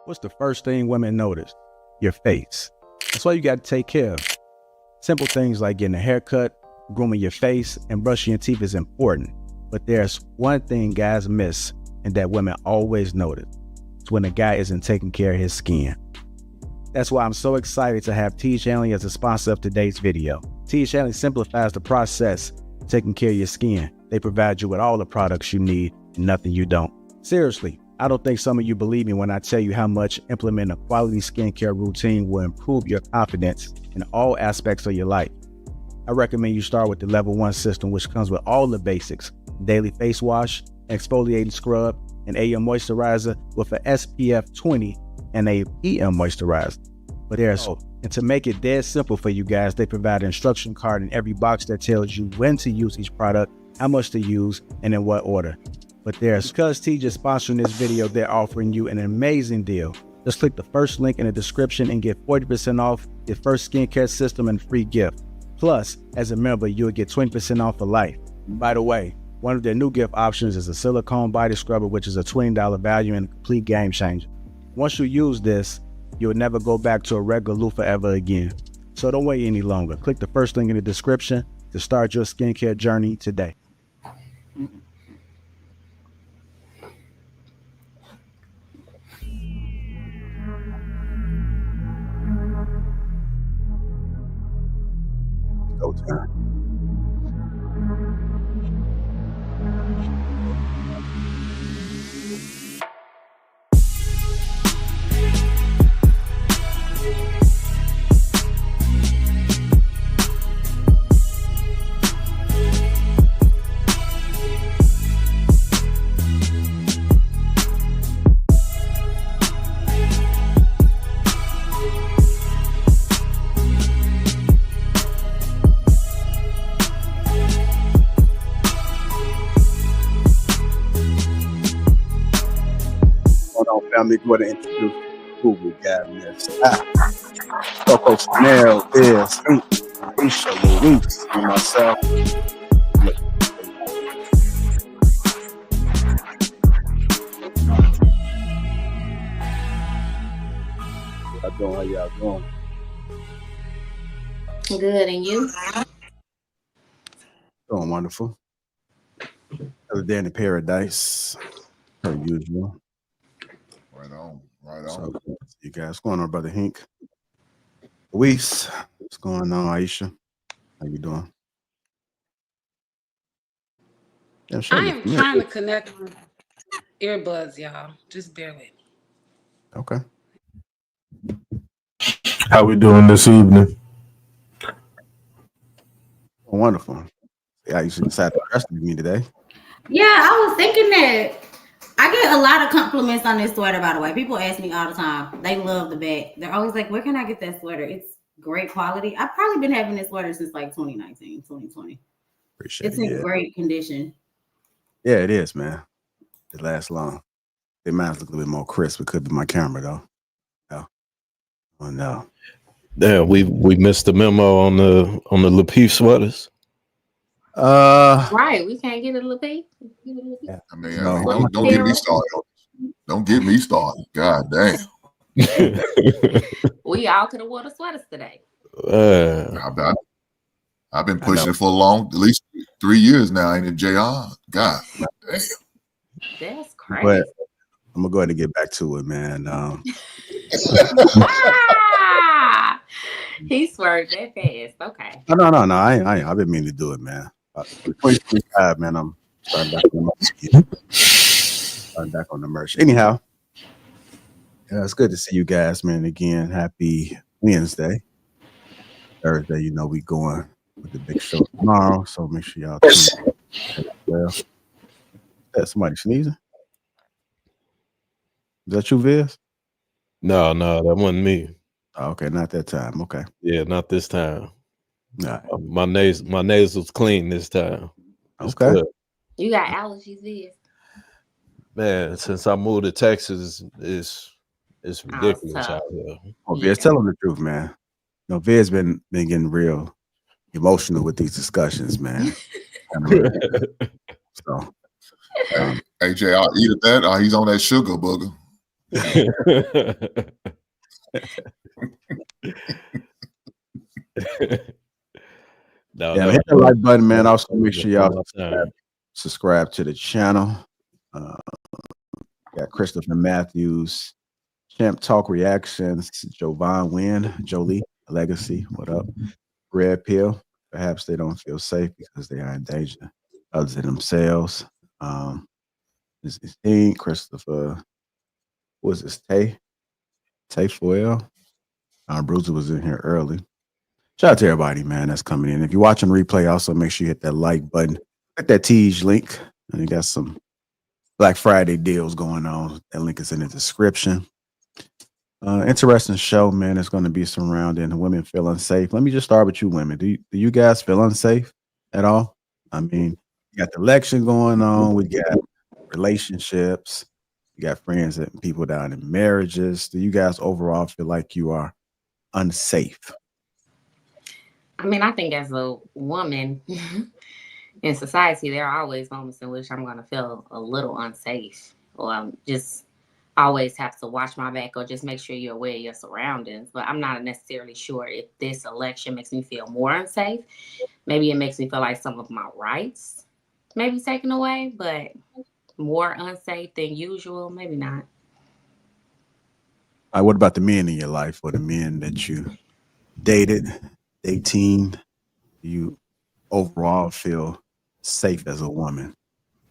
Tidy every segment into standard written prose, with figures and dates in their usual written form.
What's the first thing women notice? Your face. That's why you got to take care of it. Simple things like getting a haircut, grooming your face, and brushing your teeth is important. But there's one thing guys miss and that women always notice. It's when a guy isn't taking care of his skin. That's why I'm so excited to have Intergenerational as a sponsor of today's video. Intergenerational simplifies the process of taking care of your skin. They provide you with all the products you need and nothing you don't. Seriously, I don't think some of you believe me when I tell you how much implementing a quality skincare routine will improve your confidence in all aspects of your life. I recommend you start with the level 1 system, which comes with all the basics: daily face wash, exfoliating scrub, an AM moisturizer with an SPF 20 and a PM moisturizer. But and to make it dead simple for you guys, they provide an instruction card in every box that tells you when to use each product, how much to use, and in what order. But because T just sponsoring this video, they're offering you an amazing deal. Just click the first link in the description and get 40% off your first skincare system and free gift. Plus, as a member, you'll get 20% off for life. By the way, one of their new gift options is a silicone body scrubber, which is a $20 value and a complete game changer. Once you use this, you'll never go back to a regular loofah ever again. So don't wait any longer. Click the first link in the description to start your skincare journey today. Go time. Family, go to introduce who we got in this. Coco Chanel is Alicia Louise and myself. How y'all doing? Good, and you? Doing wonderful. Another day in paradise, per usual. Right on, right on. So, you guys, what's going on, Brother Hink? Luis, what's going on, Aisha? How you doing? Yeah, I am trying to connect my earbuds, y'all. Just bear with me. Okay. How we doing this evening? Oh, wonderful. Yeah, you should decide to dress with me today. Yeah, I was thinking that. I get a lot of compliments on this sweater, by the way. People ask me all the time. They love the back. They're always like, where can I get that sweater? It's great quality. I've probably been having this sweater since like 2019, 2020. Appreciate it. It's in great condition. Yeah, it is, man. It lasts long. It might look a little bit more crisp. It could be my camera, though. No. Oh, no. Yeah, we missed the memo on the Lapeef sweaters. Right, we can't get a Lapeef. Yeah. I mean, don't get me started. Don't get me started. God damn. We all could have worn the sweaters today. I've been pushing it for at least 3 years now. Ain't it, JR? God damn. That's crazy. But I'm gonna go ahead and get back to it, man. He swerved that fast. Okay. No. I ain't. I've been meaning to do it, man. 2025, man. I'm starting back on the merch. Starting back on the merch. Anyhow, yeah, it's good to see you guys, man. Again, happy Wednesday. Thursday, you know, we going with the big show tomorrow, so make sure y'all tune in. Well, is that somebody sneezing? Is that you, Viz? No, that wasn't me. Oh, okay, not that time. Okay. Yeah, not this time. Nah. My nasal's clean this time. It's okay. Good. You got allergies, Viz? Man, since I moved to Texas, it's ridiculous out here. Oh, Viz, tell them the truth, man. You know, Viz been getting real emotional with these discussions, man. So, AJ, I'll eat at that. He's on that sugar booger. Yeah, hit the like button, man. Also, make sure y'all subscribe to the channel. Got Christopher Matthews, Champ Talk Reactions, Jovan Wynn, Jolie Legacy. What up? Red Pill. Perhaps they don't feel safe because they are in danger other than themselves. This is he, Christopher. What was this? Tay Foyle. Bruiser was in here early. Shout out to everybody, man, that's coming in. If you're watching replay, also make sure you hit that like button. Click that Teej link. And you got some Black Friday deals going on. That link is in the description. Interesting show, man. It's going to be surrounding women feel unsafe. Let me just start with you women. Do you guys feel unsafe at all? I mean, you got the election going on. We got relationships. You got friends and people down in marriages. Do you guys overall feel like you are unsafe? I mean, I think as a woman in society, there are always moments in which I'm going to feel a little unsafe, or just always have to watch my back, or just make sure you're aware of your surroundings. But I'm not necessarily sure if this election makes me feel more unsafe. Maybe it makes me feel like some of my rights may be taken away, but more unsafe than usual, maybe not. What about the men in your life, or the men that you dated, 18? Do you overall feel safe as a woman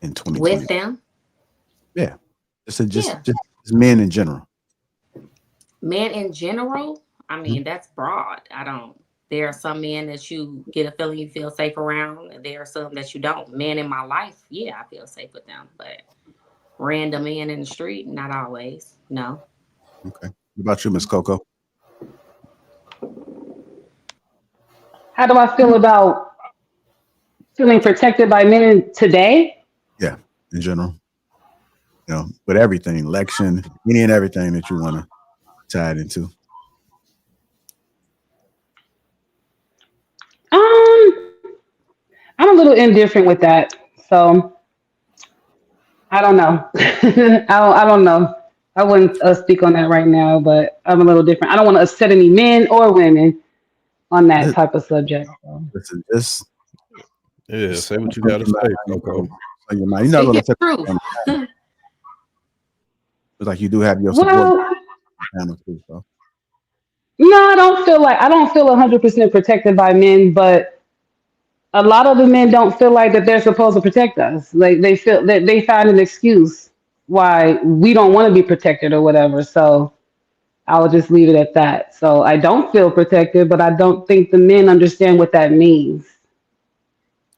in 2020? With them? Yeah. Just men in general. Men in general? I mean, that's broad. There are some men that you get a feeling you feel safe around, and there are some that you don't. Men in my life, yeah, I feel safe with them, but random men in the street, not always. No. Okay. What about you, Miss Coco? How do I feel about feeling protected by men today? Yeah, in general. You know, with everything, election, any and everything that you want to tie it into. I'm a little indifferent with that. So I don't know. I don't know. I wouldn't speak on that right now, but I'm a little different. I don't want to upset any men or women on that type of subject. So. Say what you got to say, Coco. You're not going to take it. It's like you do have your support. Too, so. No, I don't feel 100% protected by men, but a lot of the men don't feel like that they're supposed to protect us. Like they feel that they find an excuse why we don't want to be protected or whatever. So I will just leave it at that. So I don't feel protected, but I don't think the men understand what that means.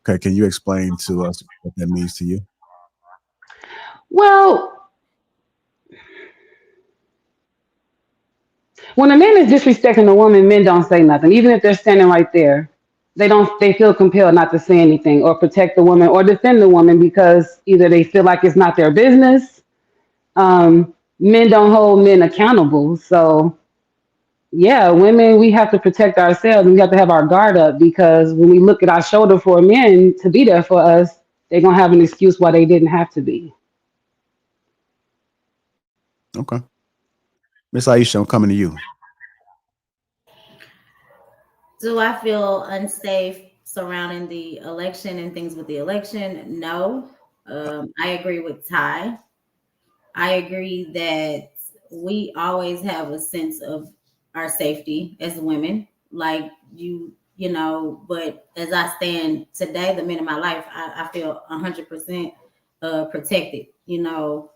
Okay, can you explain to us what that means to you? Well, when a man is disrespecting a woman, men don't say nothing, even if they're standing right there. They feel compelled not to say anything or protect the woman or defend the woman because either they feel like it's not their business. Men don't hold men accountable. So yeah, women, we have to protect ourselves. We have to have our guard up because when we look at our shoulder for men to be there for us, they're going to have an excuse why they didn't have to be. Okay. Miss Aisha, I'm coming to you. Do I feel unsafe surrounding the election and things with the election? No. I agree with Ty. I agree that we always have a sense of our safety as women. Like you know, but as I stand today, the men in my life, I feel 100% protected. You know,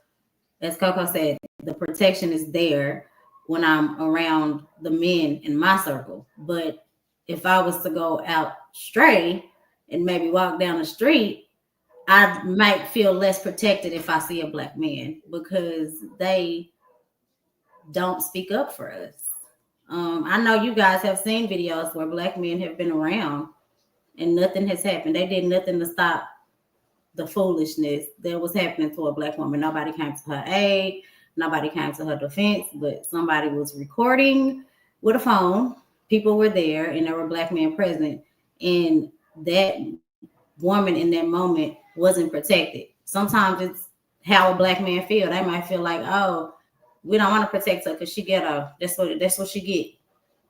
as Coco said, the protection is there when I'm around the men in my circle. But if I was to go out stray and maybe walk down the street, I might feel less protected if I see a black man because they don't speak up for us. I know you guys have seen videos where black men have been around and nothing has happened. They did nothing to stop the foolishness that was happening to a black woman. Nobody came to her aid. Nobody came to her defense, but somebody was recording with a phone. People were there and there were black men present. And that woman in that moment wasn't protected. Sometimes it's how a black man feel. They might feel like, oh, we don't want to protect her because she ghetto. That's what she get,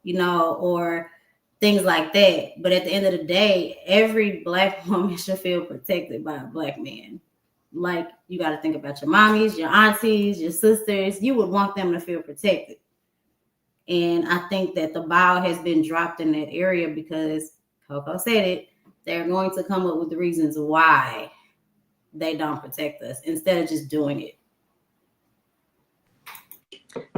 you know, or things like that. But at the end of the day, every Black woman should feel protected by a Black man. Like, you got to think about your mommies, your aunties, your sisters. You would want them to feel protected. And I think that the ball has been dropped in that area because Coco said it. They're going to come up with the reasons why they don't protect us instead of just doing it.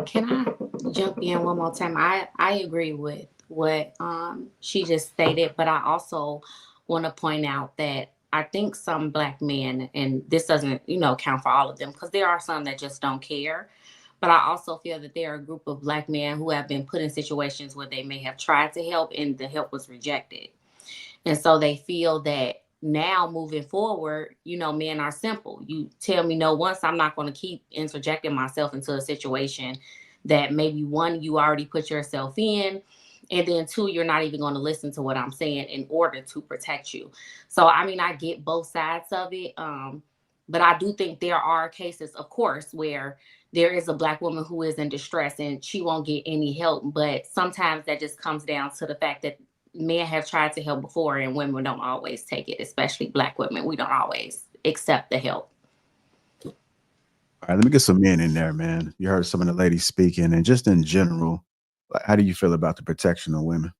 Can I jump in one more time? I agree with what she just stated, but I also want to point out that I think some Black men, and this doesn't, count for all of them, because there are some that just don't care. But I also feel that there are a group of Black men who have been put in situations where they may have tried to help and the help was rejected. And so they feel that now moving forward, men are simple. You tell me no once, I'm not going to keep interjecting myself into a situation that maybe one, you already put yourself in, and then two, you're not even going to listen to what I'm saying in order to protect you. So, I mean, I get both sides of it. But I do think there are cases, of course, where there is a Black woman who is in distress and she won't get any help. But sometimes that just comes down to the fact that men have tried to help before and women don't always take it, especially Black women. We don't always accept the help. All right, let me get some men in there, man. You heard some of the ladies speaking, and just in general, how do you feel about the protection of women?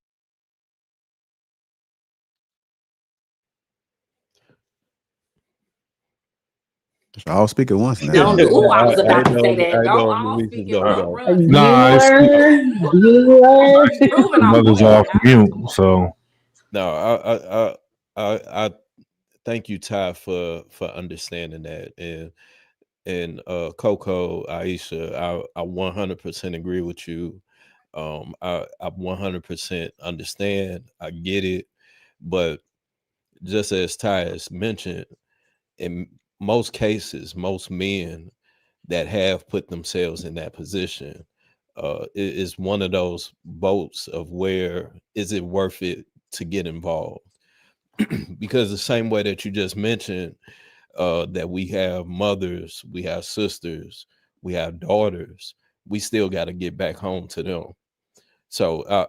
I'll speak at once now. Don't do. Oh, I was about to say that. Don't all speak at once. Nah, mother's off mute. So no, I thank you, Ty, for understanding that, and Coco, Aisha, I 100% agree with you. I 100% understand. I get it, but just as Ty has mentioned, in most cases, most men that have put themselves in that position, is one of those boats of where is it worth it to get involved? Because the same way that you just mentioned, that we have mothers, we have sisters, we have daughters, we still got to get back home to them. So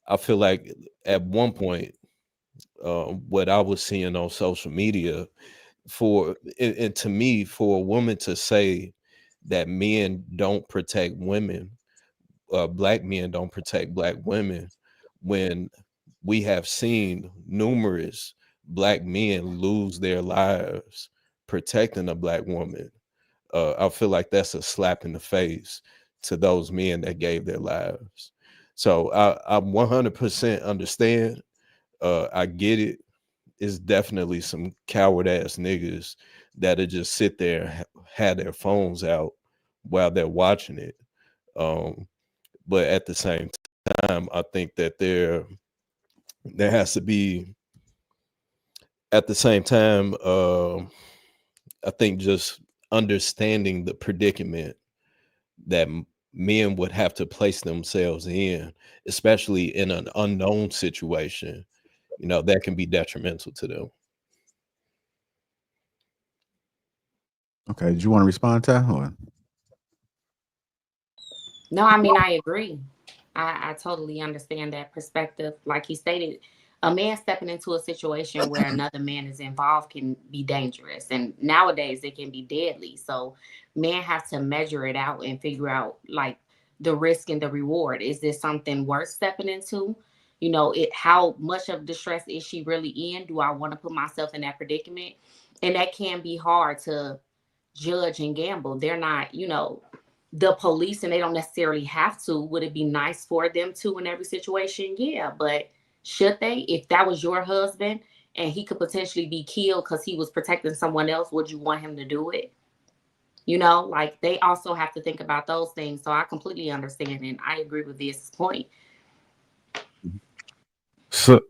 I feel like at one point, what I was seeing on social media, and to me, for a woman to say that men don't protect women, Black men don't protect Black women, when we have seen numerous Black men lose their lives protecting a Black woman, I feel like that's a slap in the face to those men that gave their lives. So I 100% understand. I get it. It's definitely some coward ass niggas that'll just sit there and have their phones out while they're watching it. But at the same time, I think that there has to be, at the same time, I think just understanding the predicament that men would have to place themselves in, especially in an unknown situation, that can be detrimental to them. Okay, did you want to respond, Ty? Or? No, I mean, I agree. I totally understand that perspective. Like he stated, a man stepping into a situation where another man is involved can be dangerous. And nowadays it can be deadly. So men have to measure it out and figure out like the risk and the reward. Is this something worth stepping into? How much of distress is she really in? Do I want to put myself in that predicament? And that can be hard to judge and gamble. They're not, the police, and they don't necessarily have to. Would it be nice for them to in every situation? Yeah, but should they? If that was your husband and he could potentially be killed because he was protecting someone else, would you want him to do it? Like they also have to think about those things. So I completely understand, and I agree with this point. So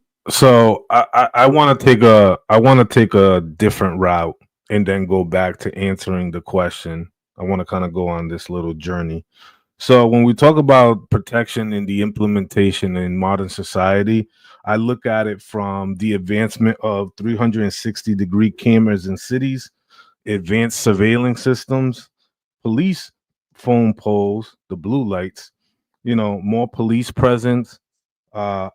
I want to take a different route and then go back to answering the question. I want to kind of go on this little journey. So when we talk about protection and the implementation in modern society, I look at it from the advancement of 360-degree cameras in cities, advanced surveillance systems, police phone poles, the blue lights, more police presence,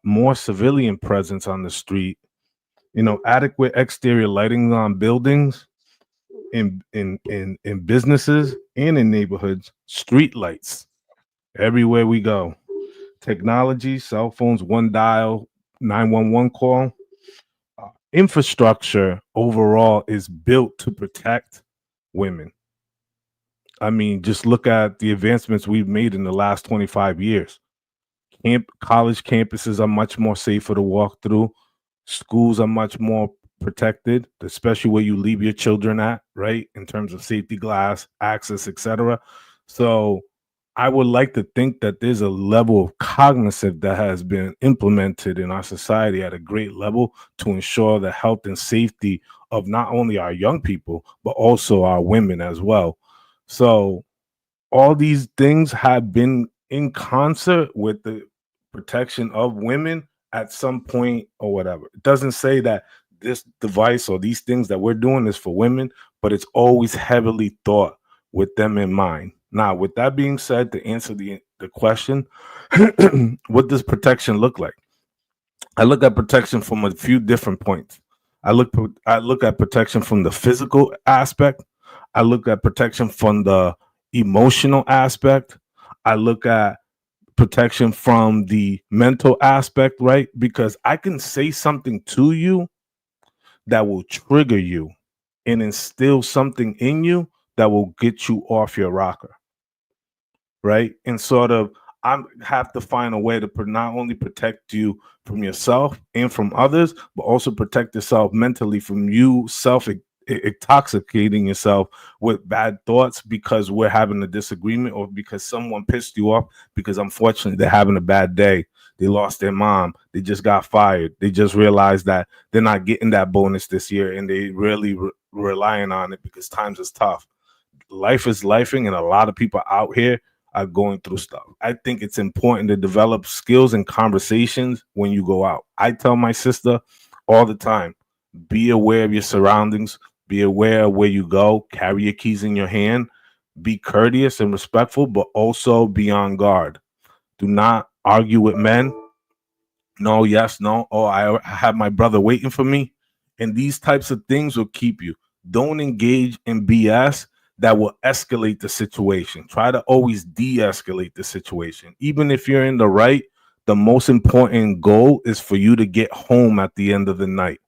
more civilian presence on the street, adequate exterior lighting on buildings, in businesses and in neighborhoods, street lights everywhere we go. Technology, cell phones, one dial, 911 call. Infrastructure overall is built to protect women. I mean, just look at the advancements we've made in the last 25 years. College campuses are much more safer to walk through. Schools are much more protected, especially where you leave your children at, right? In terms of safety glass, access, etc. So I would like to think that there's a level of cognizance that has been implemented in our society at a great level to ensure the health and safety of not only our young people, but also our women as well. So all these things have been in concert with the protection of women at some point or whatever. It doesn't say that this device or these things that we're doing is for women, but it's always heavily thought with them in mind. Now, with that being said, to answer the question, what does protection look like? I look at protection from a few different points. I look at protection from the physical aspect. I look at protection from the emotional aspect. I look at protection from the mental aspect, right? Because I can say something to you that will trigger you and instill something in you that will get you off your rocker, right? And sort of, I have to find a way to not only protect you from yourself and from others, but also protect yourself mentally from you intoxicating yourself with bad thoughts because we're having a disagreement or because someone pissed you off because unfortunately they're having a bad day. They lost their mom. They just got fired. They just realized that they're not getting that bonus this year and they really relying on it because times is tough. Life is lifing and a lot of people out here are going through stuff. I think it's important to develop skills and conversations when you go out. I tell my sister all the time, be aware of your surroundings, be aware of where you go, carry your keys in your hand, be courteous and respectful, but also be on guard. Do not argue with men. No, yes, no. Oh, I have my brother waiting for me. And these types of things will keep you. Don't engage in BS that will escalate the situation. Try to always de-escalate the situation. Even if you're in the right, the most important goal is for you to get home at the end of the night.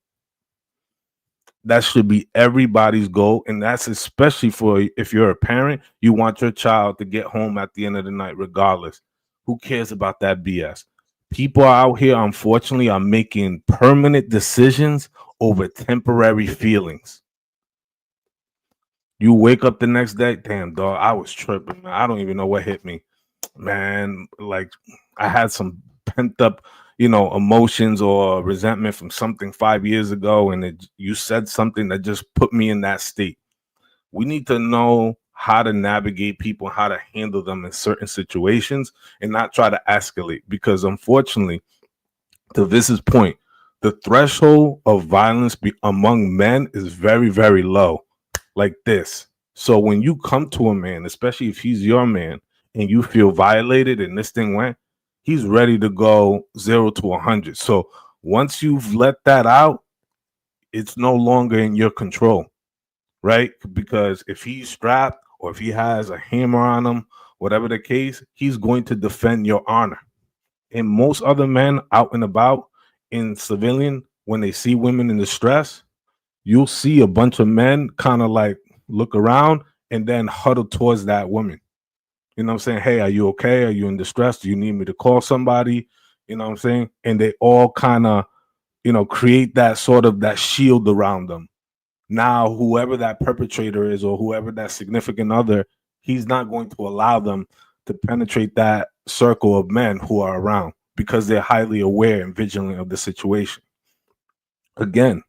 That should be everybody's goal. And that's especially for if you're a parent, you want your child to get home at the end of the night, regardless. Who cares about that BS? People out here, unfortunately, are making permanent decisions over temporary feelings. You wake up the next day, damn, dog, I was tripping, man. I don't even know what hit me. Man, like I had some pent up, emotions or resentment from something 5 years ago, and you said something that just put me in that state. We need to know how to navigate people, how to handle them in certain situations, and not try to escalate. Because unfortunately, to Vis's point, the threshold of violence among men is very, very low, like this. So when you come to a man, especially if he's your man, and you feel violated and this thing went, he's ready to go 0 to 100. So once you've let that out, it's no longer in your control, right? Because if he's strapped or if he has a hammer on him, whatever the case, he's going to defend your honor. And most other men out and about in civilian, when they see women in distress, you'll see a bunch of men kind of like look around and then huddle towards that woman. You know what I'm saying? Hey, are you okay? Are you in distress? Do you need me to call somebody? You know what I'm saying? And they all kind of, create that sort of that shield around them. Now, whoever that perpetrator is or whoever that significant other, he's not going to allow them to penetrate that circle of men who are around because they're highly aware and vigilant of the situation. Again,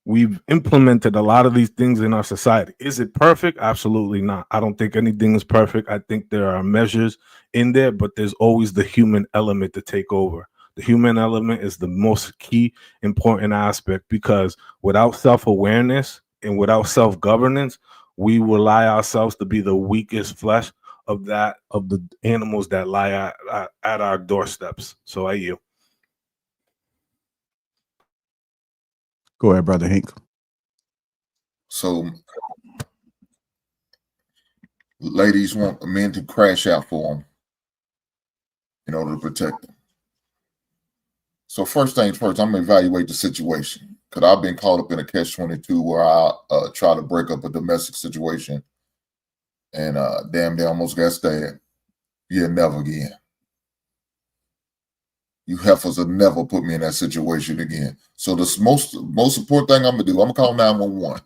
we've implemented a lot of these things in our society. Is it perfect? Absolutely not. I don't think anything is perfect. I think there are measures in there, but there's always the human element to take over. The human element is the most key important aspect because without self-awareness and without self-governance, we will lie ourselves to be the weakest flesh of the animals that lie at our doorsteps. So I yield. Go ahead, Brother Hink. So ladies want men to crash out for them in order to protect them. So first things first, I'm going to evaluate the situation, because I've been caught up in a catch-22 where I try to break up a domestic situation, and damn, they almost got stabbed. Yeah, never again. You heifers will never put me in that situation again. So the most important thing I'm going to do, I'm going to call 911,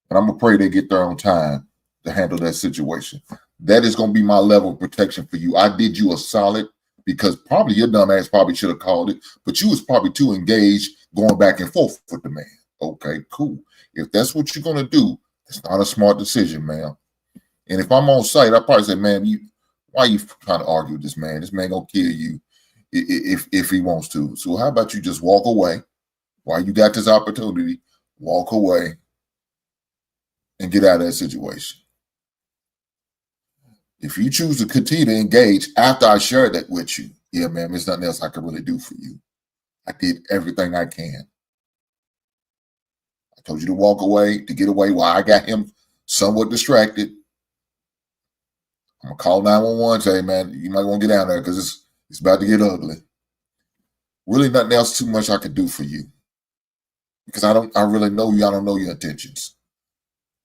and I'm going to pray they get there on time to handle that situation. That is going to be my level of protection for you. I did you a solid, because probably your dumb ass probably should have called it, but you was probably too engaged going back and forth with the man. Okay, cool. If that's what you're going to do, it's not a smart decision, man. And if I'm on site, I probably say, man, why are you trying to argue with this man? This man going to kill you if he wants to. So how about you just walk away while you got this opportunity, walk away and get out of that situation. If you choose to continue to engage after I shared that with you, yeah, man, there's nothing else I can really do for you. I did everything I can. I told you to walk away, to get away while I got him somewhat distracted. I'm going to call 911, say, man, you might want to get down there because it's about to get ugly. Really nothing else too much I could do for you, because I really know you. I don't know your intentions.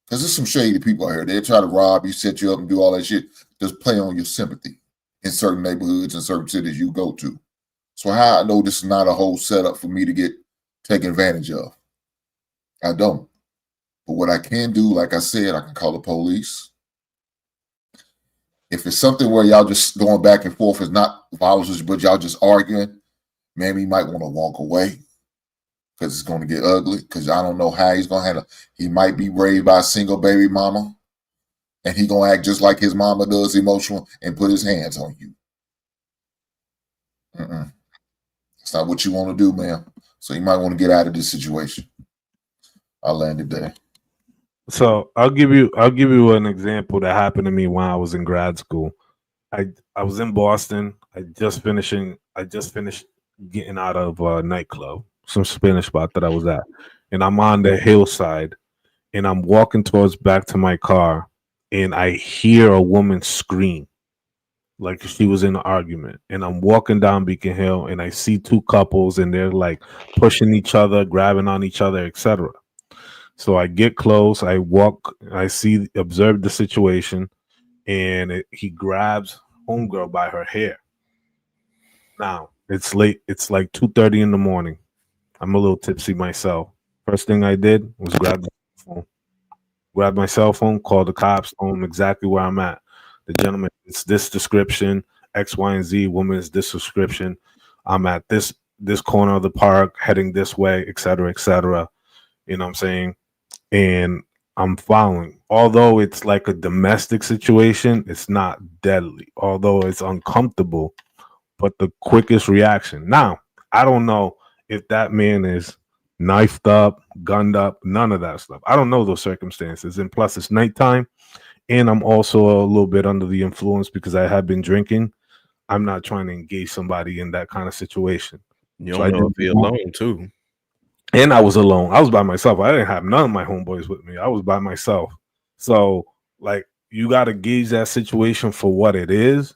Because there's some shady people out here. They try to rob you, set you up, and do all that shit. Just play on your sympathy in certain neighborhoods and certain cities you go to. So how I know this is not a whole setup for me to get taken advantage of? I don't. But what I can do, like I said, I can call the police. If it's something where y'all just going back and forth, it's not violence, but y'all just arguing, maybe you might want to walk away, because it's going to get ugly, because I don't know how he's going to handle. He might be raised by a single baby mama, and he going to act just like his mama does, emotional, and put his hands on you. It's not what you want to do, man. So you might want to get out of this situation. I'll land it there. So I'll give you an example that happened to me when I was in grad school. I was in Boston. I just finished getting out of a nightclub, some Spanish spot that I was at, and I'm on the hillside, and I'm walking towards back to my car, and I hear a woman scream like she was in an argument, and I'm walking down Beacon Hill, and I see two couples, and they're like pushing each other, grabbing on each other, etc. So I get close, I walk, I observe the situation, and he grabs homegirl by her hair. Now it's late. It's like 2:30 in the morning. I'm a little tipsy myself. First thing I did was grab my cell phone, call the cops, told them exactly where I'm at. The gentleman, it's this description, X, Y, and Z. Woman is this description. I'm at this corner of the park, heading this way, etc., etc. You know what I'm saying? And I'm following. Although it's like a domestic situation, it's not deadly. Although it's uncomfortable, but the quickest reaction. Now, I don't know if that man is knifed up, gunned up, none of that stuff. I don't know those circumstances. And plus, it's nighttime, and I'm also a little bit under the influence because I have been drinking. I'm not trying to engage somebody in that kind of situation. You don't know if you're alone, too. And I was alone. I was by myself. I didn't have none of my homeboys with me. I was by myself. So, like, you got to gauge that situation for what it is,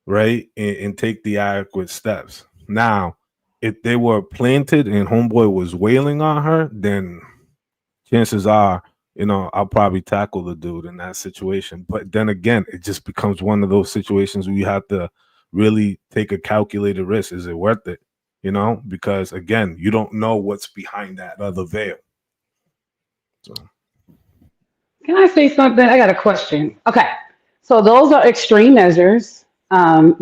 right? And take the adequate steps. Now, if they were planted and homeboy was wailing on her, then chances are, I'll probably tackle the dude in that situation. But then again, it just becomes one of those situations where you have to really take a calculated risk. Is it worth it? Because again, you don't know what's behind that other veil. So, can I say something? I got a question. Okay, so those are extreme measures,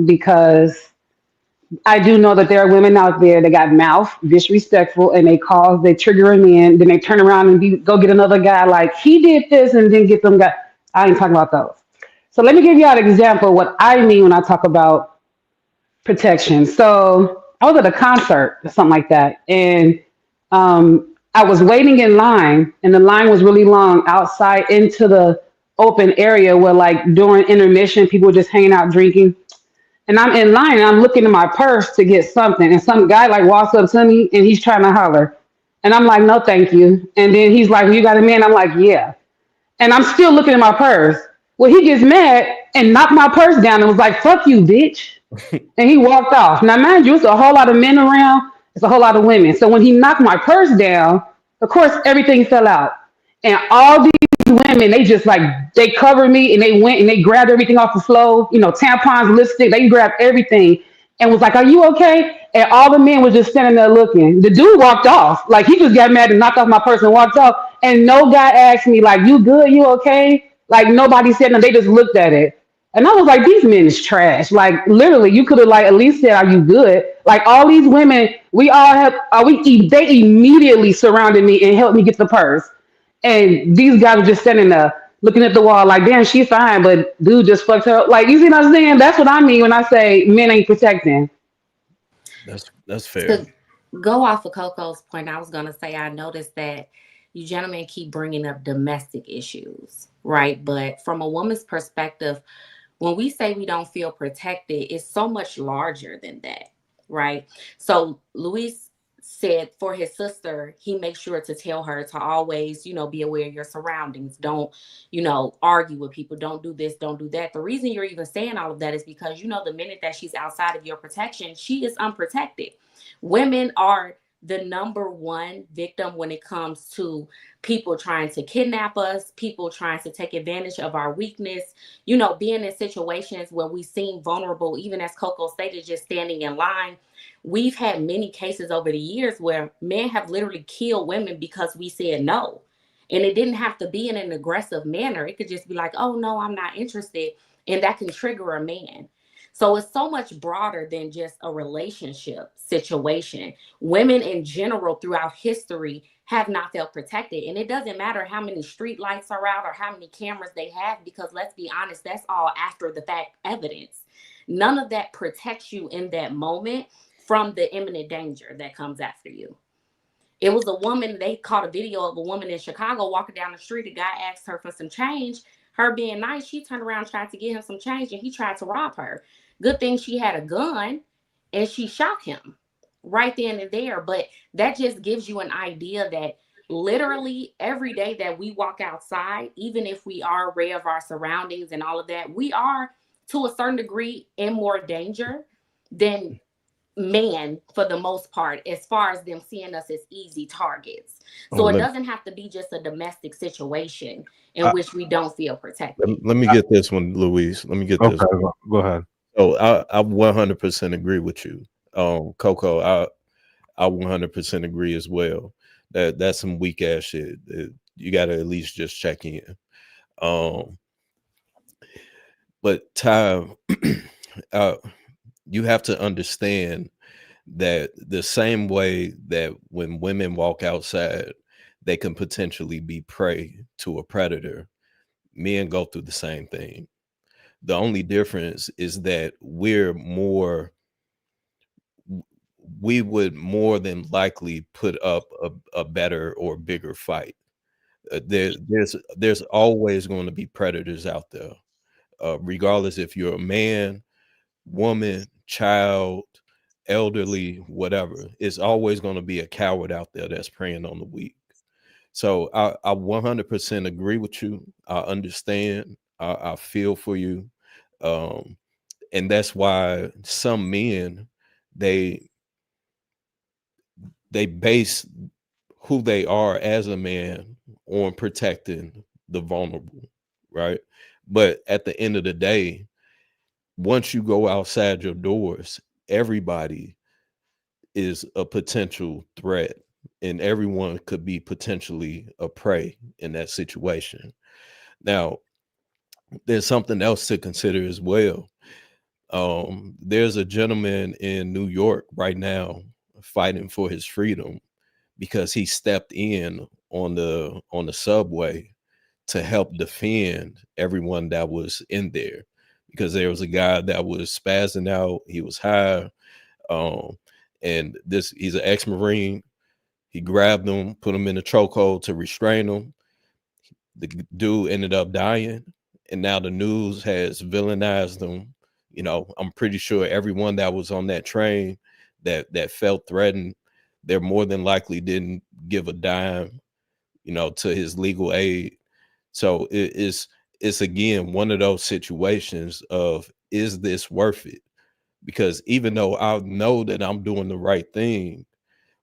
because I do know that there are women out there that got mouth disrespectful, and they trigger him in, then they turn around and go get another guy like he did this, and then get them guy. I ain't talking about those. So let me give you an example of what I mean when I talk about protection. So I was at a concert or something like that, and I was waiting in line, and the line was really long outside into the open area where, like, during intermission, people were just hanging out drinking. And I'm in line, and I'm looking in my purse to get something, and some guy like walks up to me, and he's trying to holler, and I'm like, no, thank you. And then he's like, you got a man? I'm like, yeah. And I'm still looking at my purse. Well, he gets mad and knocked my purse down and was like, fuck you, bitch. And he walked off. Now, mind you, it's a whole lot of men around. It's a whole lot of women. So when he knocked my purse down, of course, everything fell out. And all these women, they just like, they covered me and they went and they grabbed everything off the floor, tampons, lipstick, they grabbed everything and was like, are you okay? And all the men was just standing there looking. The dude walked off. Like, he just got mad and knocked off my purse and walked off. And no guy asked me, like, you good? You okay? Like, nobody said nothing. They just looked at it. And I was like, these men is trash. Like, literally, you could have like at least said, are you good? Like, all these women, we all have, they immediately surrounded me and helped me get the purse. And these guys were just standing there looking at the wall like, damn, she's fine, but dude just fucked her up. Like, you see what I'm saying? That's what I mean when I say men ain't protecting. That's fair. To go off of Coco's point, I was going to say, I noticed that you gentlemen keep bringing up domestic issues, right? But from a woman's perspective, when we say we don't feel protected, it's so much larger than that, right? So Luis said for his sister, he makes sure to tell her to always, be aware of your surroundings. Don't, argue with people. Don't do this, don't do that. The reason you're even saying all of that is because, the minute that she's outside of your protection, she is unprotected. Women are the number one victim when it comes to people trying to kidnap us, people trying to take advantage of our weakness, being in situations where we seem vulnerable, even as Coco stated, just standing in line. We've had many cases over the years where men have literally killed women because we said no. And it didn't have to be in an aggressive manner. It could just be like, oh, no, I'm not interested. And that can trigger a man. So it's so much broader than just a relationship situation. Women in general throughout history have not felt protected. And it doesn't matter how many street lights are out or how many cameras they have, because let's be honest, that's all after the fact evidence. None of that protects you in that moment from the imminent danger that comes after you. It was a woman, they caught a video of a woman in Chicago walking down the street. A guy asked her for some change. Her being nice, she turned around, tried to get him some change, and he tried to rob her. Good thing she had a gun, and she shot him right then and there. But that just gives you an idea that literally every day that we walk outside, even if we are aware of our surroundings and all of that, we are to a certain degree in more danger than man for the most part, as far as them seeing us as easy targets. So it doesn't have to be just a domestic situation in which we don't feel protected. Let me get this one, Luis. Let me get this one. Go ahead. So I 100% agree with you. Coco, I 100% agree as well. That's some weak ass shit. You got to at least just check in. But Ty, you have to understand that the same way that when women walk outside, they can potentially be prey to a predator, men go through the same thing. The only difference is that we would more than likely put up a better or bigger fight. There's always going to be predators out there, regardless if you're a man, woman, child, elderly, whatever. It's always going to be a coward out there that's preying on the weak. So I 100% agree with you. I understand. I feel for you. And that's why some men, they base who they are as a man on protecting the vulnerable, right? But at the end of the day, once you go outside your doors, everybody is a potential threat, and everyone could be potentially a prey in that situation. Now, there's something else to consider as well. There's a gentleman in New York right now fighting for his freedom because he stepped in on the subway to help defend everyone that was in there, because there was a guy that was spazzing out. He was high. And he's an ex-Marine. He grabbed him, put him in a chokehold to restrain him. The dude ended up dying, and now the news has villainized him. You know, I'm pretty sure everyone that was on that train that felt threatened, they're more than likely didn't give a dime, you know, to his legal aid. So it's again one of those situations of, is this worth it? Because even though I know that I'm doing the right thing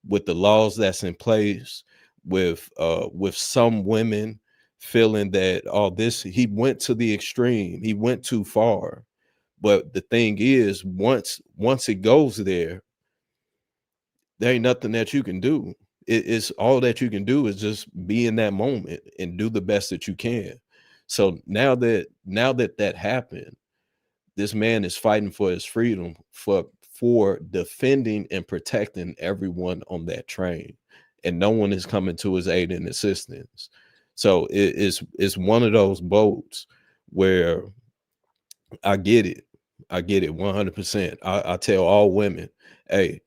with the laws that's in place, with some women feeling that, oh, this, he went to the extreme, he went too far. But the thing is, once it goes there ain't nothing that you can do. It's all that you can do is just be in that moment and do the best that you can. So now that happened, this man is fighting for his freedom, for defending and protecting everyone on that train, and no one is coming to his aid and assistance. So it's one of those boats where I get it 100%. I tell all women, hey,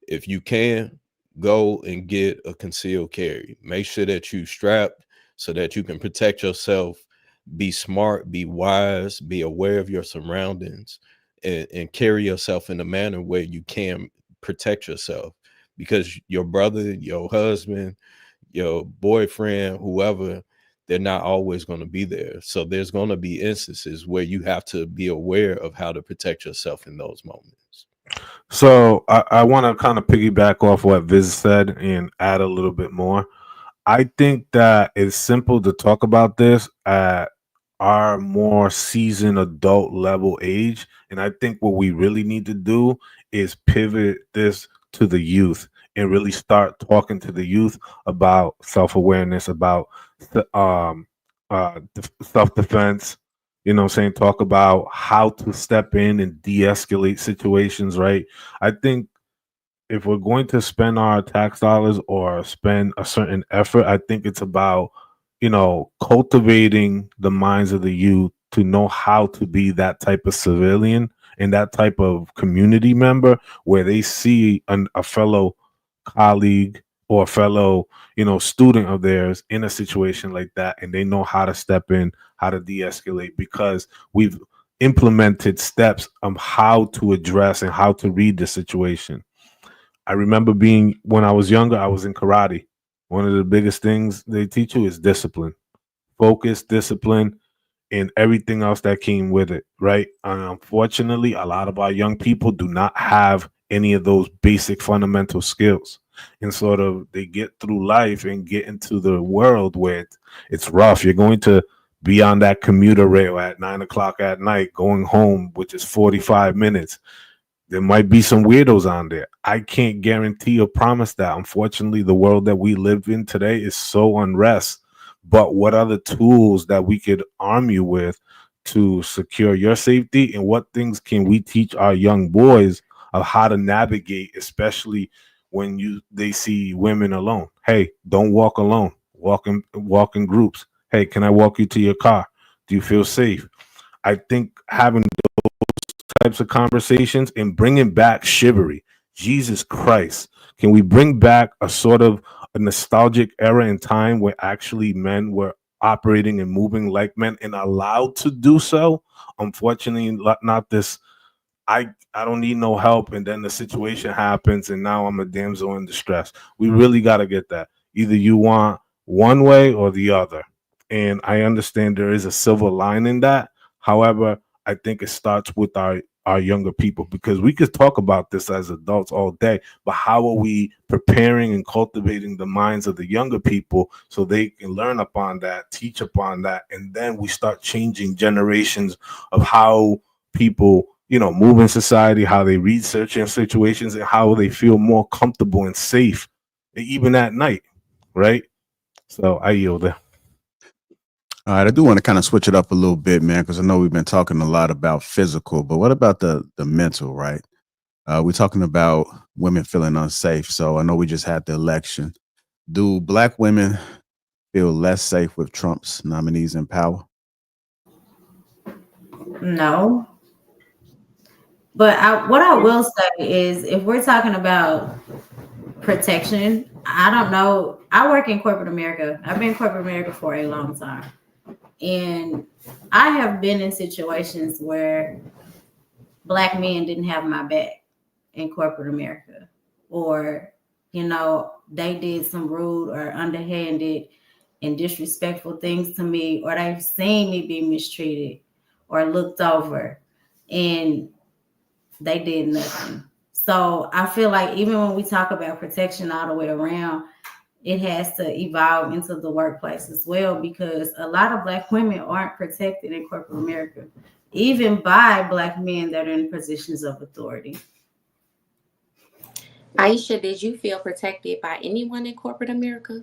if you can, go and get a concealed carry. Make sure that you strapped so that you can protect yourself. Be smart, be wise, be aware of your surroundings, and carry yourself in a manner where you can protect yourself, because your brother, your husband, your boyfriend, whoever, they're not always going to be there. So there's going to be instances where you have to be aware of how to protect yourself in those moments. So I want to kind of piggyback off what Viz said and add a little bit more. I think that it's simple to talk about this at our more seasoned adult level age. And I think what we really need to do is pivot this to the youth and really start talking to the youth about self-awareness, about um, self-defense. You know what I'm saying? Talk about how to step in and de-escalate situations, right? I think if we're going to spend our tax dollars or spend a certain effort, I think it's about, cultivating the minds of the youth to know how to be that type of civilian and that type of community member where they see a fellow colleague or a fellow, student of theirs in a situation like that, and they know how to step in, how to de-escalate, because we've implemented steps of how to address and how to read the situation. I remember when I was younger, I was in karate. One of the biggest things they teach you is discipline, focus, discipline, and everything else that came with it, right? And unfortunately, a lot of our young people do not have any of those basic fundamental skills. And sort of they get through life and get into the world where it's rough. You're going to be on that commuter rail at 9 o'clock at night, going home, which is 45 minutes. There might be some weirdos on there. I can't guarantee or promise that. Unfortunately, the world that we live in today is so unrest. But what are the tools that we could arm you with to secure your safety? And what things can we teach our young boys of how to navigate, especially when they see women alone? Hey, don't walk alone. Walk in groups. Hey, can I walk you to your car? Do you feel safe? I think having types of conversations and bringing back chivalry. Jesus Christ. Can we bring back a sort of a nostalgic era in time where actually men were operating and moving like men and allowed to do so? Unfortunately, not this. I don't need no help, and then the situation happens, and now I'm a damsel in distress. We really got to get that. Either you want one way or the other, and I understand there is a silver line in that. However, I think it starts with our younger people, because we could talk about this as adults all day, but how are we preparing and cultivating the minds of the younger people so they can learn upon that, teach upon that, and then we start changing generations of how people move in society, how they read certain situations, and how they feel more comfortable and safe even at night, right? So I yield there. All right, I do want to kind of switch it up a little bit, man, because I know we've been talking a lot about physical, but what about the mental, right? We're talking about women feeling unsafe. So I know we just had the election. Do Black women feel less safe with Trump's nominees in power? No. But what I will say is, if we're talking about protection, I don't know. I work in corporate America. I've been in corporate America for a long time. And I have been in situations where Black men didn't have my back in corporate America. Or, they did some rude or underhanded and disrespectful things to me, or they've seen me be mistreated or looked over, and they did nothing. So I feel like even when we talk about protection all the way around, it has to evolve into the workplace as well, because a lot of Black women aren't protected in corporate America, even by Black men that are in positions of authority. Aisha, did you feel protected by anyone in corporate America?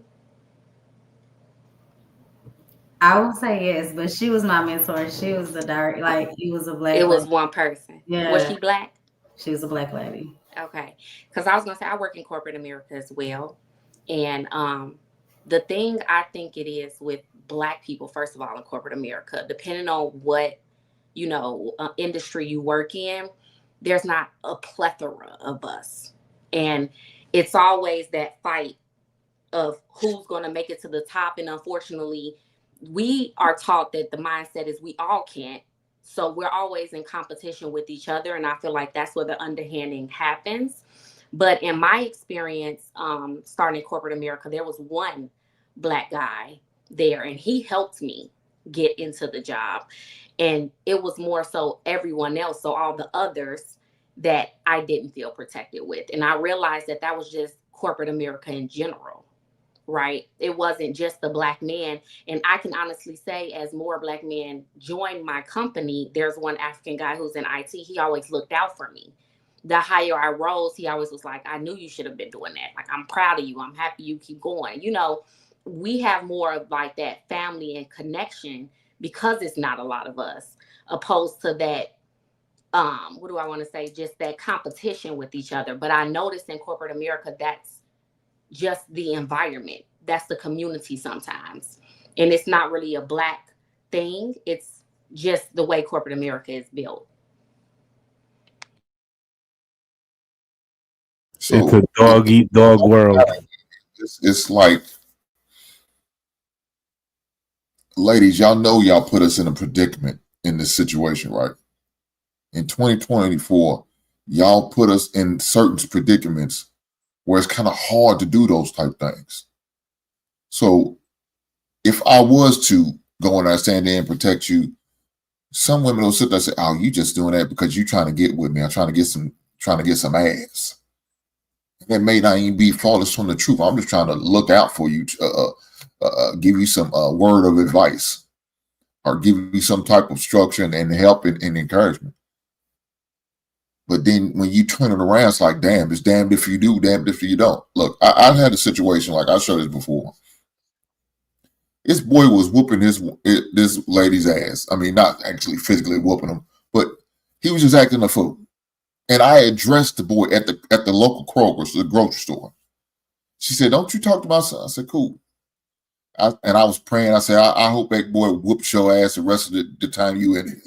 I would say yes, but she was my mentor. She was the direct, like, he was a Black It was lady. one person. Yeah. Was she Black? She was a Black lady. Okay. Because I was going to say, I work in corporate America as well. And the thing I think it is with Black people, first of all, in corporate America, depending on what, industry you work in, there's not a plethora of us. And it's always that fight of who's going to make it to the top. And unfortunately, we are taught that the mindset is we all can't. So we're always in competition with each other. And I feel like that's where the underhanding happens. But in my experience, starting in corporate America, there was one Black guy there, and he helped me get into the job. And it was more so everyone else, so all the others, that I didn't feel protected with. And I realized that that was just corporate America in general, right? It wasn't just the Black man. And I can honestly say, as more Black men join my company, there's one African guy who's in IT. He always looked out for me. The higher I rose, he always was like, I knew you should have been doing that. Like, I'm proud of you. I'm happy you keep going. We have more of like that family and connection because it's not a lot of us, opposed to that, what do I want to say? Just that competition with each other. But I noticed in corporate America, that's just the environment. That's the community sometimes. And it's not really a Black thing. It's just the way corporate America is built. So It's a dog eat dog world. it's like, ladies, y'all know y'all put us in a predicament in this situation, right? In 2024, y'all put us in certain predicaments where it's kind of hard to do those type things. So if I was to go and I stand there and protect you, some women will sit there and say, "Oh, you just doing that because you trying to get with me. I'm trying to get some ass." That may not even be flawless from the truth. I'm just trying to look out for you, give you some word of advice, or give you some type of structure and help and encouragement. But then when you turn it around, it's like, damn, it's damned if you do, damned if you don't. Look, I've had a situation like I showed this before. This boy was whooping this lady's ass. I mean, not actually physically whooping him, but he was just acting a fool. And I addressed the boy at the local Kroger's, the grocery store. She said, "Don't you talk to my son?" I said, "Cool." I was praying. I said, I hope that boy whoops your ass the rest of the time you in here.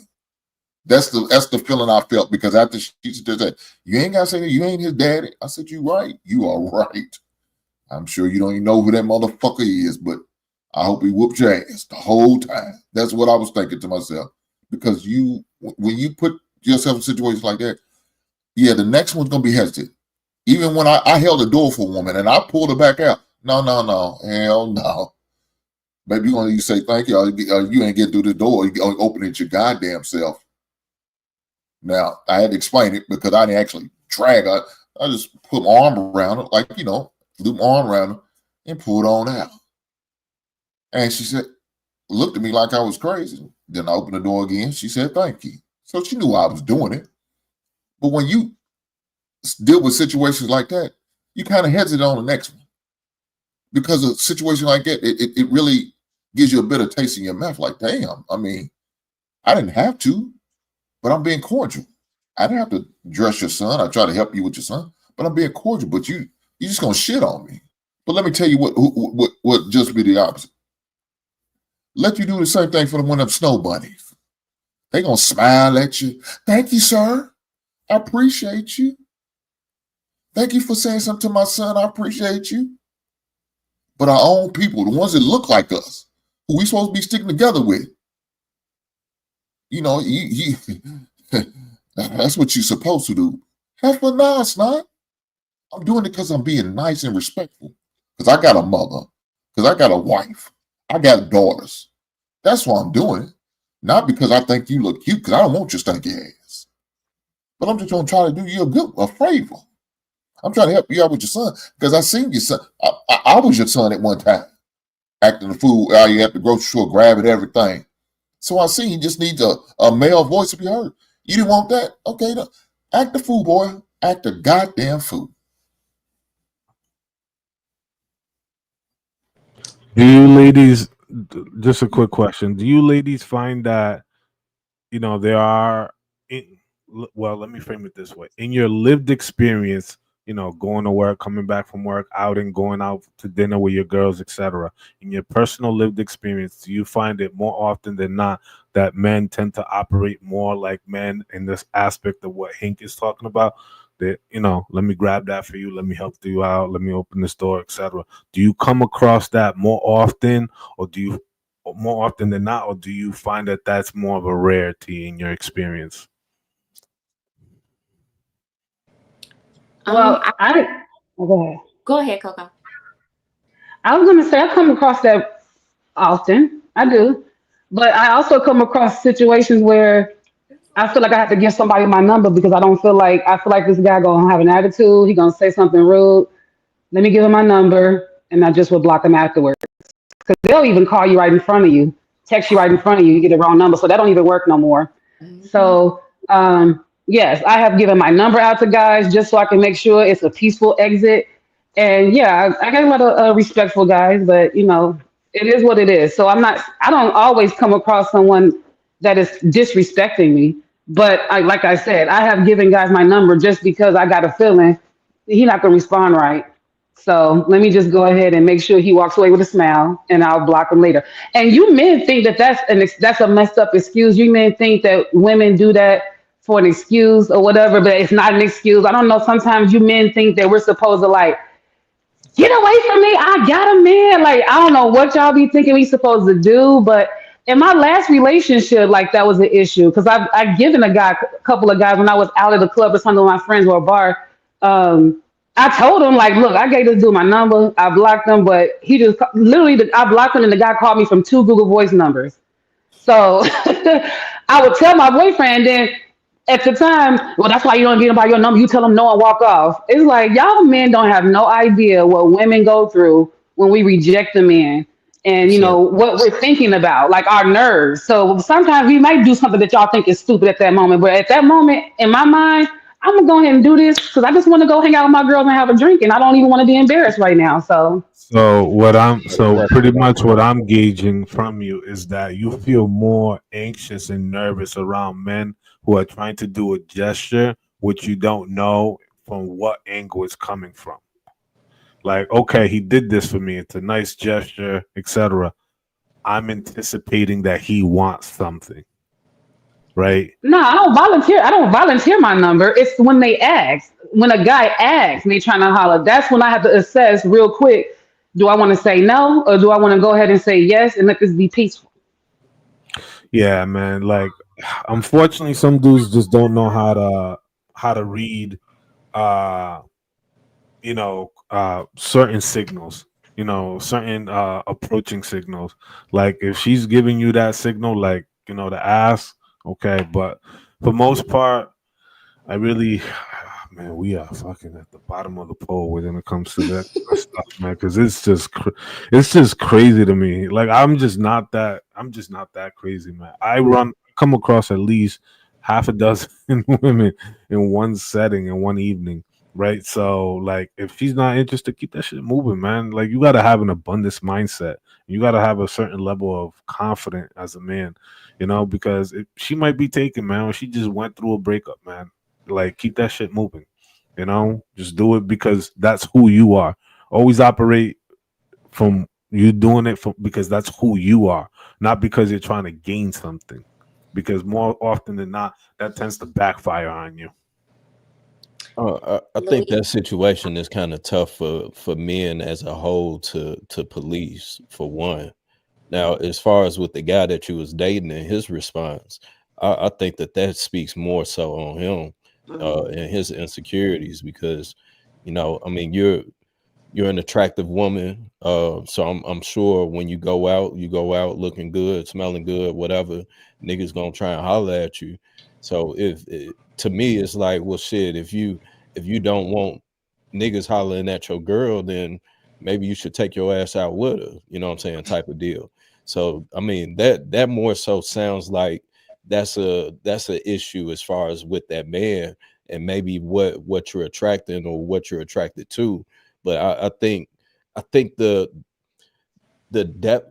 That's the feeling I felt, because after she said, "You ain't gotta say that, you ain't his daddy." I said, "You right. You are right. I'm sure you don't even know who that motherfucker is, but I hope he whooped your ass the whole time." That's what I was thinking to myself. Because when you put yourself in situations like that, yeah, the next one's gonna be hesitant. Even when I held the door for a woman and I pulled her back out. No, hell no. Baby, you gonna say thank you, or you ain't get through the door, you open it your goddamn self. Now, I had to explain it because I didn't actually drag her. I just put my arm around her, like, threw my arm around her and pulled on out. And she said, looked at me like I was crazy. Then I opened the door again. She said, "Thank you." So she knew I was doing it. But when you deal with situations like that, you kind of hesitate on the next one. Because a situation like that, it really gives you a bit of taste in your mouth. Like, damn, I mean, I didn't have to, but I'm being cordial. I didn't have to dress your son. I try to help you with your son, but I'm being cordial. But you just gonna shit on me. But let me tell you what just be the opposite. Let you do the same thing for one of them snow bunnies. They gonna smile at you. "Thank you, sir. I appreciate you. Thank you for saying something to my son. I appreciate you." but our own people, the ones that look like us, who we supposed to be sticking together with. You know, that's what you're supposed to do. That's what now it's not. I'm doing it because I'm being nice and respectful. Because I got a mother. Because I got a wife. I got daughters. That's why I'm doing it. Not because I think you look cute, because I don't want your stinky ass. But I'm just going to try to do you a favor. I'm trying to help you out with your son. Because I seen your son. I was your son at one time. Acting the fool out you at the grocery store, grabbing everything. So I see he just needs a male voice to be heard. You didn't want that? Okay, no. Act the fool, boy. Act the goddamn fool. Do you ladies, just a quick question, do you ladies find that, there are, well, let me frame it this way. In your lived experience, going to work, coming back from work, outing, going out to dinner with your girls, etc. In your personal lived experience, do you find it more often than not that men tend to operate more like men in this aspect of what Hank is talking about? That, let me grab that for you, let me help you out, let me open this door, etc. Do you come across that more often, or more often than not, or do you find that that's more of a rarity in your experience? Well, Go ahead, Coco. I was gonna say I come across that often. I do. But I also come across situations where I feel like I have to give somebody my number because I feel like this guy gonna have an attitude, he gonna say something rude. Let me give him my number and I just will block him afterwards. Because they'll even call you right in front of you, text you right in front of you, you get the wrong number. So that don't even work no more. So yes, I have given my number out to guys just so I can make sure it's a peaceful exit. And yeah, I got a lot of respectful guys, but it is what it is. So I don't always come across someone that is disrespecting me. But like I said, I have given guys my number just because I got a feeling he's not gonna respond right. So let me just go ahead and make sure he walks away with a smile, and I'll block him later. And you men think that that's a messed up excuse. You men think that women do that for an excuse or whatever, but it's not an excuse. I don't know. Sometimes you men think that we're supposed to like get away from me. I got a man. Like, I don't know what y'all be thinking we supposed to do, but in my last relationship, like that was an issue because I've given a couple of guys when I was out at the club or something with my friends or a bar. I told him like, look, I gave this dude my number. I blocked him, but he just literally I blocked him and the guy called me from 2 Google Voice numbers. So I would tell my boyfriend then at the time, well, that's why you don't get him by your number. You tell them no and walk off. It's like y'all men don't have no idea what women go through when we reject the men and So what we're thinking about, like our nerves. So sometimes we might do something that y'all think is stupid at that moment, but at that moment, in my mind, I'm gonna go ahead and do this because I just want to go hang out with my girls and have a drink, and I don't even want to be embarrassed right now. So So pretty much what I'm gauging from you is that you feel more anxious and nervous around men who are trying to do a gesture which you don't know from what angle it's coming from. Like, okay, he did this for me. It's a nice gesture, etc. I'm anticipating that he wants something, right? no, I don't volunteer. I don't volunteer my number. It's when they ask. When a guy asks and they trying to holler, that's when I have to assess real quick. Do I want to say no or do I want to go ahead and say yes and let this be peaceful? Yeah, man. Like, unfortunately, some dudes just don't know how to read uh certain signals, certain approaching signals. Like if she's giving you that signal, like, to ask, okay. But for most part, I really, man, we are fucking at the bottom of the pole when it comes to that kind of stuff, man. Because it's just crazy to me. Like I'm just not that crazy, man. Come across at least half a dozen women in one setting in one evening, right? So like, if she's not interested, keep that shit moving, man. Like you gotta have an abundance mindset. You gotta have a certain level of confidence as a man, because she might be taken, man. Or she just went through a breakup, man. Like, keep that shit moving. Just do it because that's who you are. Always operate from you doing it because that's who you are, not because you're trying to gain something. Because more often than not, that tends to backfire on you. I think that situation is kind of tough for men as a whole to police, for one. Now, as far as with the guy that you was dating and his response, I think that speaks more so on him and his insecurities because, I mean, you're an attractive woman, so I'm sure when you go out looking good, smelling good, whatever, niggas gonna try and holler at you. So to me, it's like, well, shit, if you don't want niggas hollering at your girl, then maybe you should take your ass out with her. You know what I'm saying? Type of deal. So I mean that more so sounds like that's a issue as far as with that man and maybe what you're attracting or what you're attracted to. But I think the depth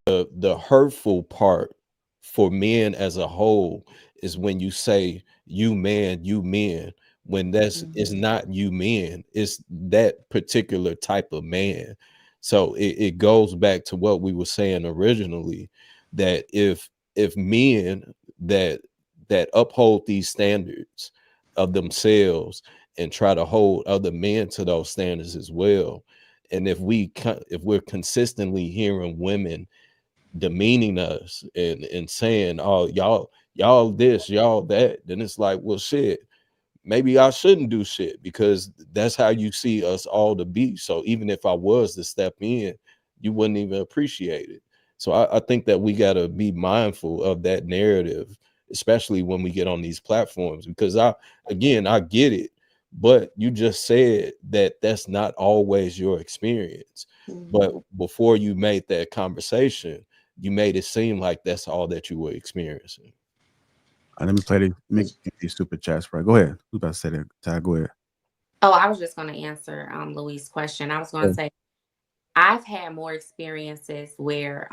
the hurtful part for men as a whole is when you say you men, when that's it's not you men, it's that particular type of man. So it goes back to what we were saying originally, that if men that uphold these standards of themselves and try to hold other men to those standards as well, and if we're consistently hearing women demeaning us and saying, "Oh, y'all this, y'all that," then it's like, well, shit, maybe I shouldn't do shit because that's how you see us all to be. So even if I was to step in, you wouldn't even appreciate it. So I think that we got to be mindful of that narrative, especially when we get on these platforms, because I get it, but you just said that that's not always your experience. But before you made that conversation, you made it seem like that's all that you were experiencing. Let me play these super chats, right? Go ahead. Who's about to say that? Ty, go ahead. Oh, I was just going to answer Louis' question. I was going to say I've had more experiences where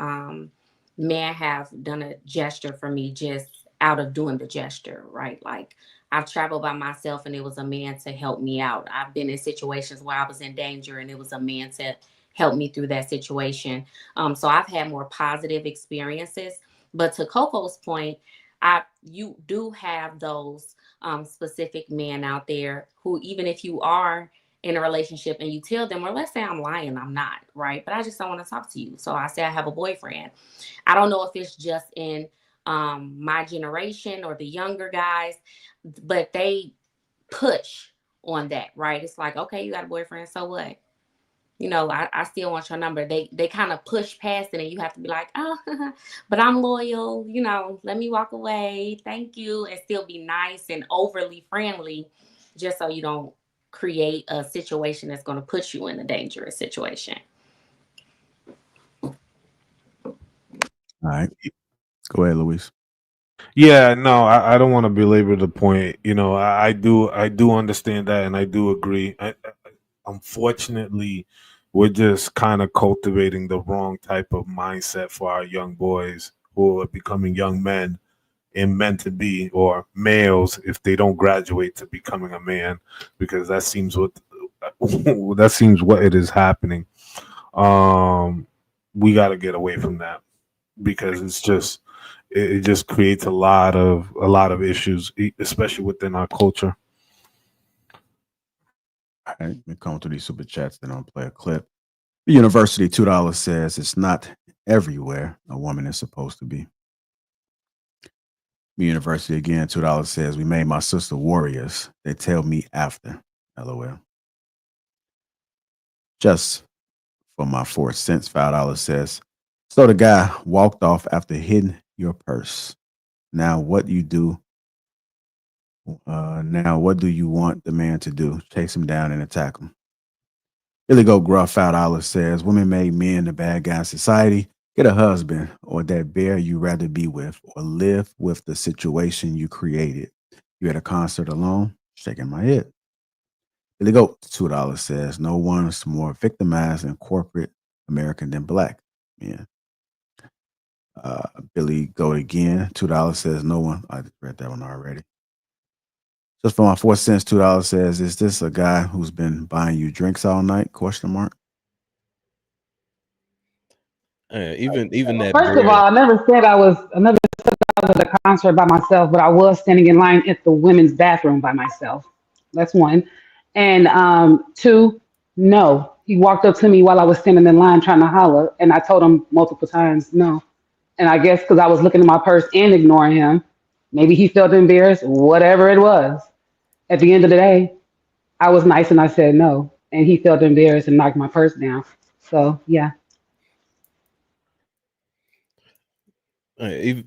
men have done a gesture for me just out of doing the gesture, right? Like I've traveled by myself and it was a man to help me out. I've been in situations where I was in danger and it was a man to help me through that situation. So I've had more positive experiences. But to Coco's point, you do have those specific men out there who, even if you are in a relationship and you tell them, or let's say I'm lying, I'm not, right? But I just don't want to talk to you. So I say I have a boyfriend. I don't know if it's just in my generation or the younger guys, but they push on that, right? It's like, okay, you got a boyfriend, so what? I still want your number. They kind of push past it and you have to be like, oh, but I'm loyal, let me walk away. Thank you. And still be nice and overly friendly just so you don't create a situation that's going to put you in a dangerous situation. All right. Go ahead, Luis. Yeah, no, I don't want to belabor the point. I do understand that, and I do agree. Unfortunately, we're just kind of cultivating the wrong type of mindset for our young boys who are becoming young men and meant to be, or males if they don't graduate to becoming a man, because that seems what it is happening. We got to get away from that because it just creates a lot of issues, especially within our culture. All right, we come through these super chats, then I'll play a clip. The University $2 says it's not everywhere a woman is supposed to be. The University again, $2 says we made my sister warriors. They tell me after. LOL. Just for my 4 cents, $5 says, so the guy walked off after hitting your purse. Now what you do? Now what do you want the man to do? Chase him down and attack him. Billy Go Gruff $5 says women made men the bad guy in society. Get a husband or that bear you rather be with, or live with the situation you created. You at a concert alone? Shaking my head. Billy Goat $2 says no one's more victimized in corporate American than black men. Billy Goat again, $2 says no one. I read that one already. Just for my 4 cents, $2 says, is this a guy who's been buying you drinks all night? Question mark. Even that First of bear. all, I never said I was at a concert by myself, but I was standing in line at the women's bathroom by myself. That's one. And two, no. He walked up to me while I was standing in line trying to holler, and I told him multiple times no. And I guess because I was looking at my purse and ignoring him, maybe he felt embarrassed, whatever it was. At the end of the day, I was nice and I said no. And he felt embarrassed and knocked my purse down. So, yeah.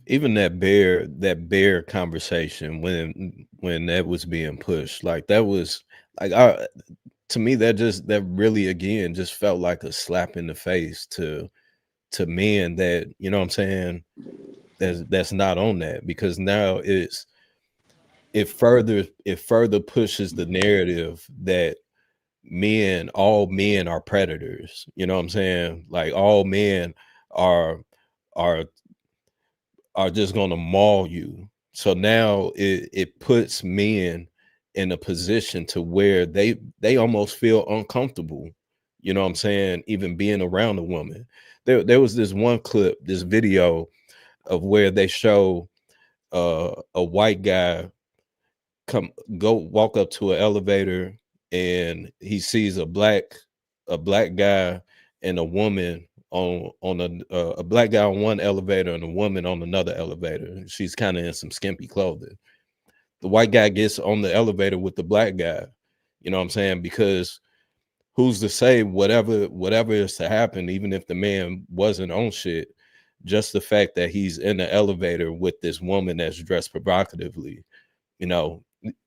Even that bear conversation when that was being pushed, like that was like to me that really again just felt like a slap in the face to men that, you know what I'm saying, that's not on that, because now it further pushes the narrative that all men are predators, you know what I'm saying, like all men are are just going to maul you. So now it puts men in a position to where they almost feel uncomfortable, you know what I'm saying, even being around a woman. There was this one clip, this video of where they show a white guy walk up to an elevator, and he sees a black guy and a woman on a black guy on one elevator and a woman on another elevator. She's kind of in some skimpy clothing. The white guy gets on the elevator with the black guy, you know what I'm saying, because who's to say whatever is to happen, even if the man wasn't on shit, just the fact that he's in the elevator with this woman that's dressed provocatively, you know,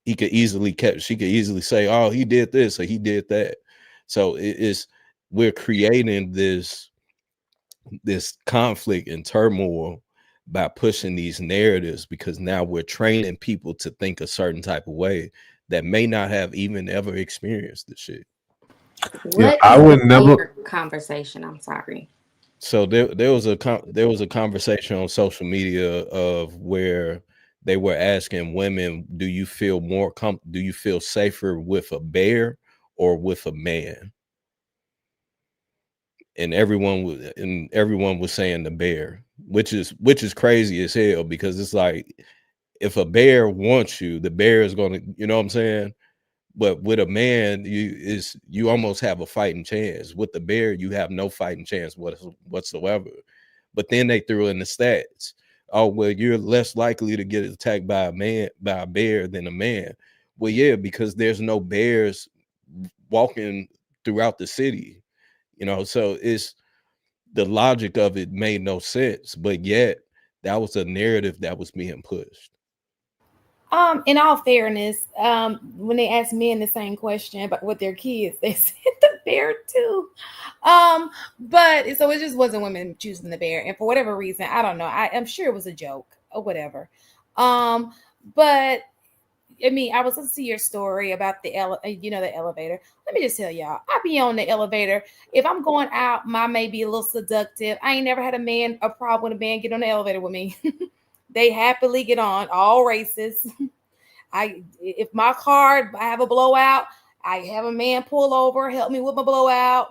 she could easily say, oh, he did this or he did that. So we're creating this conflict and turmoil by pushing these narratives, because now we're training people to think a certain type of way that may not have even ever experienced the shit. What I is would the never. bear conversation? I'm sorry. So there was a conversation on social media of where they were asking women, do you feel safer with a bear or with a man? And everyone was saying the bear, which is crazy as hell, because it's like, if a bear wants you, the bear is going to, you know what I'm saying? But with a man, you almost have a fighting chance. With the bear, you have no fighting chance whatsoever. But then they threw in the stats. Oh, well, you're less likely to get attacked by a bear than a man. Well, yeah, because there's no bears walking throughout the city, you know. So it's the logic of it made no sense, but yet that was a narrative that was being pushed. In all fairness, when they asked men the same question about with their kids, they said the bear too. But so it just wasn't women choosing the bear, and for whatever reason, I don't know. I'm sure it was a joke or whatever. But I mean, I was listening to your story about the elevator. Let me just tell y'all, I be on the elevator. If I'm going out, my may be a little seductive. I ain't never had a problem with a man get on the elevator with me. They happily get on, all races. If my car, I have a blowout, I have a man pull over, help me with my blowout.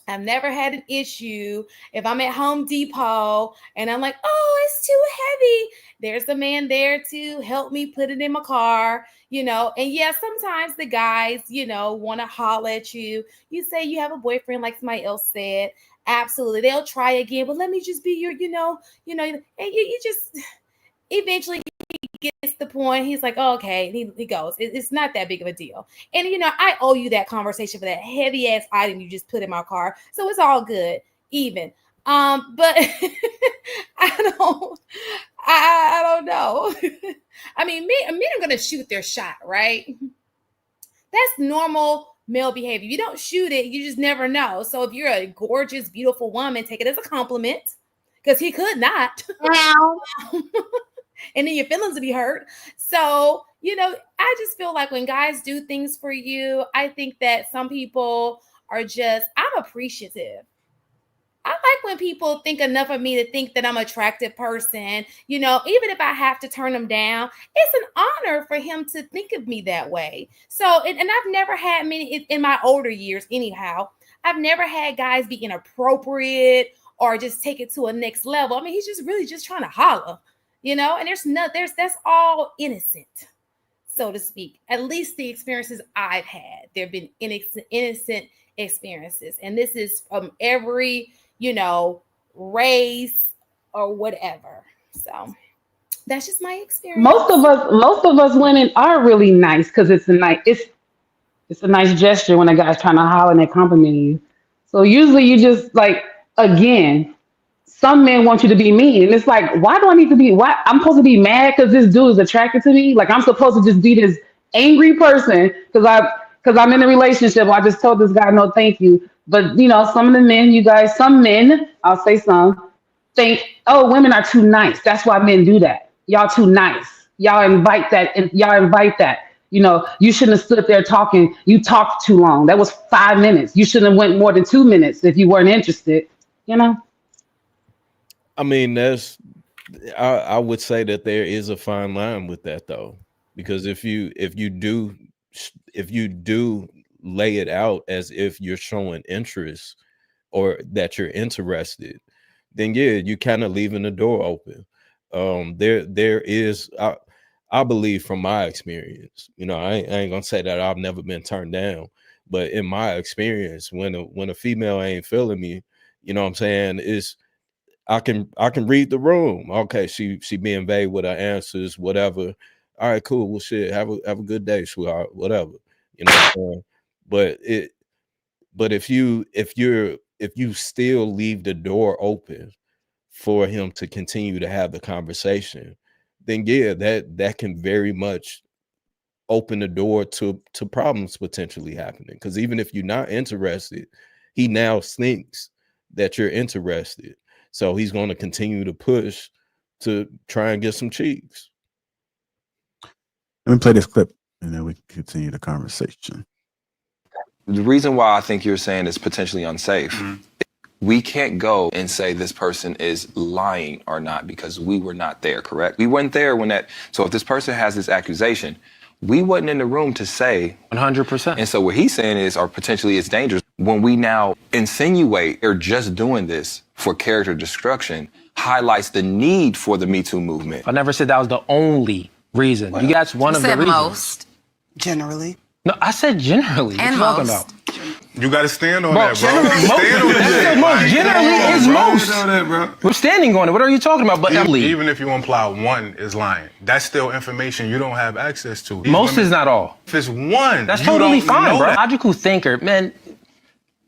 I've never had an issue. If I'm at Home Depot and I'm like, oh, it's too heavy, there's a man there to help me put it in my car, And yeah, sometimes the guys, want to holler at you. You say you have a boyfriend, like somebody else said. Absolutely. They'll try again, but let me just be your, and you just eventually gets the point. He's like, oh, okay. And he goes, it's not that big of a deal. And, I owe you that conversation for that heavy ass item you just put in my car. So it's all good, even. But I don't know. I mean, men are going to shoot their shot, right? That's normal male behavior. You don't shoot it. You just never know. So if you're a gorgeous, beautiful woman, take it as a compliment, because he could not. And then your feelings will be hurt. So, I just feel like when guys do things for you, I think that some people I'm appreciative. I like when people think enough of me to think that I'm an attractive person. Even if I have to turn them down, it's an honor for him to think of me that way. So, and I've never had many in my older years, anyhow. I've never had guys be inappropriate or just take it to a next level. I mean, he's just really just trying to holler. And that's all innocent. so to speak. At least the experiences I've had, there have been innocent experiences, and this is from every, race or whatever. So that's just my experience. Most of us women are really nice because it's a nice gesture when a guy's trying to holler and they compliment you. So usually you just like, again, some men want you to be mean, and it's like, why do I need to be? Why I'm supposed to be mad because this dude is attracted to me? Like I'm supposed to just be this angry person because I'm in a relationship. I just told this guy no, thank you. But some of the men, some men, I'll say some, think, oh, women are too nice. That's why men do that. Y'all too nice. Y'all invite that, and y'all invite that. You shouldn't have stood there talking. You talked too long. That was 5 minutes. You shouldn't have went more than 2 minutes if you weren't interested. I mean, I would say that there is a fine line with that, though, because if you do lay it out as if you're showing interest or that you're interested, then yeah, you kind of leaving the door open. There is, I believe from my experience, I ain't gonna say that I've never been turned down, but in my experience, when a female ain't feeling me, you know what I'm saying, is I can read the room. Okay, she being vague with her answers, whatever. All right, cool. Well, shit, have a good day, sweetheart, whatever. You know what I'm saying? But if you still leave the door open for him to continue to have the conversation, then yeah, that can very much open the door to problems potentially happening. Because even if you're not interested, he now thinks that you're interested. So he's going to continue to push to try and get some cheeks. Let me play this clip and then we can continue the conversation. The reason why I think you're saying it's potentially unsafe, we can't go and say this person is lying or not because we were not there, correct? We weren't there so if this person has this accusation, we wasn't in the room to say 100%. And so what he's saying is, or potentially it's dangerous, when we now insinuate they're just doing this for character destruction, highlights the need for the Me Too movement. I never said that was the only reason. Well, that's one of the reasons. Most. Generally. No, I said generally. And what you most. talking about? You got to stand on that, bro. Stand on that. Most generally is most. That, bro. We're standing on it. What are you talking about? But even if you imply one is lying, that's still information you don't have access to. Most is not all. If it's one, that's totally fine, bro. Logical thinker, man.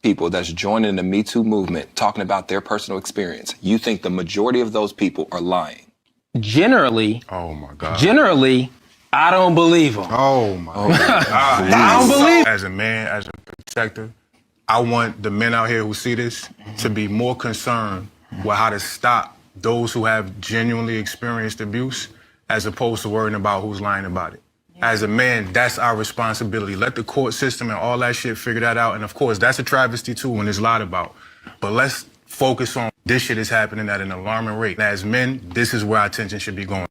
People that's joining the Me Too movement, talking about their personal experience, you think the majority of those people are lying? Generally. Oh my God. Generally, I don't believe them. Oh my God. I don't believe. As a man, as a protector, I want the men out here who see this to be more concerned with how to stop those who have genuinely experienced abuse as opposed to worrying about who's lying about it. As a man, that's our responsibility. Let the court system and all that shit figure that out. And of course, that's a travesty too when it's lied about. But let's focus on this shit is happening at an alarming rate. And as men, this is where our attention should be going.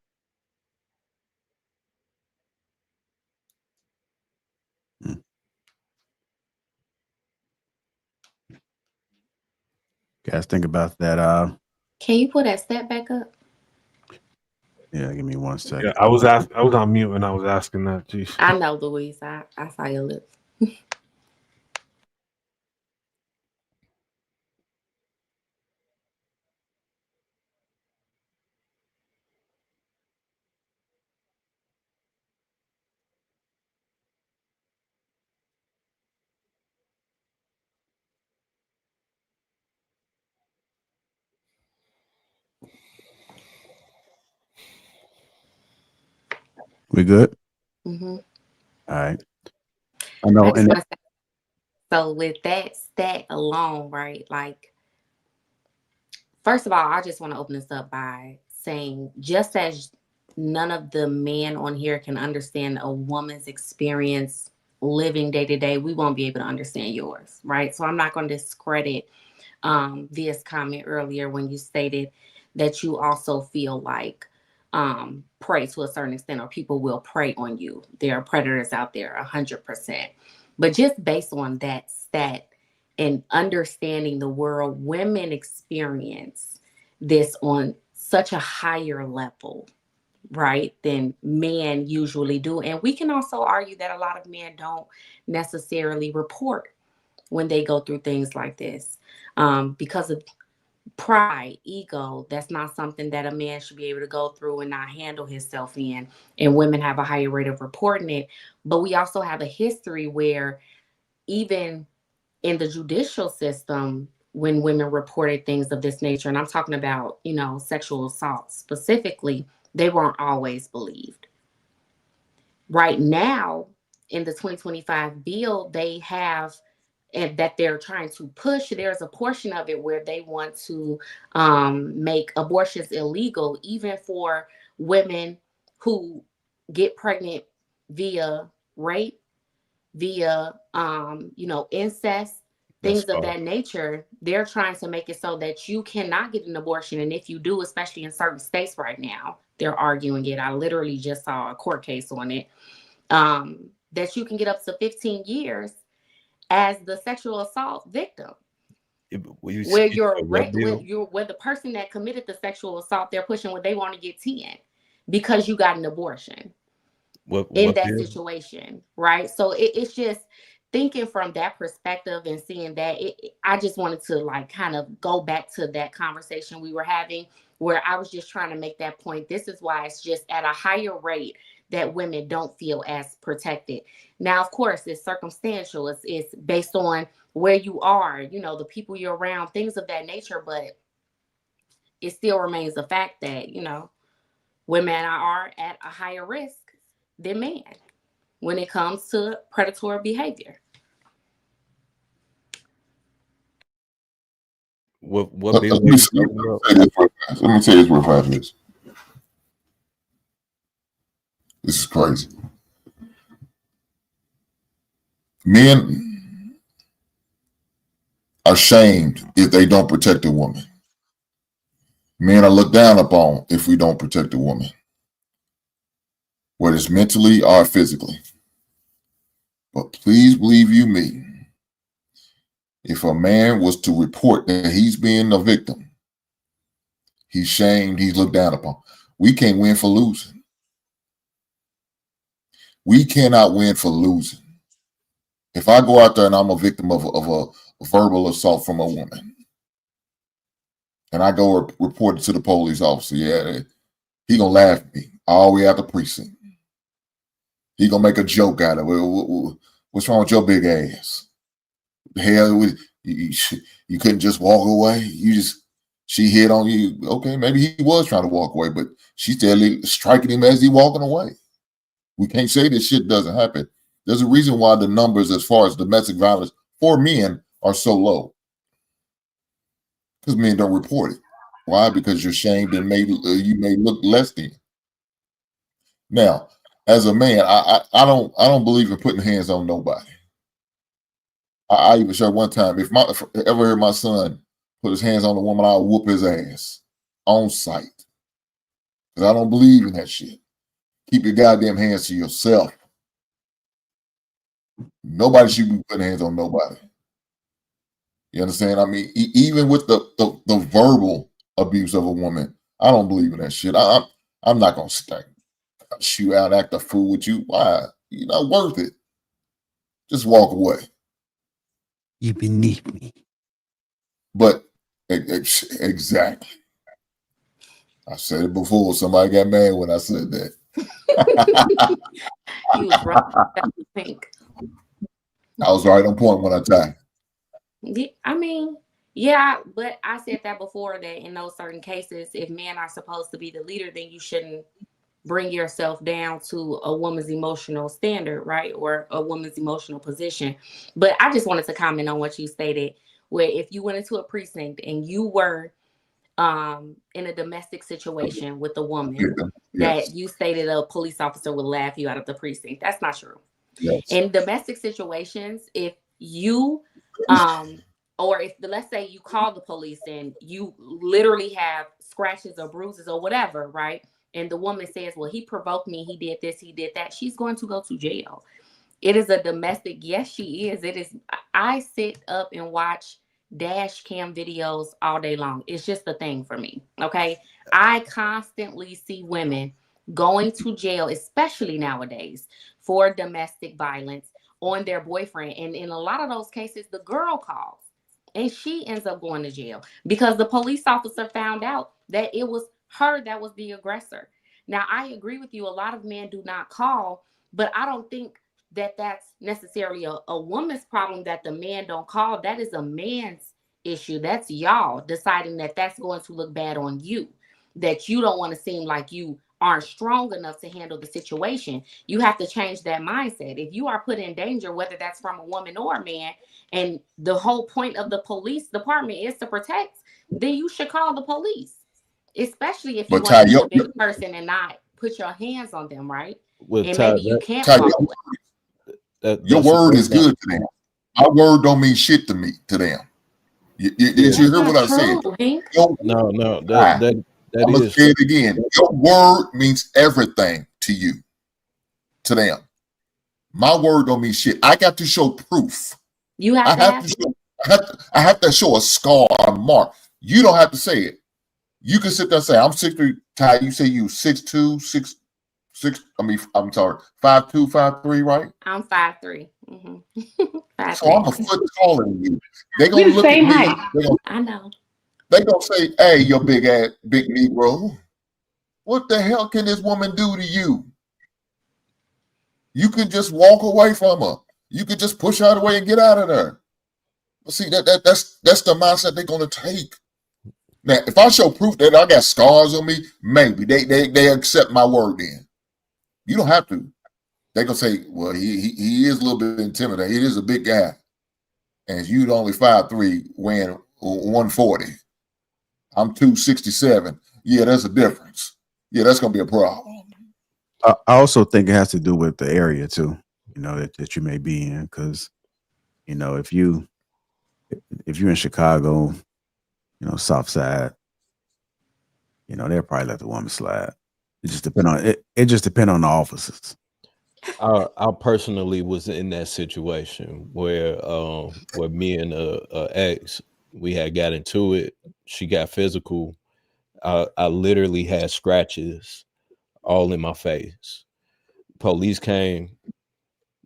Guys, think about that. Can you pull that step back up? Yeah, give me 1 second. Yeah, I was on mute and I was asking that. Jeez. I know, Louise. I saw your lips. We good? Mm-hmm. All right. I know. So with that stat alone, right? Like, first of all, I just want to open this up by saying, just as none of the men on here can understand a woman's experience living day to day, we won't be able to understand yours, right? So I'm not going to discredit this comment earlier when you stated that you also feel like prey to a certain extent, or people will prey on you. There are predators out there, 100%. But just based on that stat and understanding the world, women experience this on such a higher level, right, than men usually do. And we can also argue that a lot of men don't necessarily report when they go through things like this, because of pride, ego. That's not something that a man should be able to go through and not handle himself in. And women have a higher rate of reporting it. But we also have a history where even in the judicial system, when women reported things of this nature, and I'm talking about, sexual assault specifically, they weren't always believed. Right now, in the 2025 bill, they have, and that they're trying to push, there's a portion of it where they want to make abortions illegal, even for women who get pregnant via rape, via incest, That's things of false. that nature. They're trying to make it so that you cannot get an abortion, and if you do, especially in certain states right now, they're arguing it. I literally just saw a court case on it, that you can get up to 15 years as the sexual assault victim, where where the person that committed the sexual assault, they're pushing what they want to get 10 because you got an abortion in that situation, right? So it's just thinking from that perspective and seeing that. I just wanted to kind of go back to that conversation we were having, where I was just trying to make that point. This is why it's just at a higher rate that women don't feel as protected. Now, of course, it's circumstantial. It's based on where you are, the people you're around, things of that nature. But it still remains a fact that, women are at a higher risk than men when it comes to predatory behavior. What Let bill me are you say talking about? let me say this real fast. This is crazy. Men are shamed if they don't protect a woman. Men are looked down upon if we don't protect a woman, whether it's mentally or physically. But please believe you me, if a man was to report that he's being a victim, he's shamed, he's looked down upon. We can't win for losing. We cannot win for losing. If I go out there and I'm a victim of a verbal assault from a woman, and I go report it to the police officer, yeah, he gonna laugh at me all the way out the precinct. He gonna make a joke out of it. What's wrong with your big ass? Hell, you couldn't just walk away. She hit on you. Okay, maybe he was trying to walk away, but she's still striking him as he walking away. We can't say this shit doesn't happen. There's a reason why the numbers as far as domestic violence for men are so low. Because men don't report it. Why? Because you're shamed and you may look less than. Now, as a man, I don't believe in putting hands on nobody. I even said one time, if I ever heard my son put his hands on a woman, I'll whoop his ass on sight. Because I don't believe in that shit. Keep your goddamn hands to yourself. Nobody should be putting hands on nobody. You understand? I mean, even with the verbal abuse of a woman, I don't believe in that shit. I'm not gonna shoot out, act a fool with you. Why? You're not worth it. Just walk away. You're beneath me. But exactly. I said it before. Somebody got mad when I said that. You was right. I was right on point when I tried. I mean, yeah, but I said that before, that in those certain cases, if men are supposed to be the leader, then you shouldn't bring yourself down to a woman's emotional standard, right? Or a woman's emotional position. But I just wanted to comment on what you stated, where if you went into a precinct and you were in a domestic situation with a woman, yes, that you stated a police officer would laugh you out of the precinct. That's not true. yes. In domestic situations, if you or if let's say you call the police and you literally have scratches or bruises or whatever, right? And the woman says, well, he provoked me, he did this, he did that, she's going to go to jail. It is a domestic. Yes, she is. It is. I sit up and watch dash cam videos all day long. It's just a thing for me. Okay. I constantly see women going to jail, especially nowadays, for domestic violence on their boyfriend. And in a lot of those cases, the girl calls and she ends up going to jail because the police officer found out that it was her that was the aggressor. Now, I agree with you. A lot of men do not call, but I don't think that that's necessarily a woman's problem that the man don't call. That is a man's issue. That's y'all deciding that that's going to look bad on you, that you don't want to seem like you aren't strong enough to handle the situation. You have to change that mindset. If you are put in danger, whether that's from a woman or a man, and the whole point of the police department is to protect, then you should call the police, especially if you But want Ty, to be a big person and not put your hands on them, right? Well, And Ty, maybe you can't Ty, call. your word is good to them. My word don't mean shit to me, to them. Did you hear what I said? No, that I'm gonna is say it again. Your word means everything to you, to them. My word don't mean shit. I got to show proof. You have I have to show a scar, a mark. You don't have to say it. You can sit there and say, I'm 6'3", Ty, you say you 6'2", 6'6", I'm sorry, 5'2", 5'3", right? I'm 5'3". Mm-hmm. So I'm a foot taller than you. They're gonna look at me. I know. They're gonna say, hey, your big ass, big Negro, what the hell can this woman do to you? You can just walk away from her. You can just push her away and get out of there. But see, that's the mindset they're gonna take. Now, if I show proof that I got scars on me, maybe they accept my word then. You don't have to. They're gonna say, well, he is a little bit intimidating. He is a big guy. And you'd only 5'3", weighing 140. I'm 267. Yeah, there's a difference. Yeah, that's gonna be a problem. I also think it has to do with the area too, that you may be in. Because, if you're in Chicago, South Side, they'll probably let the woman slide. It just depend on it. It just depend on the officers. I personally was in that situation where me and a ex, we had got into it. She got physical. I literally had scratches all in my face. Police came.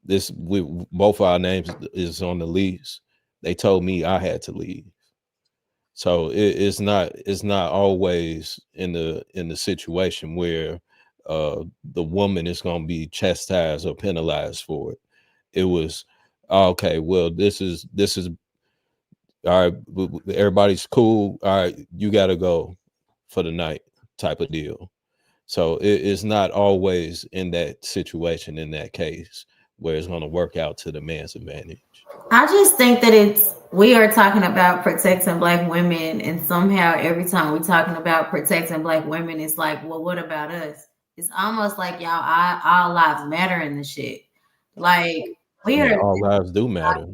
Both our names is on the lease. They told me I had to leave. So it's not always in the situation where the woman is going to be chastised or penalized for it. It was okay. Well, this is all right. Everybody's cool. All right, you got to go for the night, type of deal. So it's not always in that situation, in that case, where it's going to work out to the man's advantage. I just think that we are talking about protecting Black women, and somehow every time we're talking about protecting Black women, it's like, well, what about us? It's almost like y'all, all lives matter in the shit. Like All lives do matter.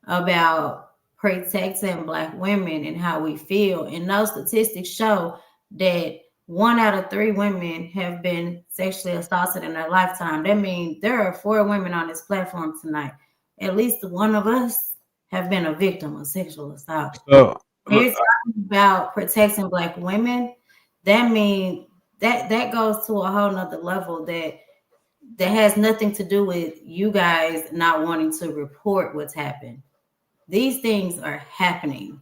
About protecting Black women and how we feel, and those statistics show that 1 out of 3 women have been sexually assaulted in their lifetime. That means there are 4 women on this platform tonight. At least one of us have been a victim of sexual assault. So, you're talking about protecting Black women. That means that goes to a whole nother level that has nothing to do with you guys not wanting to report what's happened. These things are happening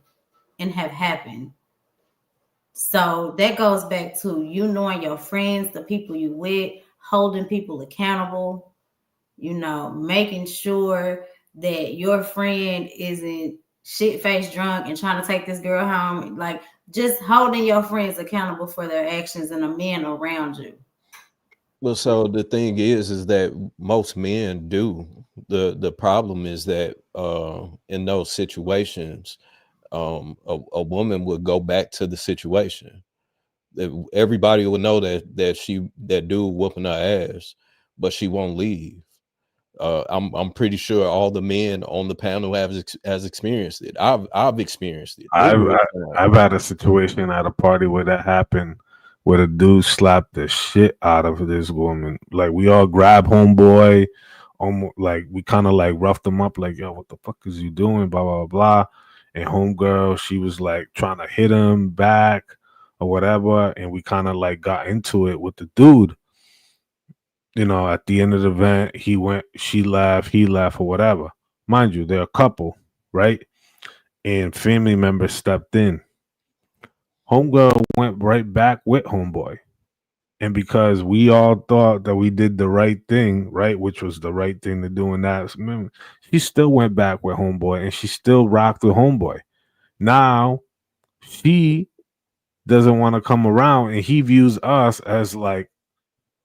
and have happened. So that goes back to you knowing your friends, the people you with, holding people accountable, making sure that your friend isn't shit-faced drunk and trying to take this girl home. Like, just holding your friends accountable for their actions and the men around you. Well, so the thing is that most men do. The problem is that in those situations, a woman would go back to the situation. Everybody will know that dude whooping her ass, but she won't leave. I'm pretty sure all the men on the panel has experienced it. I've experienced it. I've had a situation at a party where that happened, where the dude slapped the shit out of this woman. Like, we all grabbed homeboy, almost like we kind of like roughed him up, like, yo, what the fuck is you doing? Blah blah blah. And homegirl, she was like trying to hit him back or whatever, and we kind of like got into it with the dude. At the end of the event, he went, she left, he left, or whatever. Mind you, they're a couple, right? And family members stepped in. Homegirl went right back with homeboy. And because we all thought that we did the right thing, right, which was the right thing to do in that moment, she still went back with homeboy and she still rocked with homeboy. Now she doesn't want to come around and he views us as like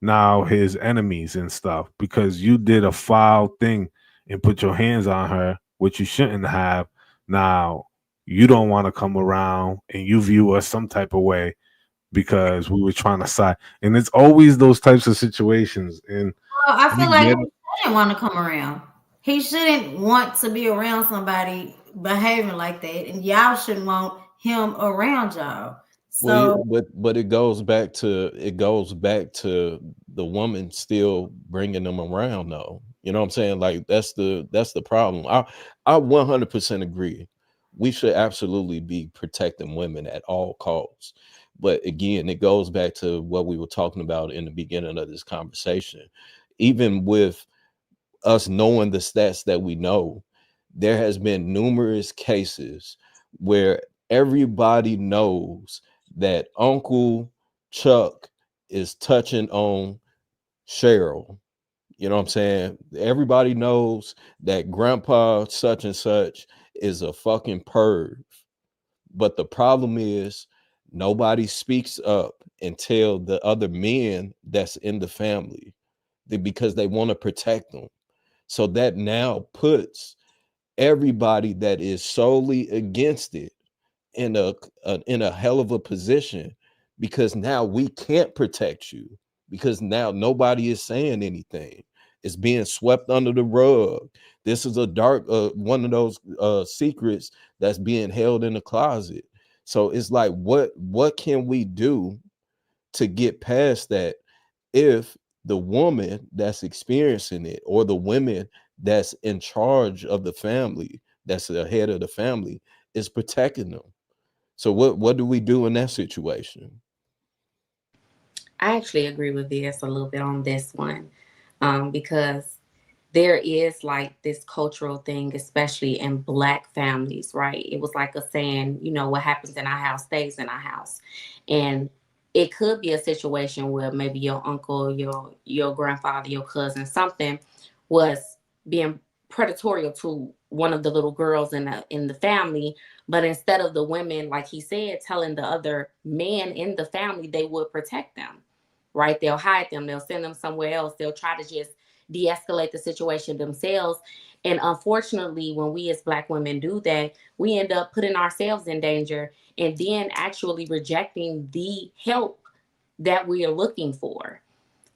now his enemies and stuff because you did a foul thing and put your hands on her, which you shouldn't have. Now you don't want to come around and you view us some type of way because we were trying to side. And it's always those types of situations. And Well, I you feel like get he shouldn't want to come around. He shouldn't want to be around somebody behaving like that, and y'all shouldn't want him around y'all. Well, So but it goes back to the woman still bringing them around though. You know what I'm saying? Like that's the problem. I 100% agree. We should absolutely be protecting women at all costs. But again, it goes back to what we were talking about in the beginning of this conversation. Even with us knowing the stats that we know, there has been numerous cases where everybody knows that Uncle Chuck is touching on Cheryl. You know what I'm saying? Everybody knows that Grandpa such and such is a fucking perv. But the problem is nobody speaks up and tell the other men that's in the family because they want to protect them. So that now puts everybody that is solely against it in a hell of a position because now we can't protect you because now nobody is saying anything. It's being swept under the rug. This is a dark one of those secrets that's being held in the closet. So it's like what can we do to get past that if the woman that's experiencing it or the women that's in charge of the family, that's the head of the family, is protecting them? So what do we do in that situation? I actually agree with VS a little bit on this one, because there is like this cultural thing, especially in Black families, right? It was like a saying, what happens in our house stays in our house. And it could be a situation where maybe your uncle, your grandfather, your cousin, something was being predatory to one of the little girls in the family. But instead of the women, like he said, telling the other men in the family, they would protect them, right? They'll hide them, they'll send them somewhere else, they'll try to just de-escalate the situation themselves. And unfortunately, when we as Black women do that, we end up putting ourselves in danger and then actually rejecting the help that we are looking for.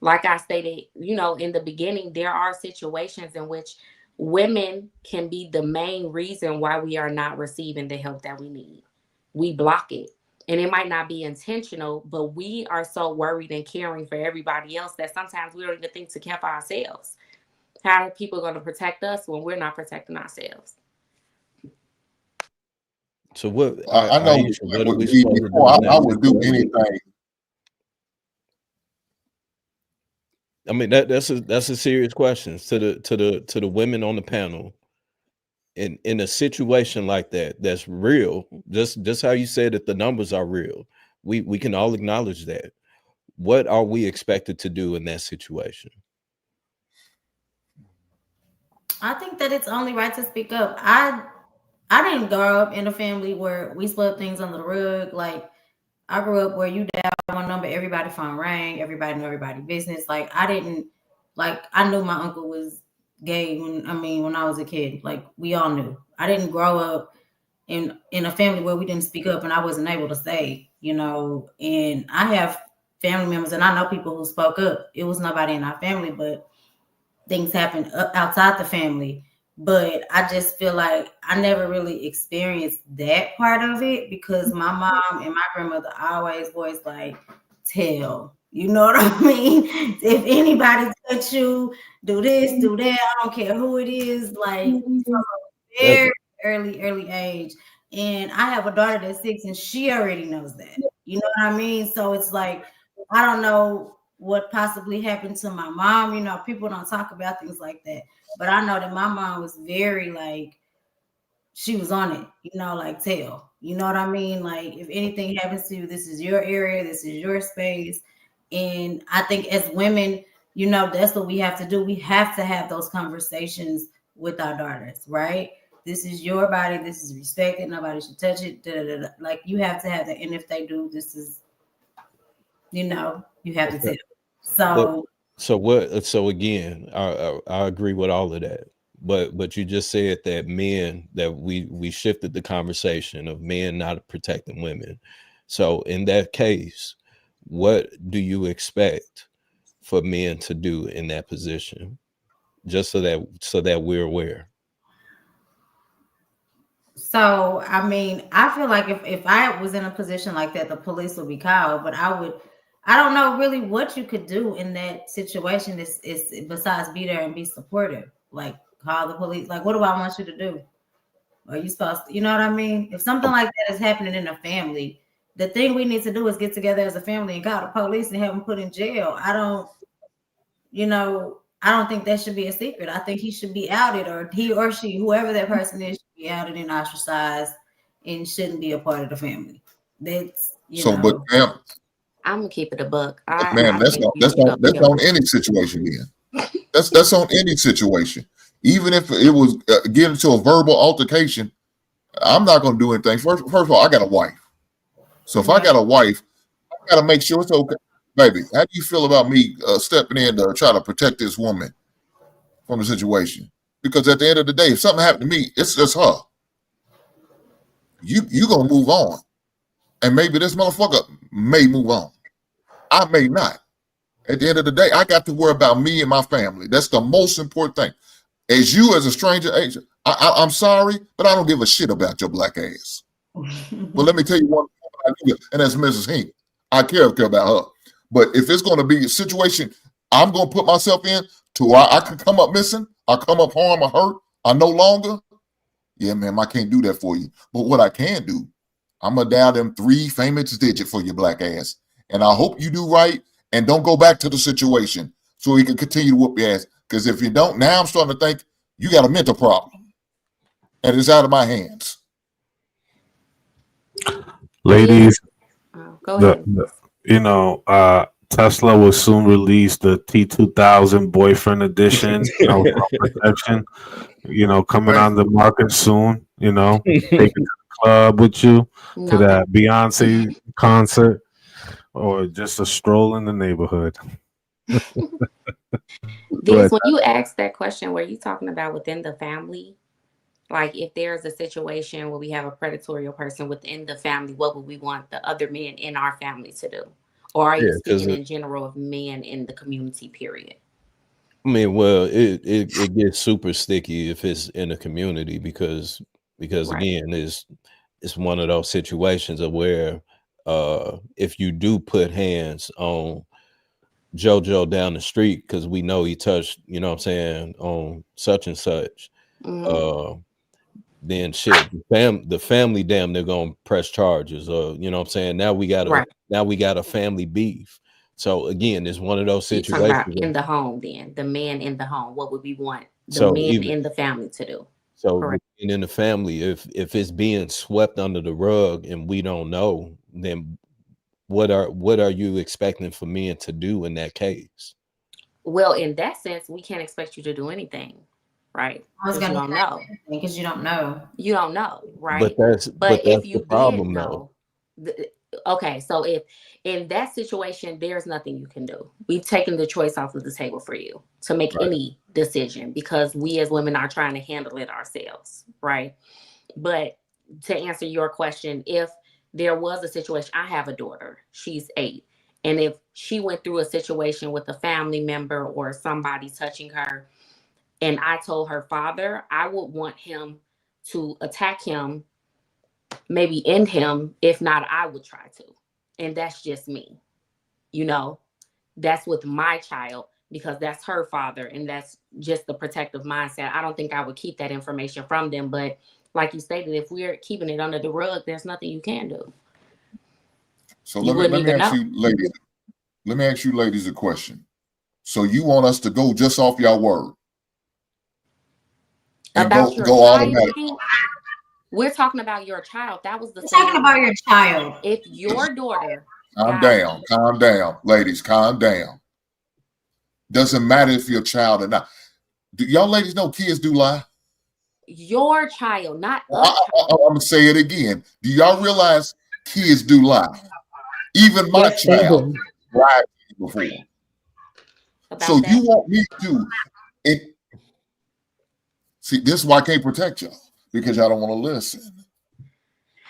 Like I stated, in the beginning, there are situations in which women can be the main reason why we are not receiving the help that we need. We block it. And it might not be intentional, but we are so worried and caring for everybody else that sometimes we don't even think to care for ourselves. How are people going to protect us when we're not protecting ourselves? So what I know Aisha, what are we with me, supposed to do before in that I would do situation? anything. I mean that's a serious question to the women on the panel. In a situation like that, that's real, just how you said that the numbers are real. We can all acknowledge that. What are we expected to do in that situation? I think that it's only right to speak up. I didn't grow up in a family where we swept things under the rug. Like I grew up where you dial one number, everybody phone rang, everybody knew everybody's business. I knew my uncle was gay when I was a kid. Like we all knew. I didn't grow up in a family where we didn't speak up and I wasn't able to say, and I have family members and I know people who spoke up. It was nobody in our family, but things happen outside the family. But I just feel like I never really experienced that part of it because my mom and my grandmother always voiced like, tell. You know what I mean? If anybody touch you, do this, do that. I don't care who it is. Like from a That very early age. And I have a daughter that's 6 and she already knows that. You know what I mean? So it's like, I don't know what possibly happened to my mom. You know, people don't talk about things like that. But I know that my mom was very like, she was on it, you know, like tell. You know what I mean? Like, if anything happens to you, this is your area, this is your space. And I think as women, you know, that's what we have to do. We have to have those conversations with our daughters, right? This is your body, this is respected, nobody should touch it. Da, da, da. Like, you have to have that. And if they do, this is, you know, you have to tell. So So again, I agree with all of that. But you just said that men, that we shifted the conversation of men not protecting women. So in that case, what do you expect for men to do in that position? Just so that we're aware. So, I mean, I feel like if I was in a position like that, the police would be called, but I don't know really what you could do in that situation is besides be there and be supportive. Like, call the police. Like, what do I want you to do? Are you supposed to, you know what I mean? If something like that is happening in a family, the thing we need to do is get together as a family and call the police and have them put in jail. I don't think that should be a secret. I think he should be outed, or he or she, whoever that person is, should be outed and ostracized and shouldn't be a part of the family. That's, But ma'am, I'm gonna keep it a buck. ma'am, that's on any situation. Then that's on any situation. Even if it was getting into a verbal altercation, I'm not going to do anything. First of all, I got a wife, so if I got a wife, I got to make sure it's okay. Baby, how do you feel about me stepping in to try to protect this woman from the situation? Because at the end of the day, if something happened to me, it's just her. You gonna move on, and maybe this motherfucker may move on. I may not. At the end of the day, I got to worry about me and my family. That's the most important thing. As a stranger agent, I'm sorry, but I don't give a shit about your black ass. But let me tell you one thing I do, and that's Mrs. Hink. I care about her. But if it's going to be a situation I'm going to put myself in to where I can come up missing, I come up harm or hurt, I no longer, yeah, ma'am, I can't do that for you. But what I can do, I'm going to dial them 3 famous digits for your black ass. And I hope you do right and don't go back to the situation so he can continue to whoop your ass. Because if you don't, now I'm starting to think you got a mental problem. And it's out of my hands. Ladies, go ahead. Tesla will soon release the T2000 Boyfriend Edition, protection, coming on the market soon, take it to the club with you, to that Beyonce concert, or just a stroll in the neighborhood. When you asked that question, were you talking about within the family? Like, if there's a situation where we have a predatory person within the family, what would we want the other men in our family to do? Or are you speaking in general of men in the community, period? I mean, well, it gets super sticky if it's in the community because again, it's one of those situations of where if you do put hands on JoJo down the street because we know he touched, on such and such, then shit, the family damn, they're gonna press charges, or now we got a family beef. So again, it's one of those situations. You're talking about in the home, then the man in the home. What would we want the men in the family to do? So in the family, if it's being swept under the rug and we don't know, then what are you expecting for men to do in that case? Well, in that sense, we can't expect you to do anything, right? Because you don't know. Because you don't know. You don't know, right? But that's if you the problem, did know, okay, so if in that situation, there's nothing you can do. We've taken the choice off of the table for you to make any decision because we as women are trying to handle it ourselves, right? But to answer your question, if there was a situation, I have a daughter, she's 8. And if she went through a situation with a family member or somebody touching her, and I told her father, I would want him to attack him, maybe end him. If not, I would try to. And that's just me. That's with my child because that's her father. And that's just the protective mindset. I don't think I would keep that information from them. But like you stated, if we're keeping it under the rug, there's nothing you can do. So let me ask you, ladies. Let me ask you ladies a question. So you want us to go just off your word? And About your go child, automatic. we're talking about your child. That was the We're talking about your child. If your daughter Calm down, ladies, calm down. Doesn't matter if you're a child or not. Do y'all ladies know kids do lie? Your child, not I'm gonna say it again. Do y'all realize kids do lie? Even my Yes, they child do. lied before. So you want me to see, this is why I can't protect y'all, because y'all don't want to listen.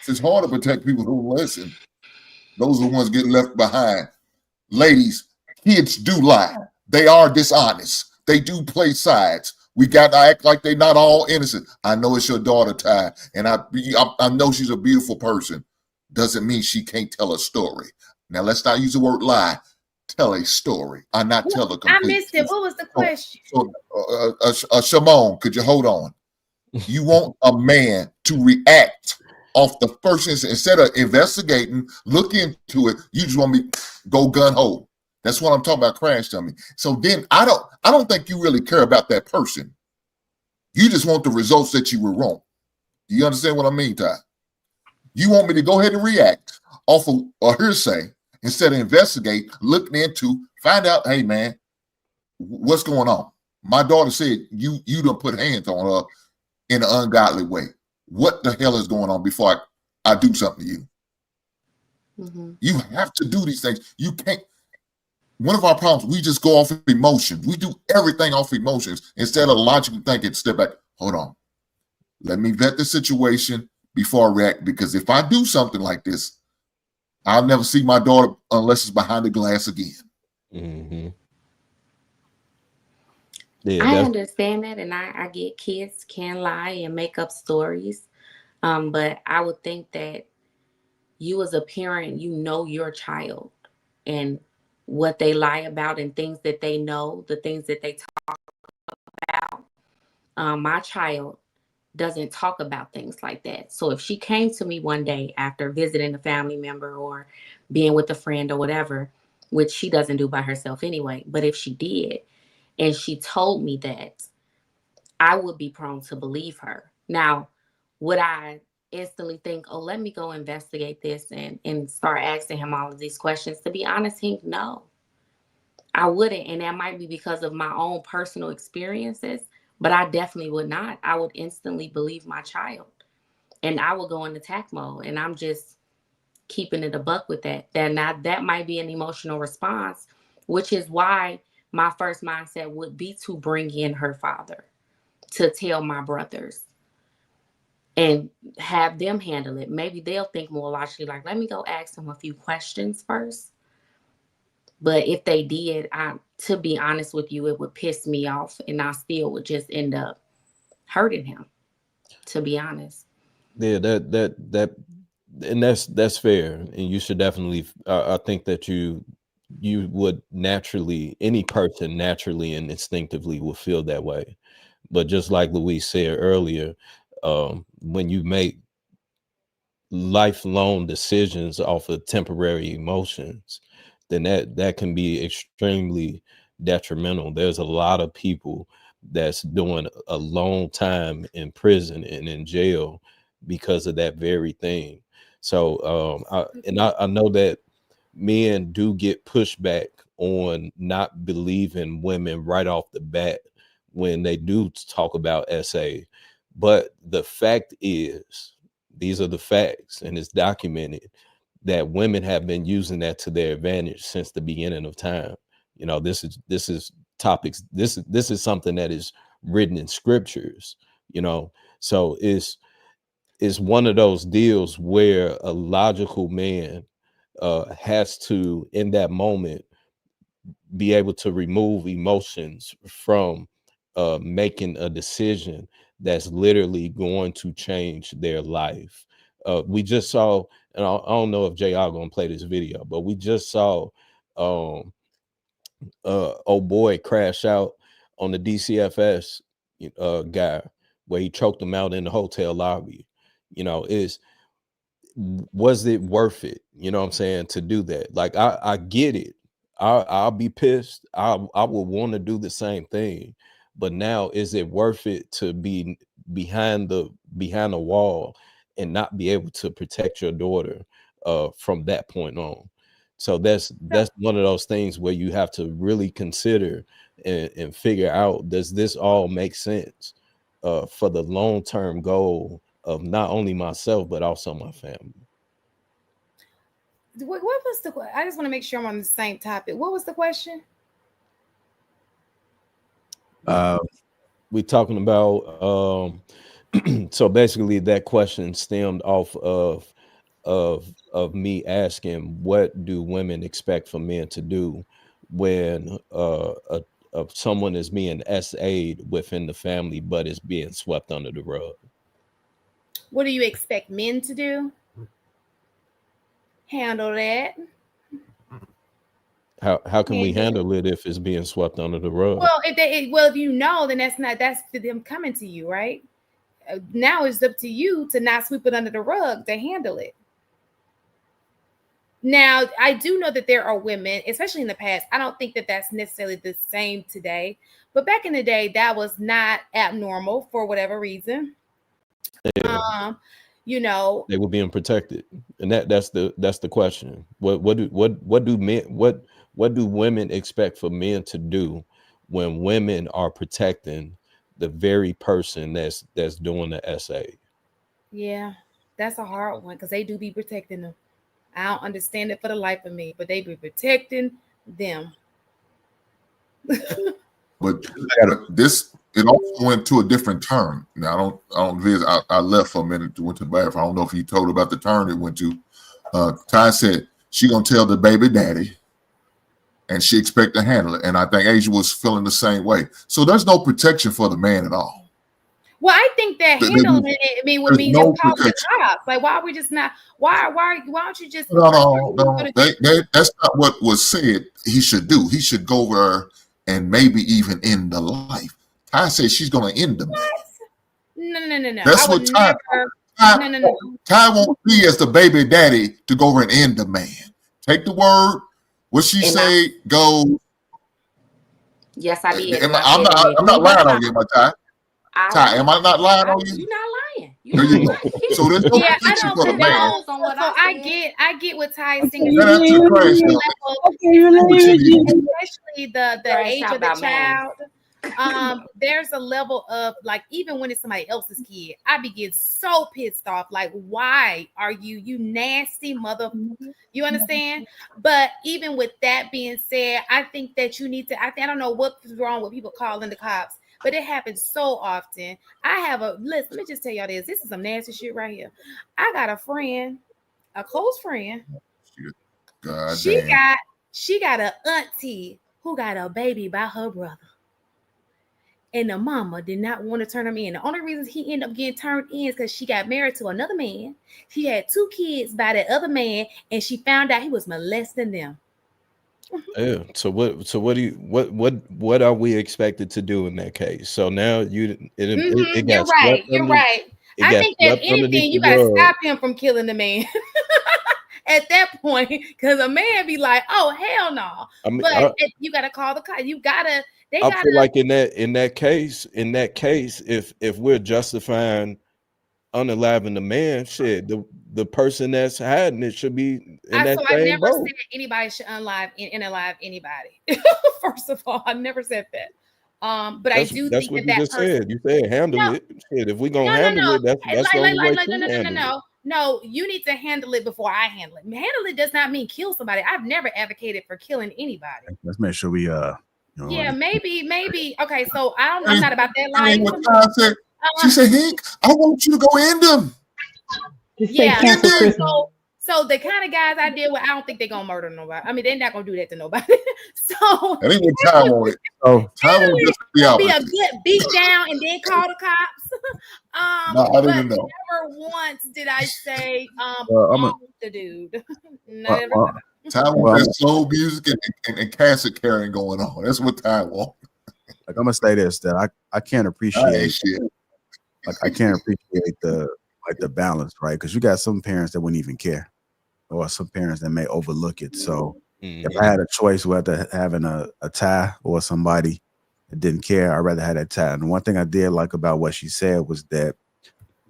It's hard to protect people who listen. Those are the ones getting left behind. Ladies, kids do lie. They are dishonest. They do play sides. We got to act like they're not all innocent. I know it's your daughter, Ty, and I know she's a beautiful person. Doesn't mean she can't tell a story. Now, let's not use the word lie. Tell a story. I not tell a complete. I missed it. What was the question? So, Shimon, could you hold on? You want a man to react off the first instance instead of investigating, look into it. You just want me go gun ho. That's what I'm talking about. Crash dummy. So then I don't think you really care about that person. You just want the results that you were wrong. Do you understand what I mean, Ty? You want me to go ahead and react off of a hearsay instead of investigate, looking into, find out, hey man, what's going on? My daughter said you done put hands on her in an ungodly way. What the hell is going on before I do something to you? Mm-hmm. You have to do these things. You can't. One of our problems, we just go off of emotions. We do everything off emotions instead of logically thinking, step back, hold on. Let me vet the situation before I react, because if I do something like this, I'll never see my daughter unless it's behind the glass again. Mm-hmm. Yeah, I understand that, and I get kids can lie and make up stories, but I would think that you as a parent, you know your child and what they lie about and things that they know, the things that they talk about. My child doesn't talk about things like that. So if she came to me one day after visiting a family member or being with a friend or whatever, which she doesn't do by herself anyway, but if she did and she told me that, I would be prone to believe her. Now, would I instantly think, oh, let me go investigate this and start asking him all of these questions? To be honest, no, I wouldn't. And that might be because of my own personal experiences, but I definitely would not. I would instantly believe my child and I would go in attack mode. And I'm just keeping it a buck with that. That might be an emotional response, which is why my first mindset would be to bring in her father, to tell my brothers and have them handle it. Maybe they'll think more logically, like, let me go ask them a few questions first. But if they did, to be honest with you, it would piss me off and I still would just end up hurting him, to be honest. Yeah, and that's fair. And you should definitely, I think that you would naturally, any person naturally and instinctively will feel that way. But just like Louise said earlier, when you make lifelong decisions off of temporary emotions, then that can be extremely detrimental. There's a lot of people that's doing a long time in prison and in jail because of that very thing. So I know that men do get pushback on not believing women right off the bat when they do talk about SA. But the fact is, these are the facts, and it's documented that women have been using that to their advantage since the beginning of time. You know, this is topics. This is something that is written in scriptures. You know, so it's one of those deals where a logical man has to, in that moment, be able to remove emotions from making a decision that's literally going to change their life. We just saw, and I don't know if JR gonna play this video, but we just saw old boy crash out on the DCFS guy, where he choked him out in the hotel lobby. You know, was it worth it? You know what I'm saying? To do that. Like, I get it. I'll be pissed. I will want to do the same thing. But now, is it worth it to be behind the wall and not be able to protect your daughter from that point on? So that's one of those things where you have to really consider and figure out, does this all make sense for the long-term goal of not only myself but also my family? What was the? I just want to make sure I'm on the same topic. What was the question? We talking about so basically that question stemmed off of me asking, what do women expect from men to do when someone is being SA'd within the family but is being swept under the rug? What do you expect men to do? Handle that. How can we handle it if it's being swept under the rug? Well, if you know, then that's for them coming to you, right? Now it's up to you to not sweep it under the rug, to handle it. Now, I do know that there are women, especially in the past. I don't think that that's necessarily the same today, but back in the day, that was not abnormal for whatever reason. Yeah. You know, they were being protected, and that's the question. What do women expect for men to do when women are protecting the very person that's doing the SA? Yeah, that's a hard one because they do be protecting them. I don't understand it for the life of me, but they be protecting them. But it also went to a different turn. Now I left for a minute to went to the bathroom. I don't know if he told about the turn it went to. Ty said she gonna tell the baby daddy, and she expect to handle it. And I think Asia was feeling the same way. So there's no protection for the man at all. Well, I think that handling it would mean no just calling the protection. cops. Like, why are we just not? Why don't you just? No. That's not what was said. He should do. He should go over and maybe even end the life. Ty said she's going to end the man. No. That's what Ty. No. Ty won't be as the baby daddy to go over and end the man. Take the word. What she say goes. Yes, I did. I'm not lying on you, my Ty. Ty, am I not lying on you? You're not lying. There you go. So there's no protection for the man. So I get what Ty is saying. Especially the age of the child. There's a level of, like, even when it's somebody else's kid, I be getting so pissed off. Like, why are you nasty mother? You understand? But even with that being said, I think that you need to. I don't know what's wrong with people calling the cops. But it happens so often. I have let me just tell y'all this. This is some nasty shit right here. I got a friend, a close friend. She got an auntie who got a baby by her brother. And the mama did not want to turn him in. The only reason he ended up getting turned in is because she got married to another man. She had 2 kids by that other man, and she found out he was molesting them. Yeah. So what are we expected to do in that case? So now it got You're right. I think that anything, you gotta stop him from killing the man at that point, because a man be like, oh hell no. But you gotta call the cops. I feel like in that case, if we're justifying unaliving the man, shit, the person that's hiding it should be in that same I never boat. said anybody should unalive anybody. First of all, I never said that. But that's, I do that's think what that you just person, said. You said handle it. Shit, if we gonna handle it, that's the only way to handle it. No, you need to handle it before I handle it. Handle it does not mean kill somebody. I've never advocated for killing anybody. Let's make sure we yeah, maybe. Okay, so I'm not about that life. What Ty said. She said, Hank, I want you to go end them. Yeah. So the kind of guys I deal with, I don't think they're gonna murder nobody. I mean, they're not gonna do that to nobody. So I think what Ty wanted. Ty wanted just to be a good beat down and then call the cops. No, I didn't know. Never once did I say the dude. Ty wants that soul music and cassette carrying going on. That's what Ty wants. Like, I'm gonna say this, that I can't appreciate I can't appreciate the balance, right? Because you got some parents that wouldn't even care, or some parents that may overlook it. So If I had a choice whether having a tie or somebody that didn't care, I'd rather have that tie. And one thing I did like about what she said was that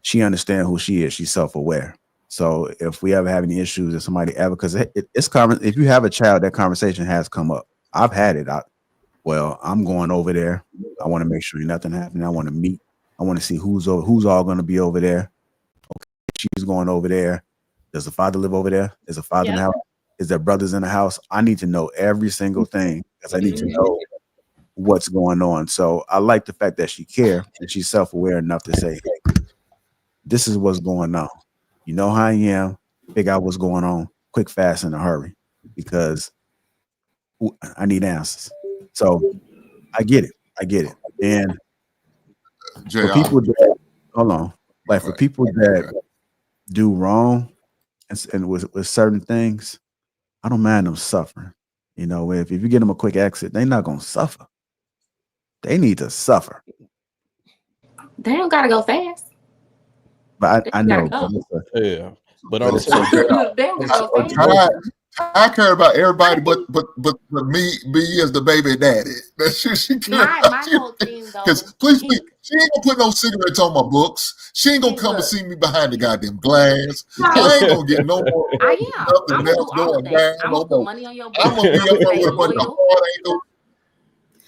she understands who she is. She's self-aware. So if we ever have any issues, if somebody ever, because it's common, if you have a child, that conversation has come up. I've had it. I'm going over there. I want to make sure nothing happening. I want to meet. I want to see who's all going to be over there. Okay, she's going over there. Does the father live over there? Is the father in the house? Is there brothers in the house? I need to know every single thing because I need to know what's going on. So I like the fact that she cares and she's self-aware enough to say, hey, this is what's going on. You know how I am. Figure out what's going on quick, fast, in a hurry because I need answers. So I get it. And for people that, hold on, like for people that do wrong and with certain things, I don't mind them suffering. You know, if you get them a quick exit, they're not going to suffer. They need to suffer. They don't got to go fast. But I know. But I'm saying, I care about everybody, but me as the baby daddy. That's she cares. My whole thing though, because please, she ain't gonna put no cigarettes on my books. She ain't gonna come and see me behind the goddamn glass. I ain't gonna get no more. I'm gonna do all of that. I'm gonna put money on your book. I'm gonna be up there with a bunch of hard.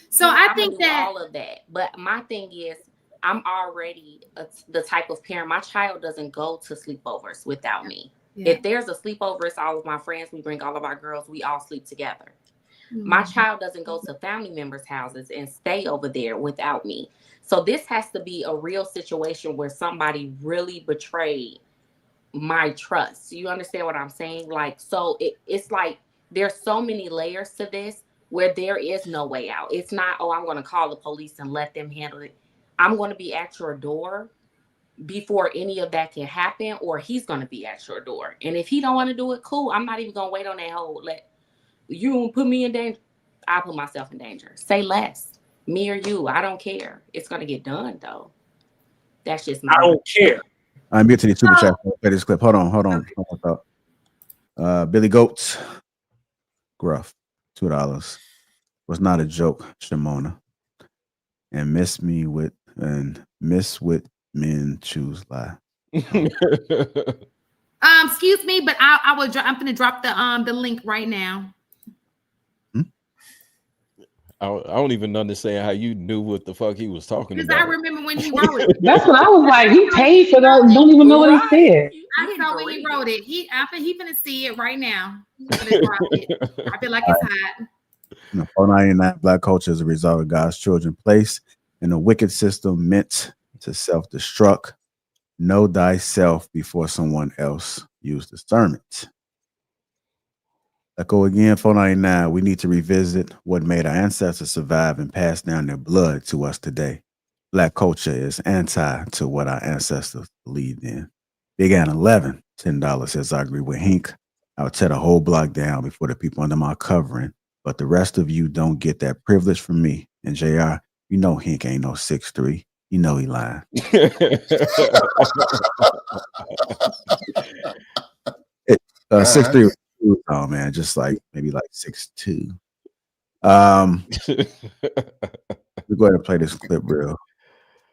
So I think that all of that. But my thing is, I'm already the type of parent. My child doesn't go to sleepovers without me. Yeah. If there's a sleepover, it's all of my friends. We bring all of our girls. We all sleep together. Mm-hmm. My child doesn't go to family members' houses and stay over there without me. So this has to be a real situation where somebody really betrayed my trust. You understand what I'm saying? Like, so it's like there's so many layers to this where there is no way out. It's not, I'm going to call the police and let them handle it. I'm going to be at your door before any of that can happen, or he's going to be at your door. And if he don't want to do it, cool. I'm not even going to wait on that whole, you don't put me in danger. I put myself in danger. Say less. Me or you. I don't care. It's going to get done, though. That's just my. I don't care. I'm getting to the super chat. Play this clip. Hold on. Billy Goats. Gruff. $2. Was not a joke, Shimona. And miss with men choose lie. Excuse me, but I'm gonna drop the link right now. I don't even understand how you knew what the fuck he was talking about. Because I remember when he wrote it. That's what I was like. He paid for that. Don't even know what he said. I saw when he wrote it. He finna see it right now. I feel like it's hot. 499 Black culture is a result of God's children placed in a wicked system meant to self-destruct. Know thyself before someone else use discernment. Echo again, 499. We need to revisit what made our ancestors survive and pass down their blood to us today. Black culture is anti to what our ancestors believed in. Big Ann 11, $10 says, I agree with Hink. I would tear the whole block down before the people under my covering, but the rest of you don't get that privilege from me. And JR, you know Hink ain't no 6'3". You know he lying. 6'3". Oh man, just like maybe like 6'2". We'll go ahead and play this clip real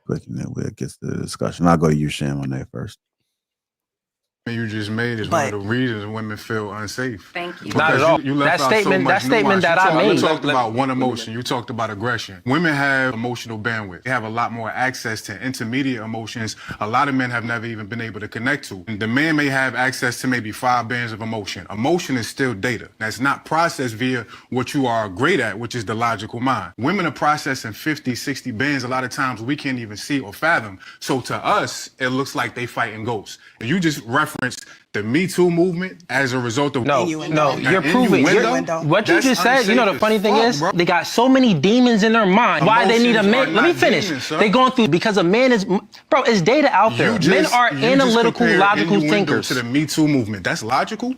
quick and then we'll get to the discussion. I'll go to you, Sham, on that first. You just made is one of the reasons women feel unsafe. Thank you. Not at all. You left that statement that I made. You talked about one emotion. You talked about aggression. Women have emotional bandwidth. They have a lot more access to intermediate emotions a lot of men have never even been able to connect to. And the man may have access to maybe 5 bands of emotion. Emotion is still data. That's not processed via what you are great at, which is the logical mind. Women are processing 50, 60 bands a lot of times we can't even see or fathom. So to us, it looks like they fighting ghosts. And you just referenced the Me Too movement as a result of no, you're proving what you just said. You know the funny thing is, they got so many demons in their mind. Why they need a man? Let me finish. They going through because a man is, bro. It's data out there. Men are analytical, logical thinkers. To the Me Too movement, that's logical.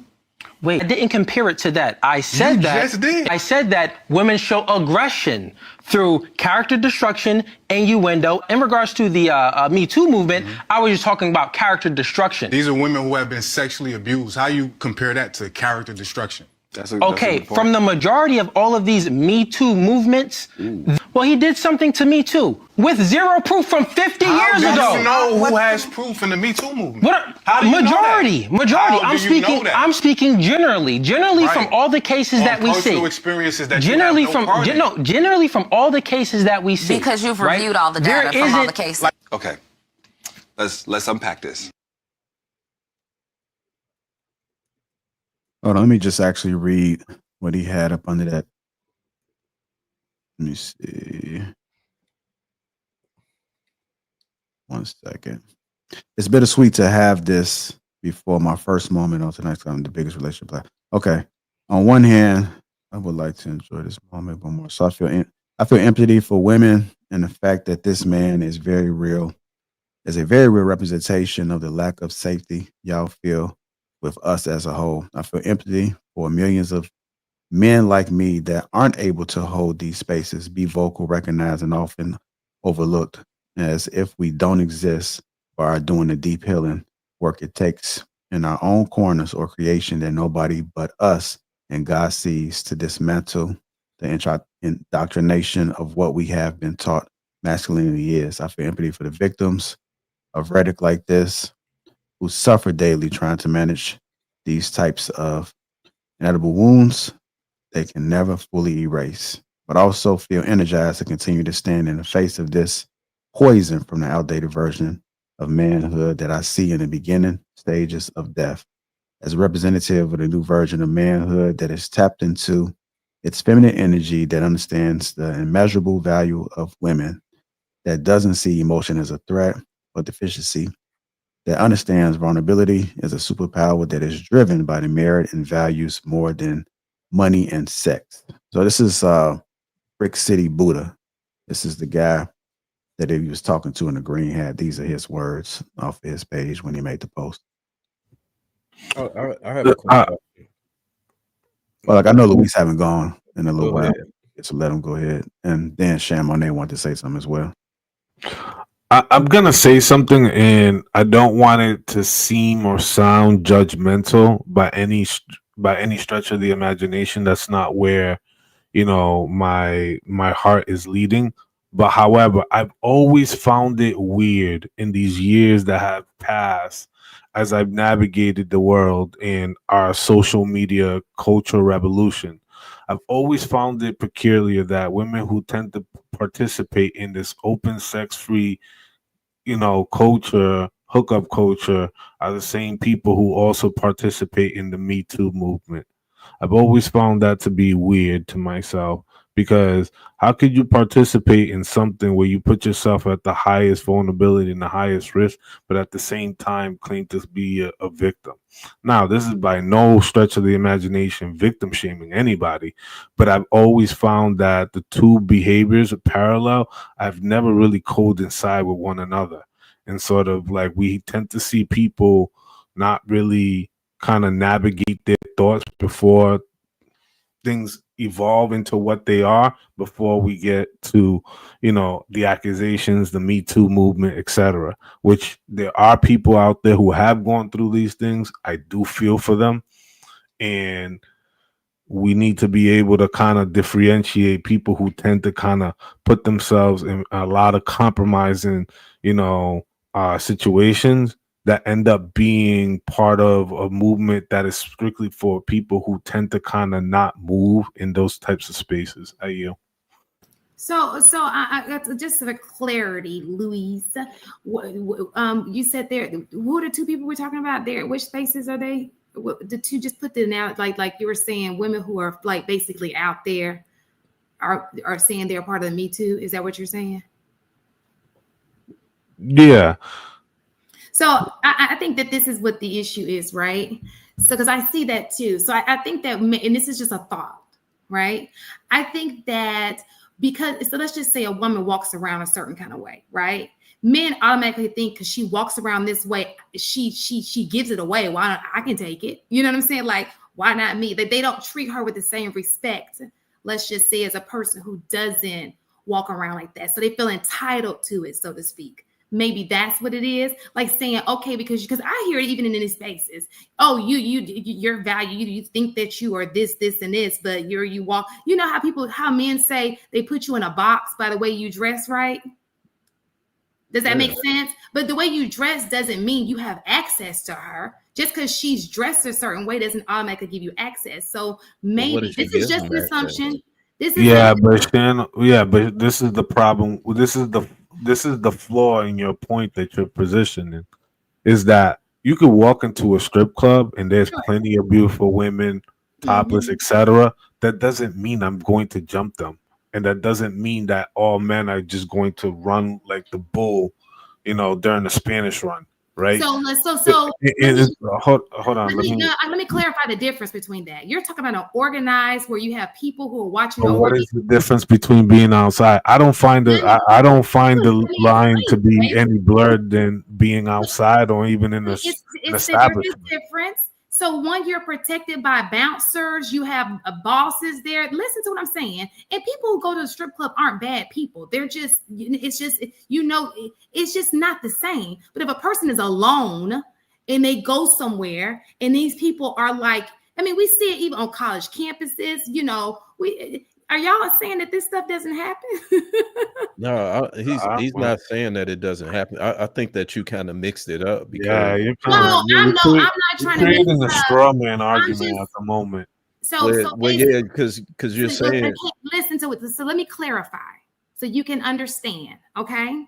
Wait, I didn't compare it to that. I said I said that women show aggression through character destruction, innuendo. In regards to the Me Too movement, I was just talking about character destruction. These are women who have been sexually abused. How you compare that to character destruction? Okay, from the majority of all of these Me Too movements, well, he did something to me too, with zero proof from 50 years ago. How do you know who has proof in the Me Too movement? How do you majority. How do you know that? I'm speaking generally Right. from all the cases that we see. Personal experiences that generally you have no part in. Generally from all the cases that we see. Because you've reviewed all the data from all the cases. Okay, let's unpack this. Hold on, let me just actually read what he had up under that. Let me see. One second. It's bittersweet to have this before my first moment on tonight's the biggest relationship life. Okay. On one hand, I would like to enjoy this moment one more. So I feel empathy for women and the fact that this man is very real. Is a very real representation of the lack of safety y'all feel with us as a whole. I feel empathy for millions of men like me that aren't able to hold these spaces, be vocal, recognized, and often overlooked as if we don't exist or are doing the deep healing work it takes in our own corners or creation that nobody but us and God sees to dismantle the indoctrination of what we have been taught masculinity is. I feel empathy for the victims of rhetoric like this who suffer daily trying to manage these types of inedible wounds they can never fully erase, but also feel energized to continue to stand in the face of this poison from the outdated version of manhood that I see in the beginning stages of death as a representative of the new version of manhood that is tapped into its feminine energy, that understands the immeasurable value of women, that doesn't see emotion as a threat or deficiency, that understands vulnerability as a superpower that is driven by the merit and values more than money and sex. So this is Brick City Buddha. This is the guy that he was talking to in the green hat. These are his words off his page when he made the post. I have a question. Well, like I know Luis haven't gone in a little while, so let him go ahead. And then Sham Monet wanted to say something as well. I'm gonna say something, and I don't want it to seem or sound judgmental by any stretch of the imagination. That's not where, my heart is leading. But however, I've always found it weird in these years that have passed as I've navigated the world in our social media cultural revolution. I've always found it peculiar that women who tend to participate in this open sex free culture, hookup culture, are the same people who also participate in the Me Too movement. I've always found that to be weird to myself, because how could you participate in something where you put yourself at the highest vulnerability and the highest risk, but at the same time claim to be a victim? Now, this is by no stretch of the imagination victim shaming anybody, but I've always found that the two behaviors are parallel. I've never really coincided with one another. And sort of like we tend to see people not really kind of navigate their thoughts before things evolve into what they are, before we get to the accusations, the Me Too movement, etc. Which there are people out there who have gone through these things. I do feel for them, and we need to be able to kind of differentiate people who tend to kind of put themselves in a lot of compromising situations that end up being part of a movement that is strictly for people who tend to kind of not move in those types of spaces. So I just for clarity, Louise, you said there. Who are the two people we're talking about there? Which spaces are they? The two, just put them out, like you were saying, women who are like basically out there are saying they're part of the Me Too. Is that what you're saying? Yeah. So I think that this is what the issue is, right? So because I see that too. So I think that, and this is just a thought, right? I think that so let's just say a woman walks around a certain kind of way, right? Men automatically think because she walks around this way, she gives it away. Why not? I can take it. You know what I'm saying? Like, why not me? They don't treat her with the same respect, let's just say, as a person who doesn't walk around like that. So they feel entitled to it, so to speak. Maybe that's what it is. Like saying, okay, because I hear it even in these spaces. Oh, your value, you think that you are this, and this, but you walk. You know how men say they put you in a box by the way you dress, right? Does that make sense? But the way you dress doesn't mean you have access to her. Just because she's dressed a certain way doesn't automatically give you access. So maybe this is just an assumption. This is but this is the problem. This is the flaw in your point that you're positioning, is that you could walk into a strip club and there's plenty of beautiful women, topless, etc. That doesn't mean I'm going to jump them, and that doesn't mean that all men are just going to run like the bull, during the Spanish run, right? Hold on. Let me clarify the difference between that. You're talking about an organized where you have people who are watching over. What is the difference between being outside? I don't find the line to be any blurred than being outside or even in an establishment. Difference. So one, you're protected by bouncers. You have bosses there. Listen to what I'm saying. And people who go to the strip club aren't bad people. They're just, it's just not the same. But if a person is alone and they go somewhere and these people are like, we see it even on college campuses, are y'all saying that this stuff doesn't happen? No, he's not saying that it doesn't happen. I think that you kind of mixed it up because I'm not trying to creating a straw man argument at the moment. Because you're saying, listen to it. So let me clarify so you can understand. Okay,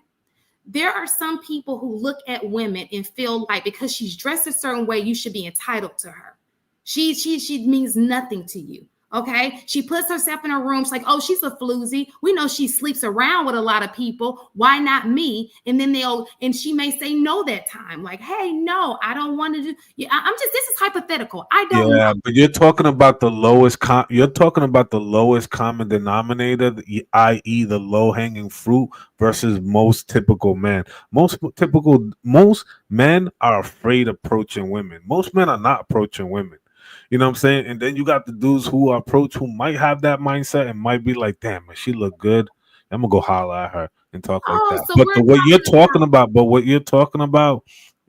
there are some people who look at women and feel like because she's dressed a certain way, you should be entitled to her. She means nothing to you. Okay, she puts herself in her room. She's like, oh, she's a floozy. We know she sleeps around with a lot of people. Why not me? And then and she may say no that time. Like, hey, no, I don't want to do. Yeah, this is hypothetical. I don't know. But you're talking about the lowest. You're talking about the lowest common denominator, i.e., the low hanging fruit versus most typical men. Most men are afraid of approaching women. Most men are not approaching women. You know what I'm saying? And then you got the dudes who approach who might have that mindset and might be like, damn, man, she look good. I'm gonna go holler at her and talk like that. So but what you're talking about,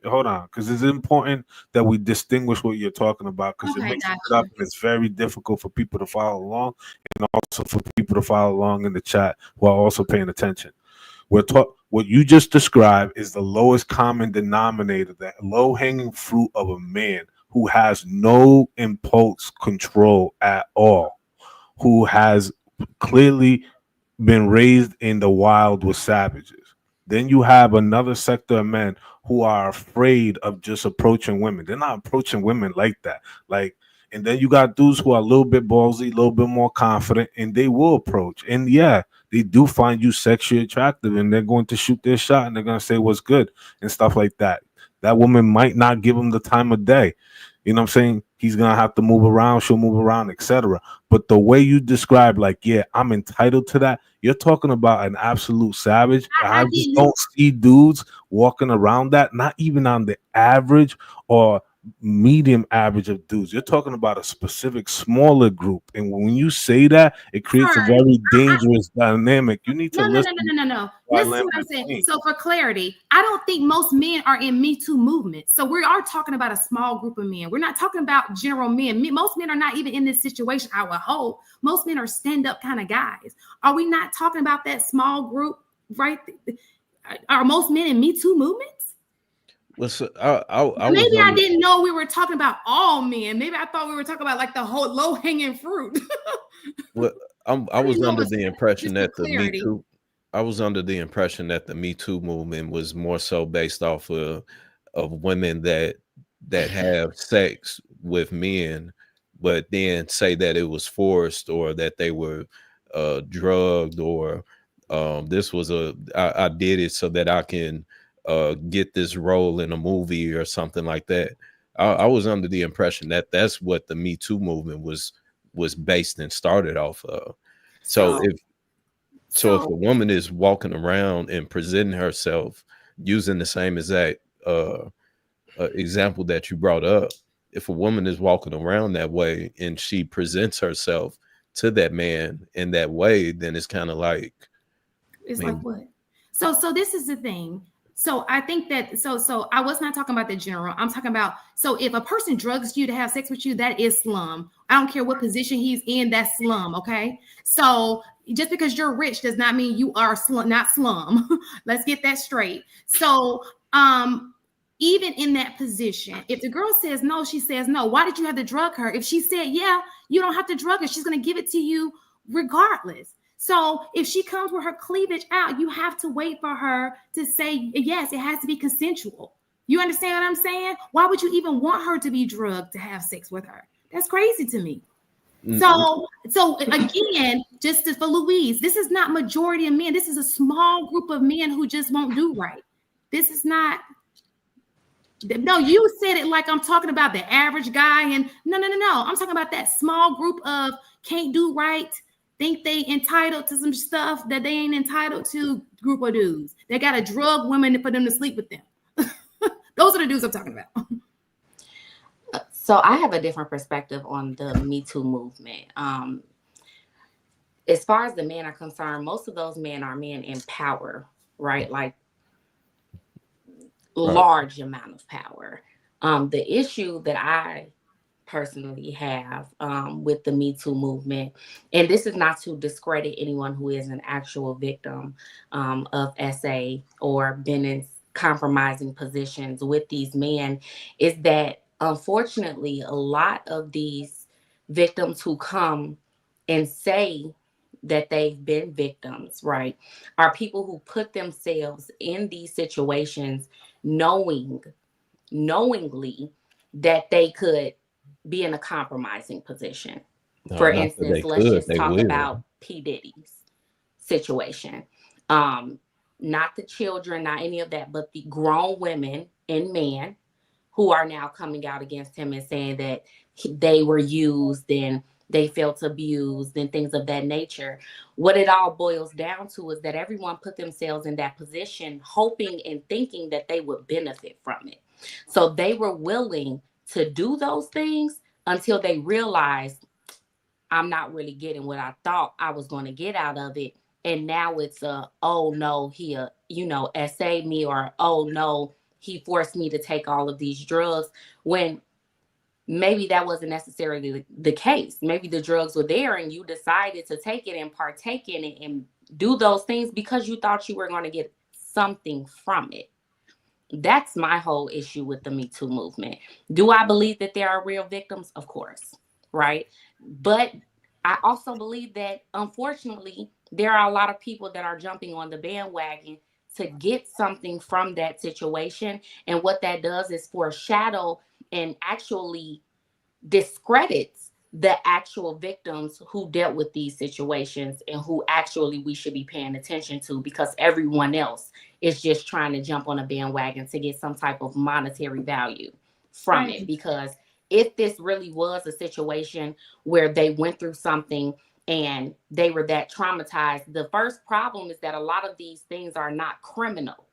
hold on, because it's important that we distinguish what you're talking about, because it makes it up and it's very difficult for people to follow along, and also for people to follow along in the chat while also paying attention. What you just described is the lowest common denominator, that low hanging fruit of a man who has no impulse control at all, who has clearly been raised in the wild with savages. Then you have another sector of men who are afraid of just approaching women. They're not approaching women like that. And then you got dudes who are a little bit ballsy, a little bit more confident, and they will approach. And yeah, they do find you sexually attractive, and they're going to shoot their shot, and they're going to say what's good and stuff like that. That woman might not give him the time of day. You know what I'm saying? He's going to have to move around. She'll move around, etc. But the way you describe, like, yeah, I'm entitled to that. You're talking about an absolute savage. I just don't see dudes walking around that, not even on the average or medium average of dudes. You're talking about a specific smaller group. And when you say that, it creates a very dangerous dynamic. You need to listen. No. Listen to what I'm saying. So for clarity, I don't think most men are in Me Too movement. So we are talking about a small group of men. We're not talking about general men. Most men are not even in this situation, I would hope. Most men are stand-up kind of guys. Are we not talking about that small group, right? Are most men in Me Too movements? Well, so maybe I didn't know we were talking about all men. Maybe I thought we were talking about like the whole low-hanging fruit. Well, I was under the impression that the Me Too. I was under the impression that the Me Too movement was more so based off of women that have sex with men, but then say that it was forced or that they were drugged or this was I did it so that I can get this role in a movie or something like that. I was under the impression that that's what the Me Too movement was based and started off of. So if a woman is walking around and presenting herself using the same exact example that you brought up, if a woman is walking around that way and she presents herself to that man in that way, then it's kind of like, it's like what? So this is the thing. So I think that so I was not talking about the general. I'm talking about, so if a person drugs you to have sex with you, that is slum. I don't care what position he's in, that's slum. Okay. So just because you're rich does not mean you are slum, not slum. Let's get that straight. So even in that position, if the girl says no, she says no. Why did you have to drug her? If she said, yeah, you don't have to drug her, she's going to give it to you regardless. So if she comes with her cleavage out, you have to wait for her to say, yes, it has to be consensual. You understand what I'm saying? Why would you even want her to be drugged to have sex with her? That's crazy to me. So again, just for Louise, this is not majority of men. This is a small group of men who just won't do right. This is not. No, you said it like I'm talking about the average guy, and no. I'm talking about that small group of can't do right, think they entitled to some stuff that they ain't entitled to. Group of dudes they got to drug women for them to sleep with them. Those are the dudes I'm talking about. So I have a different perspective on the Me Too movement. As far as the men are concerned, most of those men are men in power, right? Like large amount of power. The issue that I personally have with the Me Too movement, and this is not to discredit anyone who is an actual victim of SA or been in compromising positions with these men, is that unfortunately a lot of these victims who come and say that they've been victims, right, are people who put themselves in these situations knowingly that they could be in a compromising position. For instance, let's just talk about P. Diddy's situation. Not the children, not any of that, but the grown women and men who are now coming out against him and saying that they were used and they felt abused and things of that nature. What it all boils down to is that everyone put themselves in that position hoping and thinking that they would benefit from it. So they were willing to do those things until they realized, I'm not really getting what I thought I was going to get out of it. And now it's oh no, he essayed me, or oh no, he forced me to take all of these drugs, when maybe that wasn't necessarily the case. Maybe the drugs were there and you decided to take it and partake in it and do those things because you thought you were going to get something from it. That's my whole issue with the Me Too movement. Do I believe that there are real victims? Of course, right? But I also believe that, unfortunately, there are a lot of people that are jumping on the bandwagon to get something from that situation. And what that does is foreshadow and actually discredits the actual victims who dealt with these situations and who actually we should be paying attention to, because everyone else is just trying to jump on a bandwagon to get some type of monetary value from it. Because if this really was a situation where they went through something and they were that traumatized, the first problem is that a lot of these things are not criminal,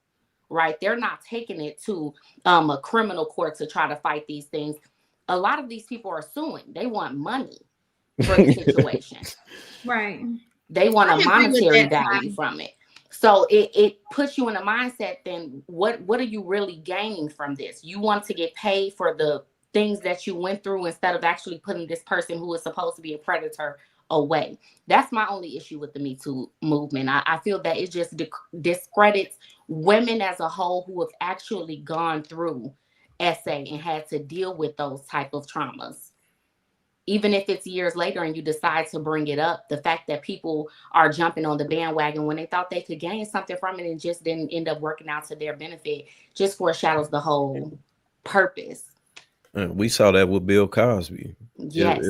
right? They're not taking it to a criminal court to try to fight these things. A lot of these people are suing. They want money for the situation. Right. They want a monetary value from it. So it puts you in a mindset, then what are you really gaining from this? You want to get paid for the things that you went through instead of actually putting this person who is supposed to be a predator away. That's my only issue with the Me Too movement. I feel that it just discredits women as a whole who have actually gone through SA and had to deal with those type of traumas. Even if it's years later and you decide to bring it up, the fact that people are jumping on the bandwagon when they thought they could gain something from it and just didn't end up working out to their benefit just foreshadows the whole purpose. We saw that with Bill Cosby. Yes.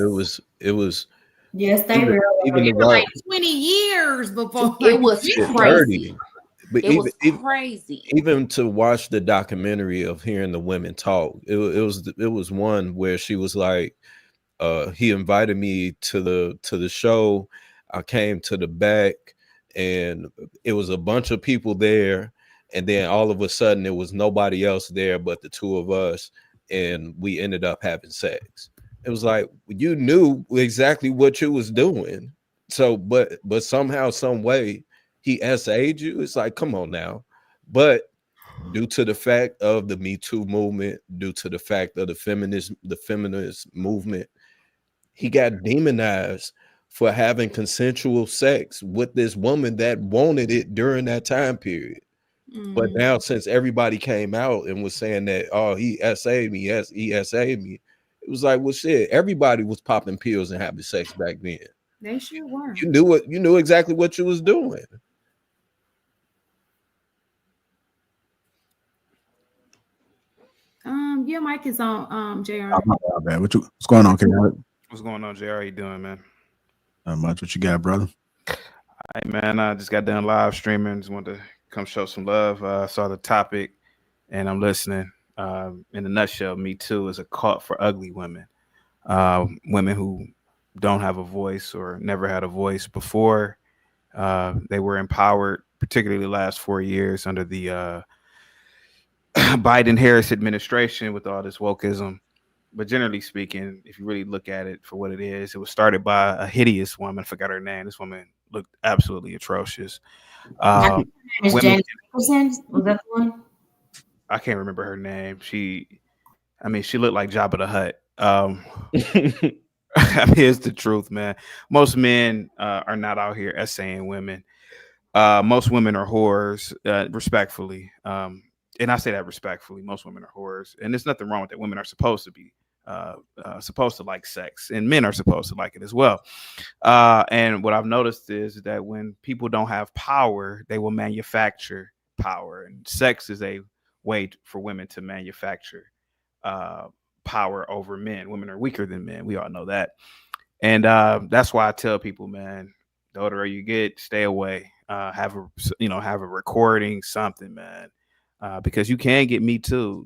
It was. Yes, they were. It was like 20 years before. It was crazy. But it was crazy. Even to watch the documentary of hearing the women talk, it was one where she was like, he invited me to the show. I came to the back and it was a bunch of people there, and then all of a sudden it was nobody else there but the two of us, and we ended up having sex. It was like, you knew exactly what you was doing. So but somehow, some way, he SA'd you. It's like, come on now. But due to the fact of the Me Too movement, due to the fact of the feminist movement, he got demonized for having consensual sex with this woman that wanted it during that time period. But now, since everybody came out and was saying that, oh, he SA'd me, yes, he SA'd me, it was like, well, shit, everybody was popping pills and having sex back then. They sure were. You knew exactly what you was doing. Your mic is on, JR. Oh, my bad, man. What's going on, Chaotic? What's going on, JR? How you doing, man? Not much. What you got, brother? Hey, man, I just got done live streaming. Just wanted to come show some love. I saw the topic, and I'm listening. In a nutshell, Me Too is a cult for ugly women. Women who don't have a voice or never had a voice before. They were empowered, particularly the last 4 years under the Biden-Harris administration with all this wokeism. But generally speaking, if you really look at it for what it is, it was started by a hideous woman. I forgot her name. This woman looked absolutely atrocious. Janet Nicholson, was that the one? I can't remember her name. She looked like Jabba the Hutt. I mean, it's the truth, man. Most men are not out here essaying women. Most women are whores, respectfully. And I say that respectfully. Most women are whores, and there's nothing wrong with that. Women are supposed to be supposed to like sex, and men are supposed to like it as well. And what I've noticed is that when people don't have power, they will manufacture power, and sex is a way for women to manufacture power over men. Women are weaker than men. We all know that. And that's why I tell people, man, the older you get, stay away. Have a recording, something, man, because you can get Me Too.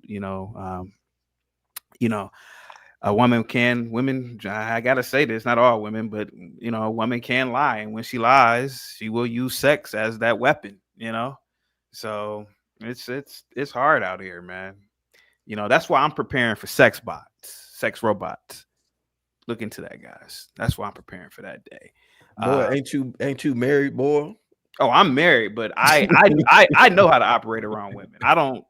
A woman can. Women, I gotta say this, not all women, but a woman can lie, and when she lies, she will use sex as that weapon. So it's hard out here, man. That's why I'm preparing for sex bots, sex robots. Look into that, guys. That's why I'm preparing for that day. Boy, ain't you married, boy? Oh, I'm married, but I know how to operate around women. I don't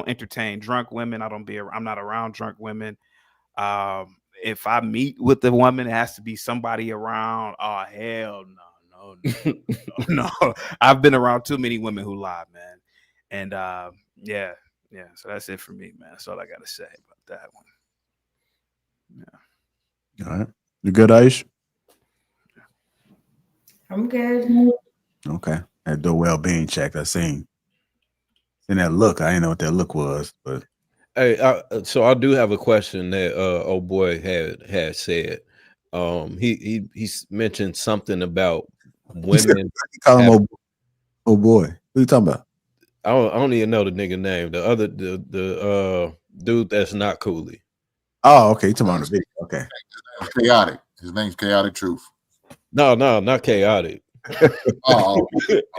entertain drunk women. I'm not around drunk women. If I meet with a woman, it has to be somebody around. Oh, hell no. I've been around too many women who lie, man. And yeah. So that's it for me, man. That's all I got to say about that one. Yeah. All right. You good, Aish? I'm good. Okay. I had to do a well-being check. I seen that look. I didn't know what that look was, but hey, so I do have a question that old boy had said. He mentioned something about women. Call him old boy. What are you talking about? I don't even know the nigga name. The other the dude that's not Cooley. Oh, okay. You talking about the video? Okay. Chaotic. His name's Chaotic Truth. No, not Chaotic. Oh,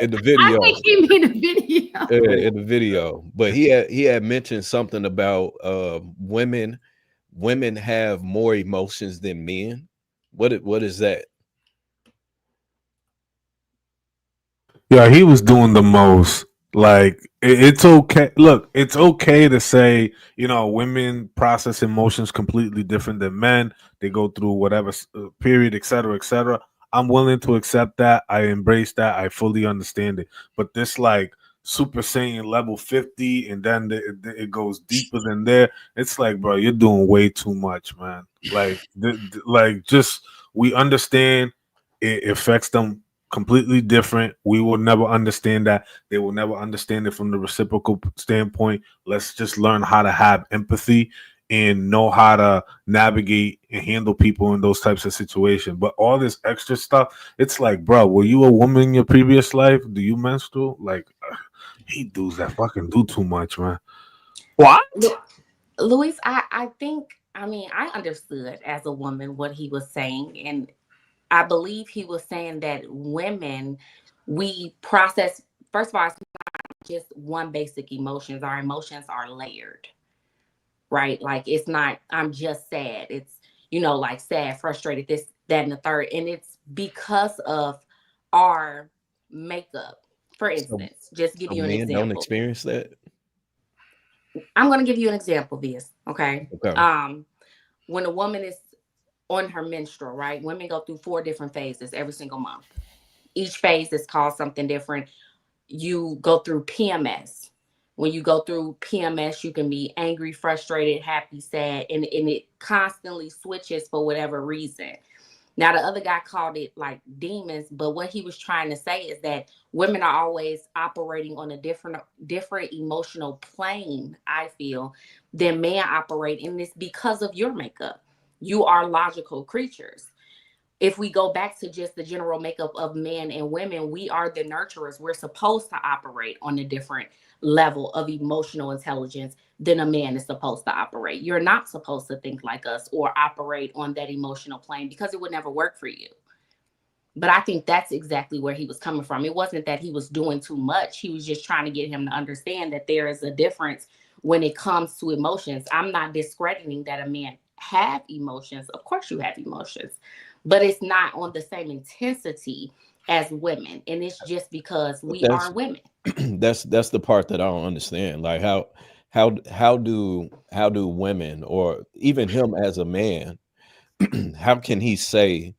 in the video. I think he mean the video. In the video, but he had mentioned something about women have more emotions than men. What is that? Yeah, he was doing the most. Like it's okay. Look, it's okay to say, women process emotions completely different than men. They go through whatever period, et cetera, et cetera. I'm willing to accept that. I embrace that. I fully understand it. But this like Super Saiyan level 50, and then it goes deeper than there. It's like, bro, you're doing way too much, man. Like, just we understand it affects them completely different. We will never understand that. They will never understand it from the reciprocal standpoint. Let's just learn how to have empathy and know how to navigate and handle people in those types of situations. But all this extra stuff, it's like, bro, were you a woman in your previous life? Do you menstrual? Like, he dudes that fucking do too much, man. What? Luis, I think, I understood as a woman what he was saying, and I believe he was saying that women, we process, first of all, it's not just one basic emotions. Our emotions are layered, right? Like, it's not, I'm just sad. It's, like sad, frustrated, this, that, and the third. And it's because of our makeup. For So, instance, just give so you an men don't example. experience that. I'm going to give you an example, Viz. Okay. Okay. When a woman is on her menstrual, right? Women go through 4 different phases every single month. Each phase is called something different. You go through PMS. When you go through PMS, you can be angry, frustrated, happy, sad, and it constantly switches for whatever reason. Now, the other guy called it like demons, but what he was trying to say is that women are always operating on a different emotional plane, I feel, than men operate, and it's because of your makeup. You are logical creatures. If we go back to just the general makeup of men and women, we are the nurturers. We're supposed to operate on a different level of emotional intelligence than a man is supposed to operate. You're not supposed to think like us or operate on that emotional plane because it would never work for you. But I think that's exactly where he was coming from. It wasn't that he was doing too much. He was just trying to get him to understand that there is a difference when it comes to emotions. I'm not discrediting that a man have emotions. Of course you have emotions, but it's not on the same intensity as women. And it's just because we are women. That's the part that I don't understand. Like how do women, or even him as a man, how can he say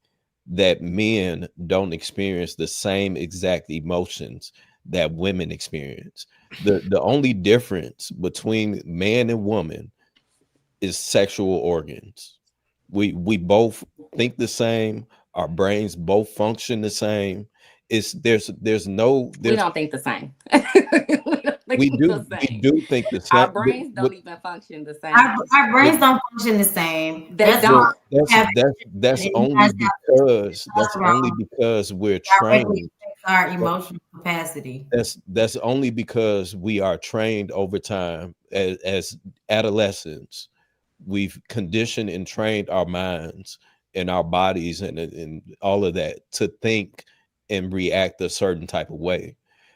that men don't experience the same exact emotions that women experience? The only difference between man and woman is sexual organs. We both think the same. Our brains both function the same. There's no. We don't think the same. We do think the same. Our brains don't even function the same. Our brains don't function the same. They don't. That's only because we're trained. Our emotional capacity. That's only because we are trained over time as adolescents. We've conditioned and trained our minds and our bodies and all of that to think and react a certain type of way.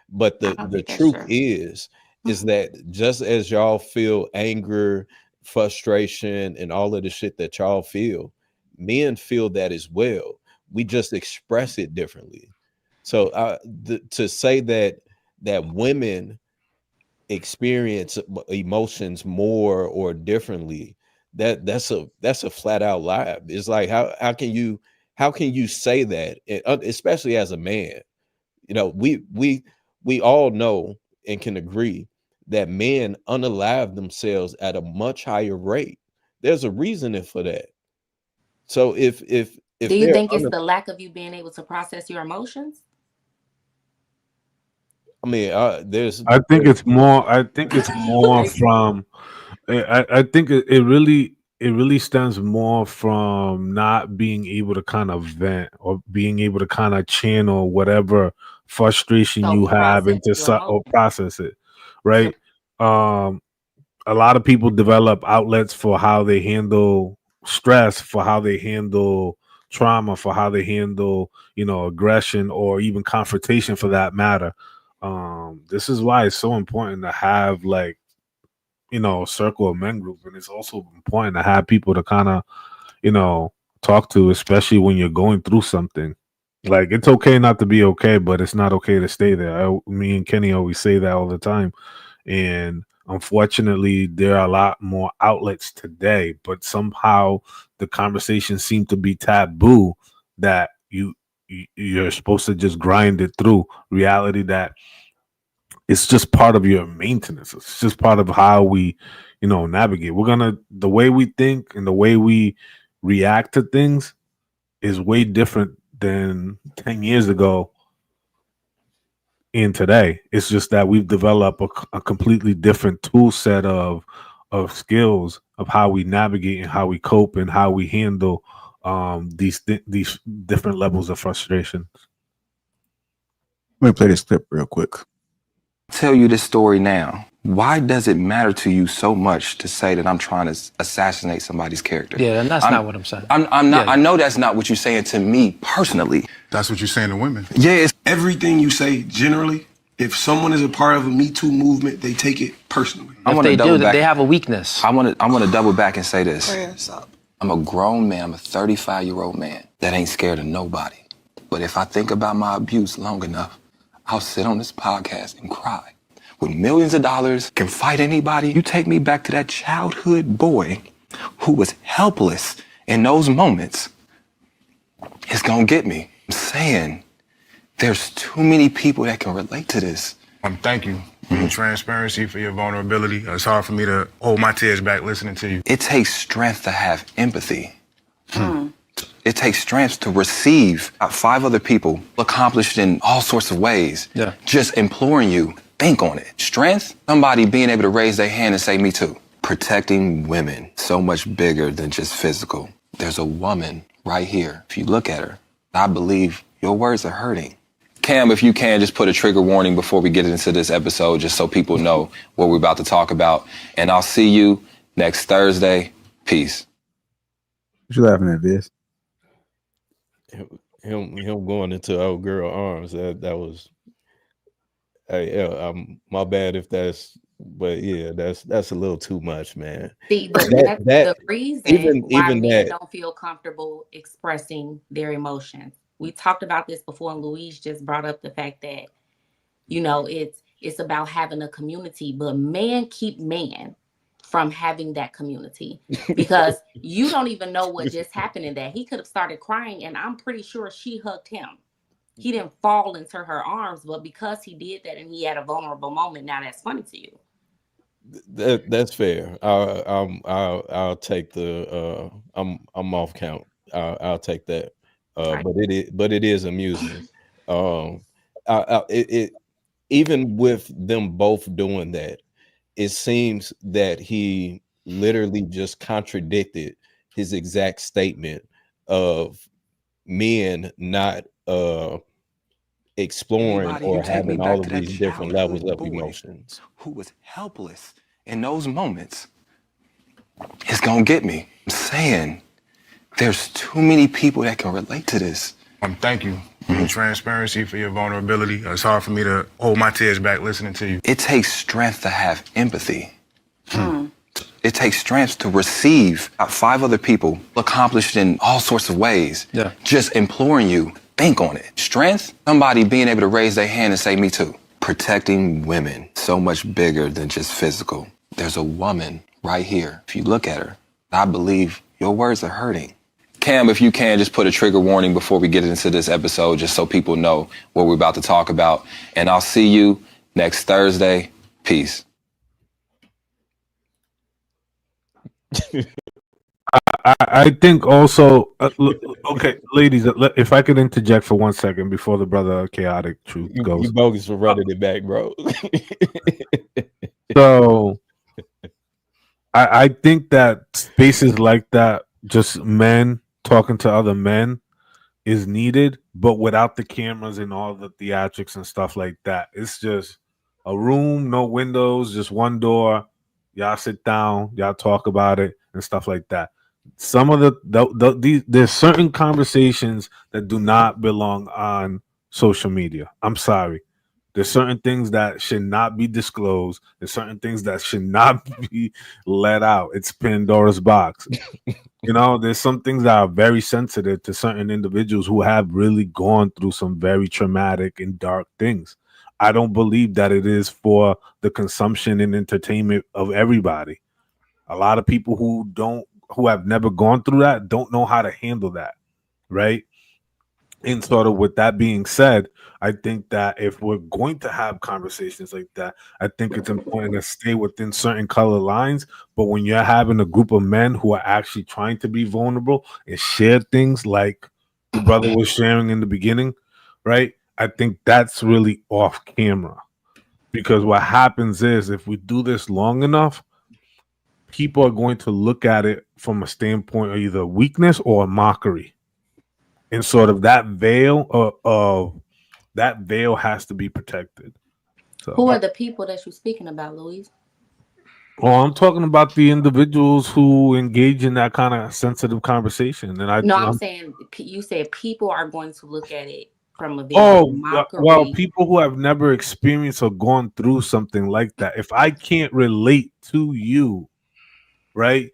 But the truth is that just as y'all feel anger, frustration, and all of the shit that y'all feel, men feel that as well. We just express it differently. So to say that women experience emotions more or differently, that's a flat out lie. It's like how can you say that, especially as a man? You know, we all know and can agree that men unalive themselves at a much higher rate. There's a reasoning for that. So if do you think it's the lack of you being able to process your emotions? I mean, I think it's more from. I think it really stems more from not being able to kind of vent or being able to kind of channel whatever frustration you have into or process it, right? A lot of people develop outlets for how they handle stress, for how they handle trauma, for how they handle, aggression or even confrontation for that matter. This is why it's so important to have a circle of men group, and it's also important to have people to kind of, talk to, especially when you're going through something. Like, it's okay not to be okay, but it's not okay to stay there. Me and Kenny always say that all the time, and unfortunately, there are a lot more outlets today, but somehow the conversations seem to be taboo that you're supposed to just grind it through. Reality that it's just part of your maintenance. It's just part of how we, navigate. The way we think and the way we react to things is way different than 10 years ago and today. It's just that we've developed a completely different tool set of skills of how we navigate and how we cope and how we handle these different levels of frustration. Let me play this clip real quick. Tell you this story now. Why does it matter to you so much to say that I'm trying to assassinate somebody's character? Yeah, and that's not what I'm saying. I'm not. Yeah. I know that's not what you're saying to me personally. That's what you're saying to women. Yeah, it's everything you say generally. If someone is a part of a Me Too movement, they take it personally. If they do, they have a weakness. I want to double back and say this. I'm a grown man. I'm a 35-year-old man that ain't scared of nobody. But if I think about my abuse long enough, I'll sit on this podcast and cry. With millions of dollars, can fight anybody. You take me back to that childhood boy who was helpless in those moments. It's gonna get me. I'm saying there's too many people that can relate to this. Thank you for your transparency, for your vulnerability. It's hard for me to hold my tears back listening to you. It takes strength to have empathy. It takes strength to receive 5 other people accomplished in all sorts of ways. Yeah. Just imploring you, think on it. Strength, somebody being able to raise their hand and say, me too. Protecting women, so much bigger than just physical. There's a woman right here. If you look at her, I believe your words are hurting. Cam, if you can, just put a trigger warning before we get into this episode, just so people know what we're about to talk about. And I'll see you next Thursday. Peace. What you laughing at, Viz? Him going into old girl arms. That was. Hey, my bad if that's. But yeah, that's a little too much, man. See, but that's the reason why men that, don't feel comfortable expressing their emotions. We talked about this before, and Louise just brought up the fact that, you know, it's about having a community, but man keep man from having that community because you don't even know what just happened in that. He could have started crying, and I'm pretty sure she hugged him. He didn't fall into her arms, but because he did that and he had a vulnerable moment, now that's funny to you. That's fair. I'll take the I'm off count. I'll take that. Right. But it is amusing. It even with them both doing that, it seems that he literally just contradicted his exact statement of men not exploring or having all of these different levels of emotions. Who was helpless in those moments. It's gonna get me. I'm saying there's too many people that can relate to this. Thank you for your transparency, for your vulnerability. It's hard for me to hold my tears back listening to you. It takes strength to have empathy. It takes strength to receive 5 other people accomplished in all sorts of ways. Yeah. Just imploring you, think on it. Strength, somebody being able to raise their hand and say, me too. Protecting women, so much bigger than just physical. There's a woman right here. If you look at her, I believe your words are hurting. Cam, if you can, just put a trigger warning before we get into this episode, just so people know what we're about to talk about. And I'll see you next Thursday. Peace. I think also, okay, ladies, if I could interject for 1 second before the brother Chaotic Truth goes. You bogus for running it back, bro. So I think that spaces like that, just men talking to other men, is needed, but without the cameras and all the theatrics and stuff like that. It's just a room, no windows, just one door. Y'all sit down, y'all talk about it and stuff like that. Some of there's certain conversations that do not belong on social media. I'm sorry. There's certain things that should not be disclosed. There's certain things that should not be let out. It's Pandora's box. You know, there's some things that are very sensitive to certain individuals who have really gone through some very traumatic and dark things. I don't believe that it is for the consumption and entertainment of everybody. A lot of people who have never gone through that don't know how to handle that, right? And sort of with that being said, I think that if we're going to have conversations like that, I think it's important to stay within certain color lines. But when you're having a group of men who are actually trying to be vulnerable and share things like the brother was sharing in the beginning, right? I think that's really off camera. Because what happens is if we do this long enough, people are going to look at it from a standpoint of either weakness or a mockery. And sort of that veil of that veil has to be protected. So, who are the people that you're speaking about, Louise? Well, I'm talking about the individuals who engage in that kind of sensitive conversation. And I'm saying you said people are going to look at it from a veil of mockery. Well, people who have never experienced or gone through something like that. If I can't relate to you, right?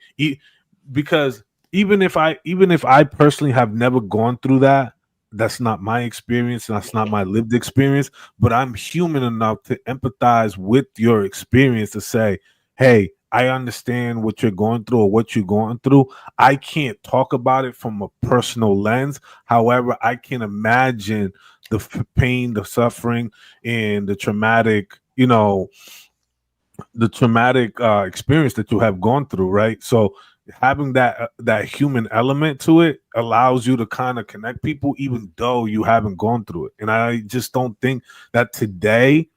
Because even if I personally have never gone through that, that's not my experience, and that's not my lived experience, but I'm human enough to empathize with your experience to say, hey, I understand what you're going through or what you're going through. I can't talk about it from a personal lens. However, I can imagine the pain, the suffering, and the traumatic, experience that you have gone through, right? So having that human element to it allows you to kind of connect people even though you haven't gone through it. And I just don't think that today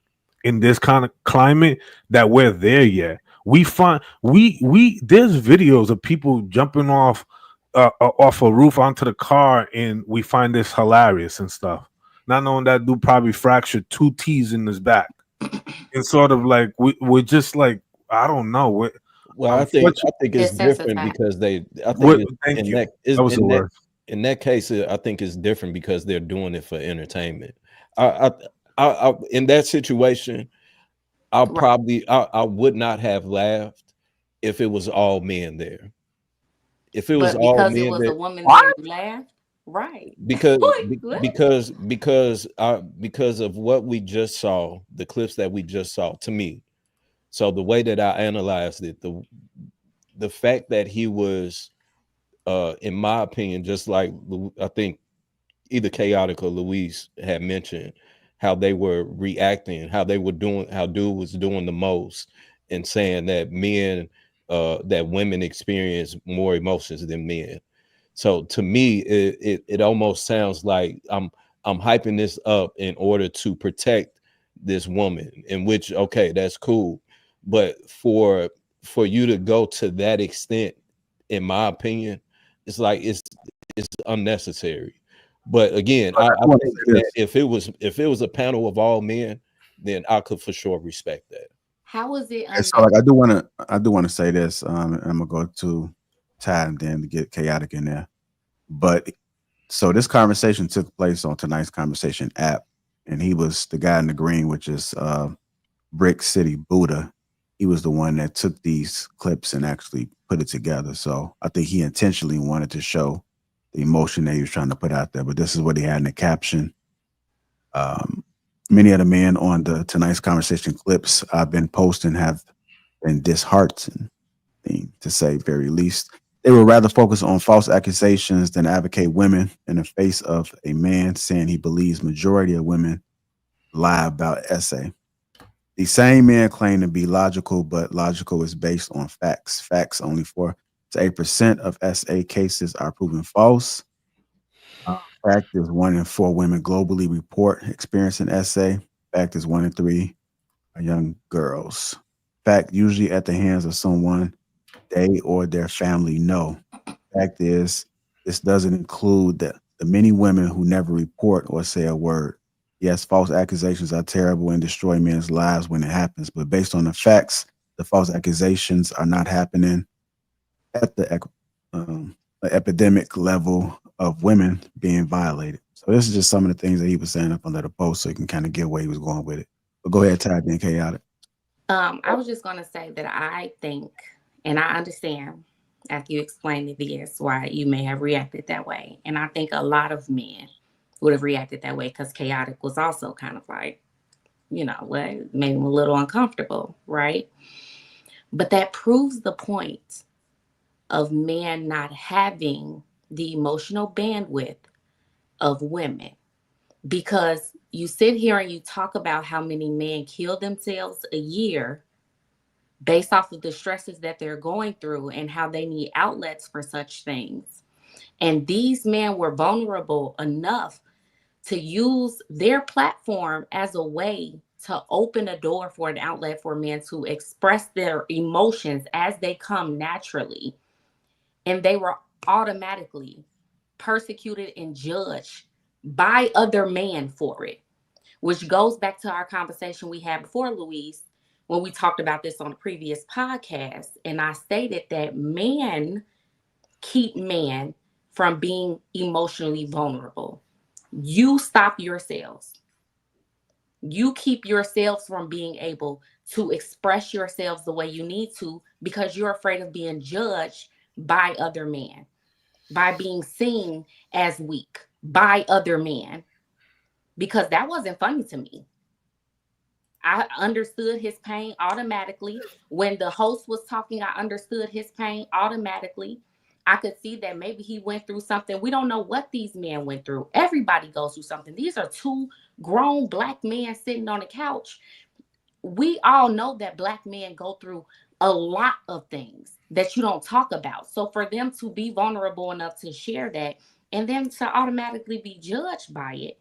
in this kind of climate that we're there yet. We find we there's videos of people jumping off a roof onto the car, and we find this hilarious and stuff, not knowing that dude probably fractured 2 T's in his back. And sort of like we're just like, I don't know. Well, I think it's different because thank you. That was the word. In that case, I think it's different because they're doing it for entertainment. I in that situation, I would not have laughed if it was all men there. If it was all men, it was a woman there, you laughed, right? Because of what we just saw, the clips that we just saw. To me, so the way that I analyzed it, the fact that he was, in my opinion, just like I think either Chaotic or Luis had mentioned, how they were reacting, how they were doing, how dude was doing the most, and saying that that women experience more emotions than men. So to me, it almost sounds like I'm hyping this up in order to protect this woman, in which, okay, that's cool. But for you to go to that extent, in my opinion, it's like it's unnecessary. But again, I think that if it was a panel of all men, then I could for sure respect that. How was it? So like I do want to say this. I'm gonna go to Ty and then to get Chaotic in there. But so this conversation took place on tonight's conversation app, and he was the guy in the green, which is Brick City Buddha. He was the one that took these clips and actually put it together. So I think he intentionally wanted to show the emotion that he was trying to put out there. But this is what he had in the caption. Many of the men on the tonight's conversation clips I've been posting have been disheartened, to say very least. They would rather focus on false accusations than advocate women in the face of a man saying he believes majority of women lie about essay. These same men claim to be logical, but logical is based on facts. Facts only 4 to 8% of SA cases are proven false. Fact is 1 in 4 women globally report experiencing SA. Fact is 1 in 3 are young girls. Fact usually at the hands of someone they or their family know. Fact is, this doesn't include the many women who never report or say a word. Yes, false accusations are terrible and destroy men's lives when it happens, but based on the facts, the false accusations are not happening at the epidemic level of women being violated. So this is just some of the things that he was saying up under the post, so you can kind of get where he was going with it. But go ahead, Ty, then Chaotic. I was just going to say that I think, and I understand after you explained it, this why you may have reacted that way. And I think a lot of men would have reacted that way because Chaotic was also kind of like, what made him a little uncomfortable, right? But that proves the point of men not having the emotional bandwidth of women. Because you sit here and you talk about how many men kill themselves a year based off of the stresses that they're going through and how they need outlets for such things. And these men were vulnerable enough to use their platform as a way to open a door for an outlet for men to express their emotions as they come naturally. And they were automatically persecuted and judged by other men for it, which goes back to our conversation we had before, Luis, when we talked about this on the previous podcast. And I stated that men keep men from being emotionally vulnerable. You stop yourselves. You keep yourselves from being able to express yourselves the way you need to because you're afraid of being judged by other men, by being seen as weak, by other men, because that wasn't funny to me. I understood his pain automatically. When the host was talking, I understood his pain automatically. I could see that maybe he went through something. We don't know what these men went through. Everybody goes through something. These are two grown Black men sitting on a couch. We all know that Black men go through a lot of things that you don't talk about. So for them to be vulnerable enough to share that and then to automatically be judged by it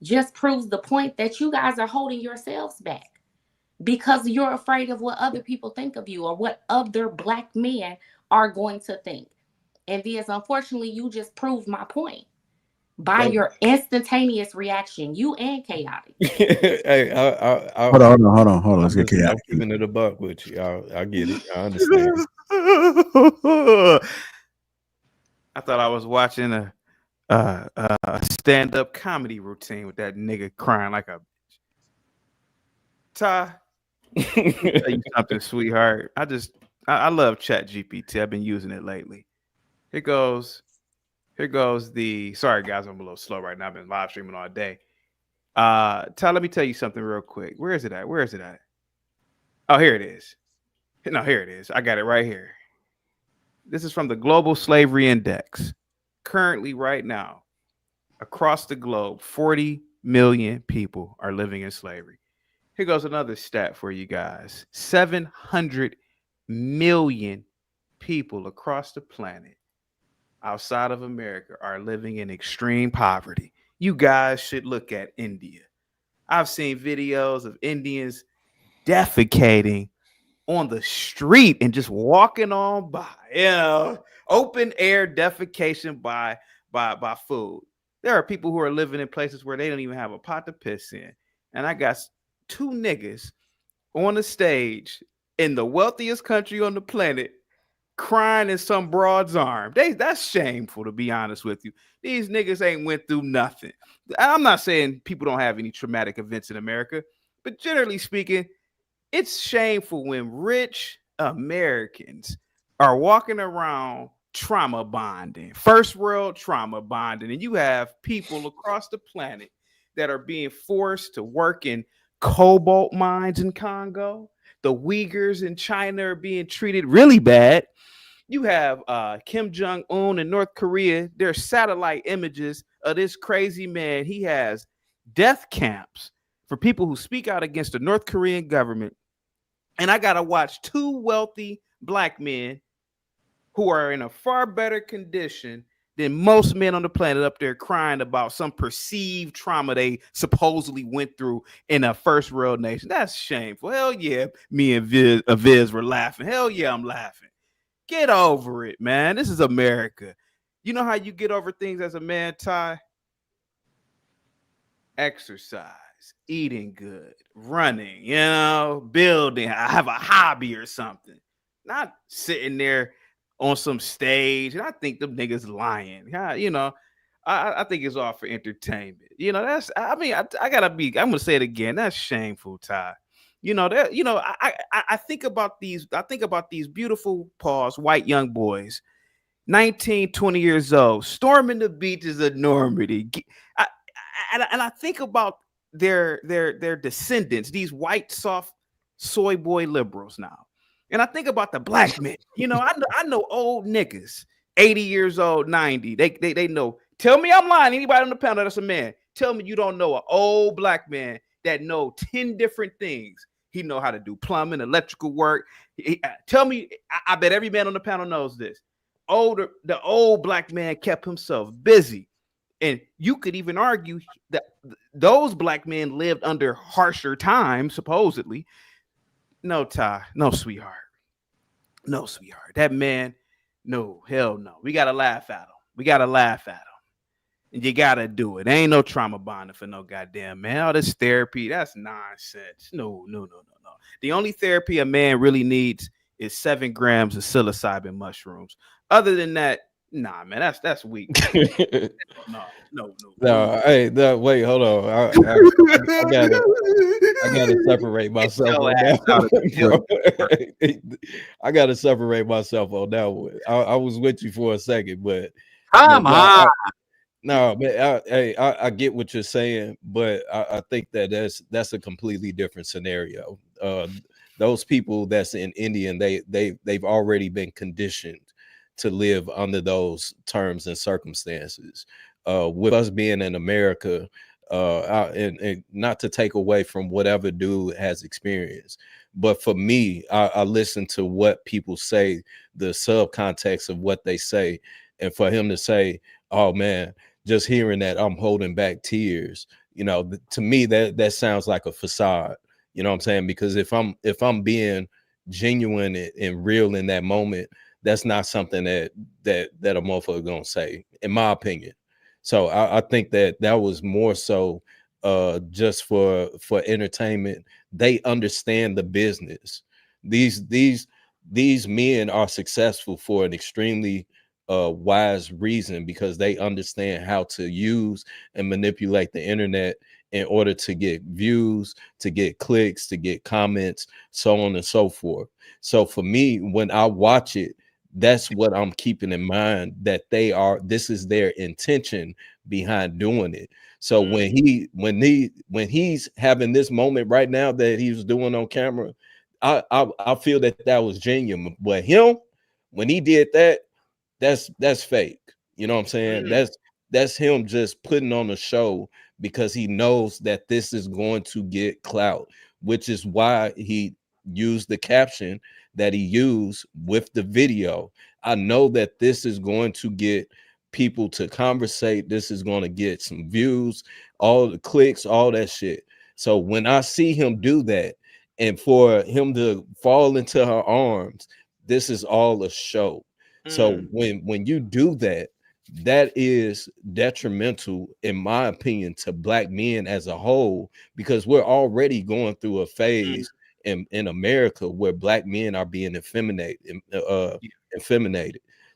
just proves the point that you guys are holding yourselves back because you're afraid of what other people think of you or what other Black men are going to think. And this, unfortunately, you just proved my point by your instantaneous reaction, you and Chaotic. Hey, Hold on. Let's get chaotic. I'm keeping it a buck with you. I get it. I understand. I thought I was watching a stand-up comedy routine with that nigga crying like a Ty. Let me tell you something, sweetheart. I love ChatGPT. I've been using it lately. Here goes the sorry guys, I'm a little slow right now. I've been live streaming all day. Ty, let me tell you something real quick. Where is it at? Oh, here it is. No, here it is. I got it right here. This is from the Global Slavery Index. Currently, right now, across the globe, 40 million people are living in slavery. Here goes another stat for you guys. 700 million people across the planet outside of America are living in extreme poverty. You guys should look at India. I've seen videos of Indians defecating on the street and just walking on by. Open air defecation by food. There are people who are living in places where they don't even have a pot to piss in. And I got two niggas on the stage in the wealthiest country on the planet crying in some broad's arm. That's shameful, to be honest with you. These niggas ain't went through nothing. I'm not saying people don't have any traumatic events in America, but generally speaking, it's shameful when rich Americans are walking around trauma bonding, first world trauma bonding, and you have people across the planet that are being forced to work in cobalt mines in Congo. The Uyghurs in China are being treated really bad. You have Kim Jong-un in North Korea. There's satellite images of this crazy man. He has death camps for people who speak out against the North Korean government. And I got to watch two wealthy Black men who are in a far better condition than most men on the planet up there crying about some perceived trauma they supposedly went through in a first world nation. That's shameful. Hell yeah, me and Viz were laughing. Hell yeah, I'm laughing. Get over it, man. This is America. You know how you get over things as a man, Ty? Exercise, eating good, running, building. I have a hobby or something. Not sitting there on some stage. And I think them niggas lying. I think it's all for entertainment. I gotta be, I'm gonna say it again. That's shameful, Ty. I think about these beautiful white young boys, 19, 20 years old, storming the beaches of Normandy. And I think about their descendants, these white, soft soy boy liberals now. And I think about the Black men. I know old niggas, 80 years old, 90. They know. Tell me I'm lying. Anybody on the panel that's a man, tell me you don't know an old Black man that know 10 different things. He know how to do plumbing, electrical work. Tell me, I bet every man on the panel knows this. The old Black man kept himself busy. And you could even argue that those Black men lived under harsher times, supposedly. No, Ty. No, sweetheart. No, sweetheart. That man, no, hell no. We got to laugh at him. And you got to do it. Ain't no trauma bonding for no goddamn man. All this therapy, that's nonsense. No. The only therapy a man really needs is 7 grams of psilocybin mushrooms. Other than that, nah, man, that's weak. No. Hey, wait, hold on. I gotta separate myself on that one. I gotta separate myself on that one. I was with you for a second, but come on. No, but I get what you're saying, but I think that that's a completely different scenario. Those people that's in India, they've already been conditioned to live under those terms and circumstances. With us being in America, and not to take away from whatever dude has experienced, but for me, I listen to what people say, the subcontext of what they say, and for him to say, "Oh man." Just hearing that, I'm holding back tears. To me, that sounds like a facade. You know what I'm saying? Because if I'm being genuine and real in that moment, that's not something that a motherfucker gonna say, in my opinion. So I think that was more so just for entertainment. They understand the business. These men are successful for an extremely wise reason, because they understand how to use and manipulate the internet in order to get views, to get clicks, to get comments, so on and so forth. So for me, when I watch it, that's what I'm keeping in mind, that this is their intention behind doing it. So when he's having this moment right now that he was doing on camera, I feel that was genuine. But him, when he did that, that's fake. You know what I'm saying? That's him just putting on a show because he knows that this is going to get clout, which is why he used the caption that he used with the video. I know that this is going to get people to conversate. This is going to get some views, all the clicks, all that shit. So when I see him do that, and for him to fall into her arms, this is all a show. So when you do that, that is detrimental, in my opinion, to Black men as a whole, because we're already going through a phase in America where Black men are being effeminated.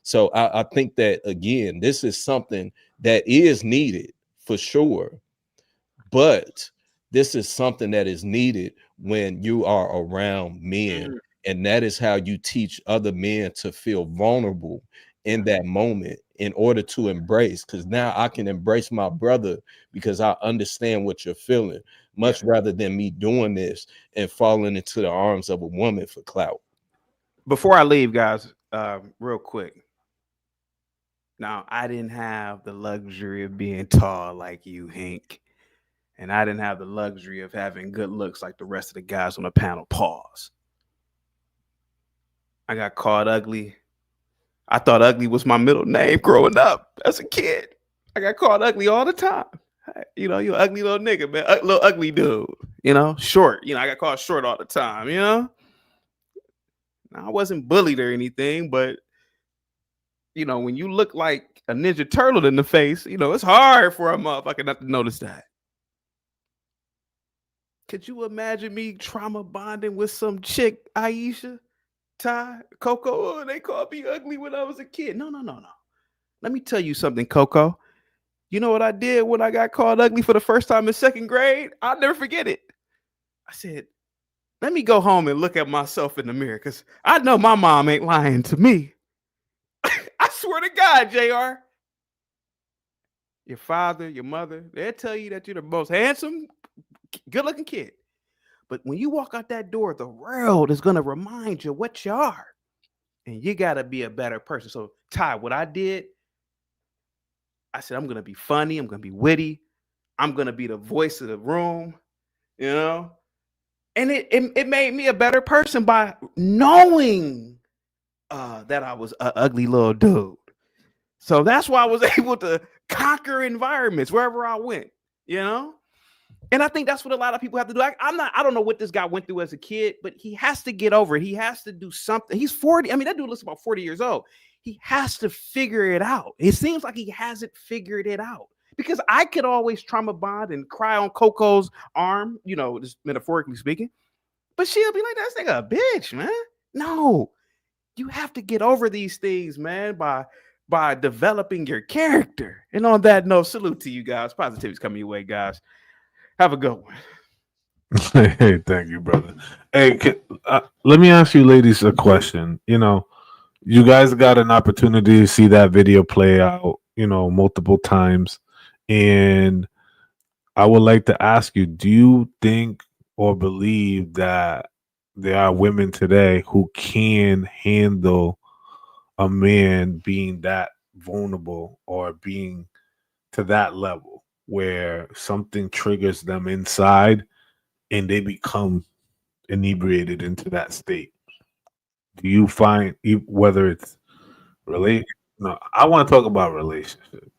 So I think that, again, this is something that is needed for sure, but this is something that is needed when you are around men. And that is how you teach other men to feel vulnerable in that moment in order to embrace. Because now I can embrace my brother because I understand what you're feeling, much rather than me doing this and falling into the arms of a woman for clout. Before I leave, guys, real quick. Now, I didn't have the luxury of being tall like you, Hank. And I didn't have the luxury of having good looks like the rest of the guys on the panel. Pause. I got called ugly. I thought ugly was my middle name growing up as a kid. I got called ugly all the time. You know, you ugly little nigga, man. Little ugly dude. You know, short. You know, I got called short all the time, you know? Now, I wasn't bullied or anything, but, you know, when you look like a Ninja Turtle in the face, you know, it's hard for a motherfucker not to notice that. Could you imagine me trauma bonding with some chick, Aisha, Ty, Coco? Oh, they called me ugly when I was a kid. No. Let me tell you something, Coco. You know what I did when I got called ugly for the first time in second grade? I'll never forget it. I said, let me go home and look at myself in the mirror, because I know my mom ain't lying to me. I swear to God, JR. Your father, your mother, they'll tell you that you're the most handsome, good-looking kid. But when you walk out that door, the world is going to remind you what you are. And you got to be a better person. So, Ty, what I did, I said, I'm going to be funny. I'm going to be witty. I'm going to be the voice of the room, you know? And it made me a better person by knowing that I was an ugly little dude. So that's why I was able to conquer environments wherever I went, you know? And I think that's what a lot of people have to do. I don't know what this guy went through as a kid, but he has to get over it. He has to do something. He's 40. I mean, that dude looks about 40 years old. He has to figure it out. It seems like he hasn't figured it out, because I could always trauma bond and cry on Coco's arm, you know, just metaphorically speaking, but she'll be like, that's nigga a bitch, man. No, you have to get over these things, man, by developing your character. And on that note, salute to you guys. Positivity's coming your way, guys. Have a good one. Hey, thank you, brother. Hey, let me ask you ladies a question. You know, you guys got an opportunity to see that video play out, you know, multiple times. And I would like to ask you, do you think or believe that there are women today who can handle a man being that vulnerable or being to that level where something triggers them inside and they become inebriated into that state? Do you find whether it's relate? No, I want to talk about relationship,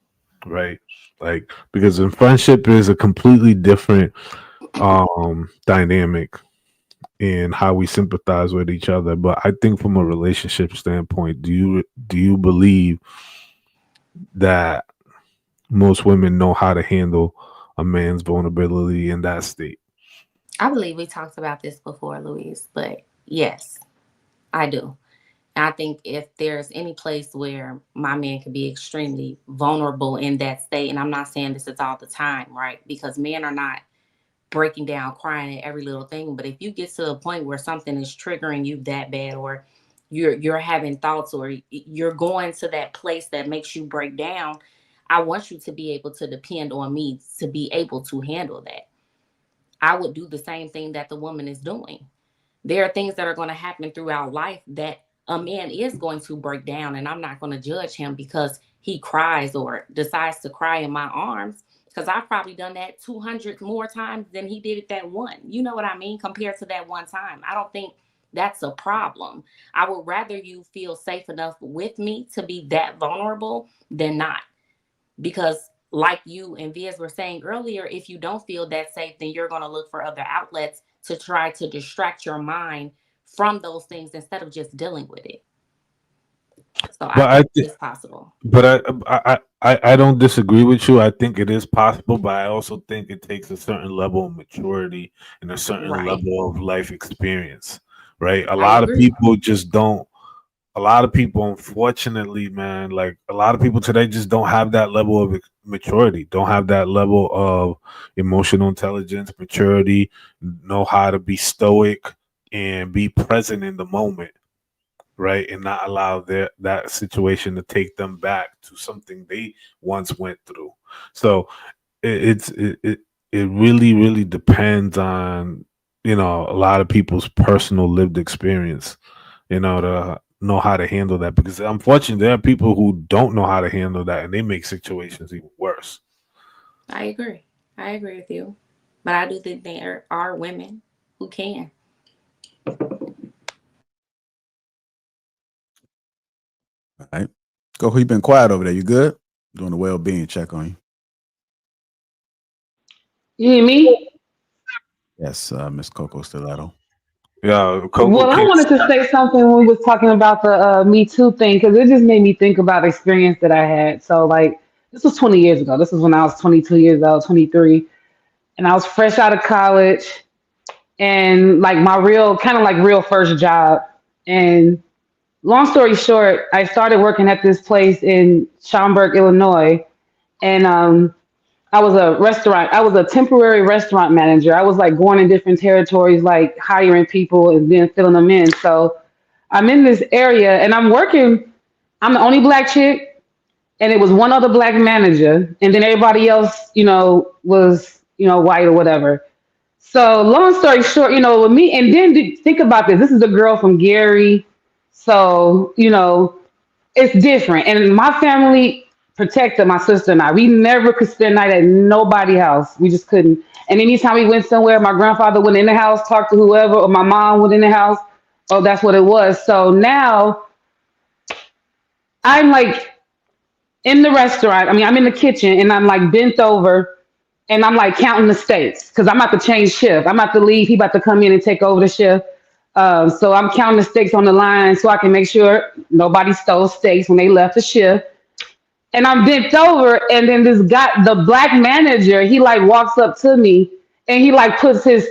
right? Like, because in friendship is a completely different dynamic in how we sympathize with each other. But I think from a relationship standpoint, do you believe that most women know how to handle a man's vulnerability in that state? I believe we talked about this before, Louise, but yes, I do. I think if there's any place where my man can be extremely vulnerable in that state, and I'm not saying this is all the time, right? Because men are not breaking down, crying at every little thing. But if you get to a point where something is triggering you that bad, or you're having thoughts, or you're going to that place that makes you break down, I want you to be able to depend on me to be able to handle that. I would do the same thing that the woman is doing. There are things that are going to happen throughout life that a man is going to break down, and I'm not going to judge him because he cries or decides to cry in my arms, because I've probably done that 200 more times than he did it that one. You know what I mean? Compared to that one time. I don't think that's a problem. I would rather you feel safe enough with me to be that vulnerable than not. Because like you and Viz were saying earlier, if you don't feel that safe, then you're going to look for other outlets to try to distract your mind from those things instead of just dealing with it. So I think it's possible. But I don't disagree with you. I think it is possible, but I also think it takes a certain level of maturity and a certain level of life experience, right? A lot of people just don't. A lot of people, unfortunately, man, like a lot of people today just don't have that level of maturity, don't have that level of emotional intelligence, maturity, know how to be stoic and be present in the moment, right? And not allow that situation to take them back to something they once went through. So it really depends on, a lot of people's personal lived experience, to know how to handle that, because unfortunately there are people who don't know how to handle that and they make situations even worse. I agree with you, but I do think there are women who can. All right. Go, you been quiet over there. You good? Doing a well-being check on you. You hear me? Yes, Miss Coco Stiletto. Yeah, Coco. Well, I wanted to say something when we was talking about the Me Too thing, because it just made me think about experience that I had. So, like, this was 20 years ago. This was when I was 22 years old, 23, and I was fresh out of college, and like my real first job. And long story short, I started working at this place in Schaumburg, Illinois, and I was a temporary restaurant manager. I was like going in different territories, like hiring people and then filling them in. So I'm in this area and I'm working. I'm the only black chick, and it was one other black manager, and then everybody else, was, white or whatever. So long story short, with me, and then think about this. This is a girl from Gary. So, it's different. And my family protected my sister and I. We never could spend night at nobody's house. We just couldn't. And anytime we went somewhere, my grandfather went in the house, talked to whoever, or my mom went in the house. Oh, that's what it was. So now I'm like in the restaurant. I mean, I'm in the kitchen and I'm like bent over and I'm like counting the steaks because I'm about to change shift. I'm about to leave. He about to come in and take over the shift. So I'm counting the steaks on the line so I can make sure nobody stole steaks when they left the shift. And I'm bent over, and then this guy, the black manager, he like walks up to me and he like puts his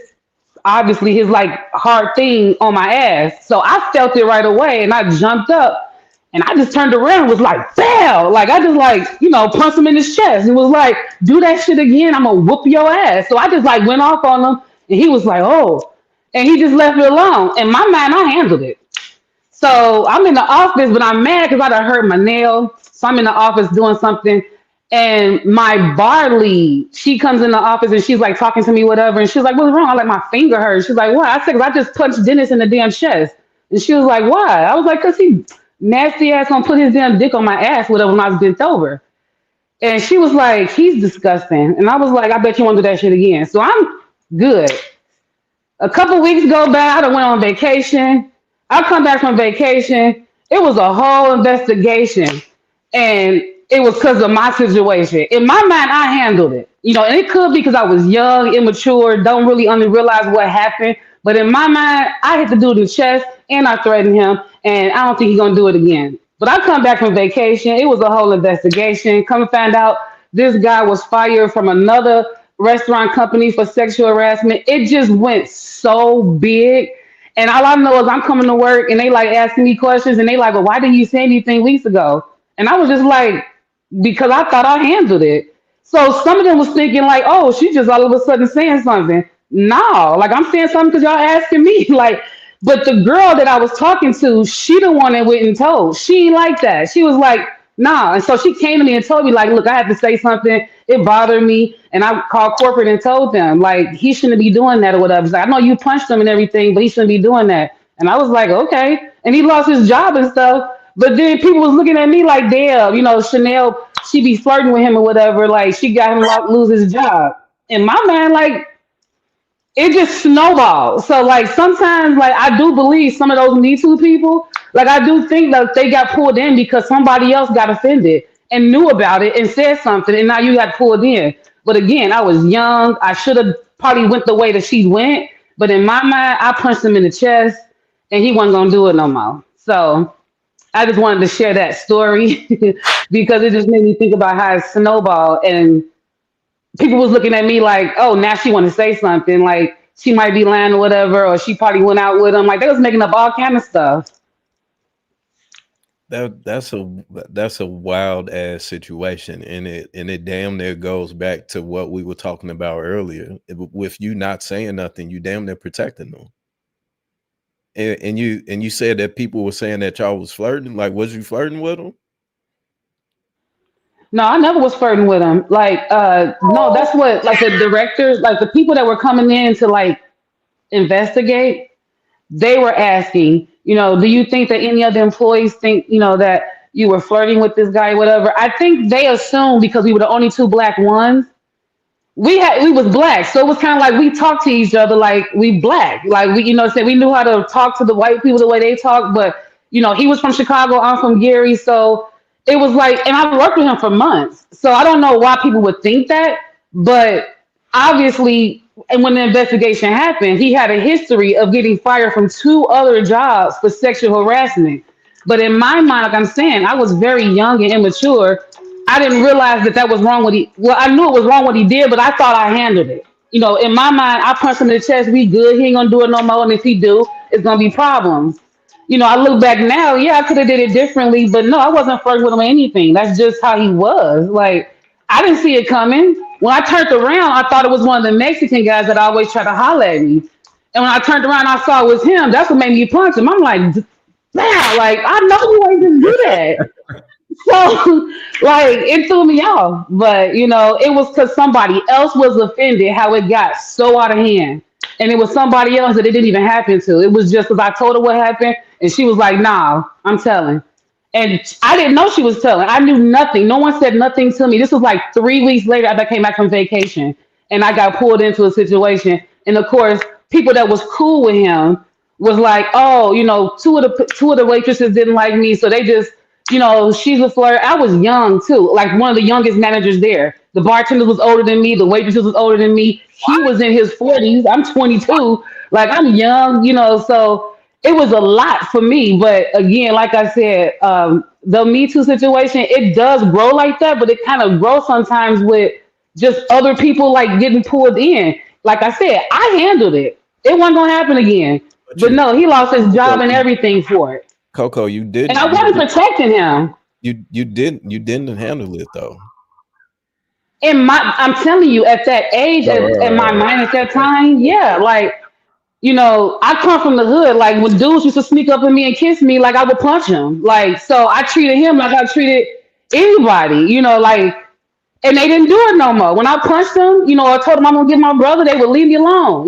like hard thing on my ass. So I felt it right away and I jumped up and I just turned around and was like, "Bam!" Like I just like, punched him in his chest. And was like, "Do that shit again, I'm gonna whoop your ass." So I just like went off on him and he was like, "Oh," and he just left me alone. In my mind, I handled it. So I'm in the office, but I'm mad because I done hurt my nail. So I'm in the office doing something, And my bar lead, she comes in the office and she's like talking to me, whatever. And she's like, what's wrong? I'm like, my finger hurts. She's like, what? I said, 'cause I just punched Dennis in the damn chest. And she was like, why? I was like, because he nasty ass gonna put his damn dick on my ass, whatever, when I was bent over. And she was like, he's disgusting. And I was like, I bet you won't do that shit again. So I'm good. A couple weeks go by, I done went on vacation. I come back from vacation. It was a whole investigation. And it was because of my situation. In my mind, I handled it. And it could be because I was young, immature, don't really realize what happened. But in my mind, I hit the dude in the chest and I threatened him. And I don't think he's going to do it again. But I come back from vacation. It was a whole investigation. Come to find out, this guy was fired from another restaurant company for sexual harassment. It just went so big. And all I know is I'm coming to work and they like asking me questions and they like, well, why didn't you say anything weeks ago? And I was just like, because I thought I handled it. So some of them was thinking like, oh, she just all of a sudden saying something. No, like I'm saying something because y'all asking me. Like, but the girl that I was talking to, she the one that went and told. She ain't like that. She was like, nah. And so she came to me and told me like, look, I had to say something. It bothered me. And I called corporate and told them like, he shouldn't be doing that or whatever. She's like, I know you punched him and everything, but he shouldn't be doing that. And I was like, okay. And he lost his job and stuff. But then people was looking at me like, damn, Chanel, she be flirting with him or whatever. Like, she got him to lose his job. In my mind, like, it just snowballed. So, like, sometimes, like, I do believe some of those Me Too people, like, I do think that they got pulled in because somebody else got offended and knew about it and said something, and now you got pulled in. But again, I was young. I should have probably went the way that she went. But in my mind, I punched him in the chest, and he wasn't going to do it no more. So I just wanted to share that story because it just made me think about how it snowballed, and people was looking at me like, oh, now she want to say something, like she might be lying or whatever, or she probably went out with him. Like they was making up all kind of stuff. That's a wild ass situation, and it damn near goes back to what we were talking about earlier. With you not saying nothing, you damn near protecting them. And you said that people were saying that y'all was flirting. Like, was you flirting with them? No, I never was flirting with him. Like, no, that's what like the directors, like the people that were coming in to like investigate, they were asking, do you think that any of the employees think, that you were flirting with this guy, whatever? I think they assumed because we were the only two black ones. We was black, so it was kind of like we talked to each other like we black, like we we knew how to talk to the white people the way they talk. But he was from Chicago, I'm from Gary, so it was like, and I worked with him for months, so I don't know why people would think that, but obviously, and when the investigation happened, he had a history of getting fired from 2 other jobs for sexual harassment. But in my mind, like I'm saying, I was very young and immature. I didn't realize that was wrong I knew it was wrong what he did, but I thought I handled it. In my mind, I punched him in the chest, we good, he ain't gonna do it no more, and if he do, it's gonna be problems. I look back now, yeah, I could have did it differently, but no, I wasn't flirting with him or anything. That's just how he was. Like, I didn't see it coming. When I turned around, I thought it was one of the Mexican guys that always try to holler at me. And when I turned around, I saw it was him. That's what made me punch him. I'm like, wow, like, I know you ain't just do that. So, like, it threw me off. But, it was because somebody else was offended how it got so out of hand. And it was somebody else that it didn't even happen to. It was just because I told her what happened, and she was like, nah, I'm telling. And I didn't know she was telling. I knew nothing. No one said nothing to me. This was like 3 weeks later after I came back from vacation, and I got pulled into a situation. And of course, people that was cool with him was like, oh, two of the waitresses didn't like me, so they just, she's a flirt. I was young too, like one of the youngest managers there. The bartender was older than me. The waitresses was older than me. He was in his 40s. I'm 22. Like, I'm young, so it was a lot for me. But again, like I said, the Me Too situation, it does grow like that, but it kind of grows sometimes with just other people like getting pulled in. Like I said, I handled it. It wasn't gonna happen again. But no, he lost his job and everything for it. Coco, you did, and I wasn't protecting him. You didn't handle it though. I'm telling you, at that age, at my mind at that time, yeah, like, I come from the hood. Like, when dudes used to sneak up on me and kiss me, like, I would punch him. Like, so I treated him like I treated anybody, like, And they didn't do it no more. When I punched them, I told them I'm gonna get my brother, they would leave me alone,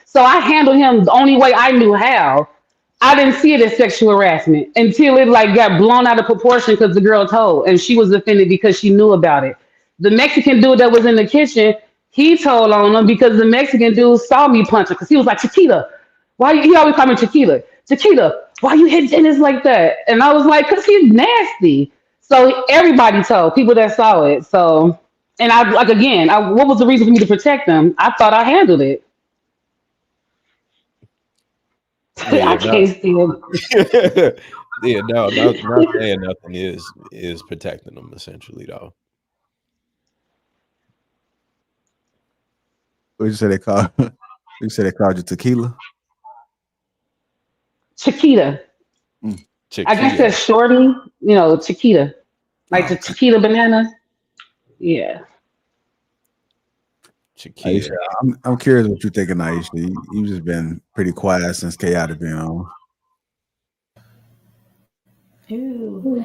So I handled him the only way I knew how. I didn't see it as sexual harassment until it like got blown out of proportion because the girl told and she was offended because she knew about it. The Mexican dude that was in the kitchen, he told on him because the Mexican dude saw me punch her because he was like, Chiquita, he always called me Chiquita. Chiquita, why you hit Dennis like that? And I was like, because he's nasty. So everybody told people that saw it. So, and I like again, what was the reason for me to protect them? I thought I handled it. Yeah, I can't stand it. yeah, no, not saying nothing is protecting them essentially, though. What you say they call? You say they called you tequila? Chiquita. Chiquita. I guess that's shorty, Chiquita. Like the Chiquita banana. Yeah. Aisha, I'm curious what you're thinking, Aisha. You've just been pretty quiet since Chaotic been on. Ooh.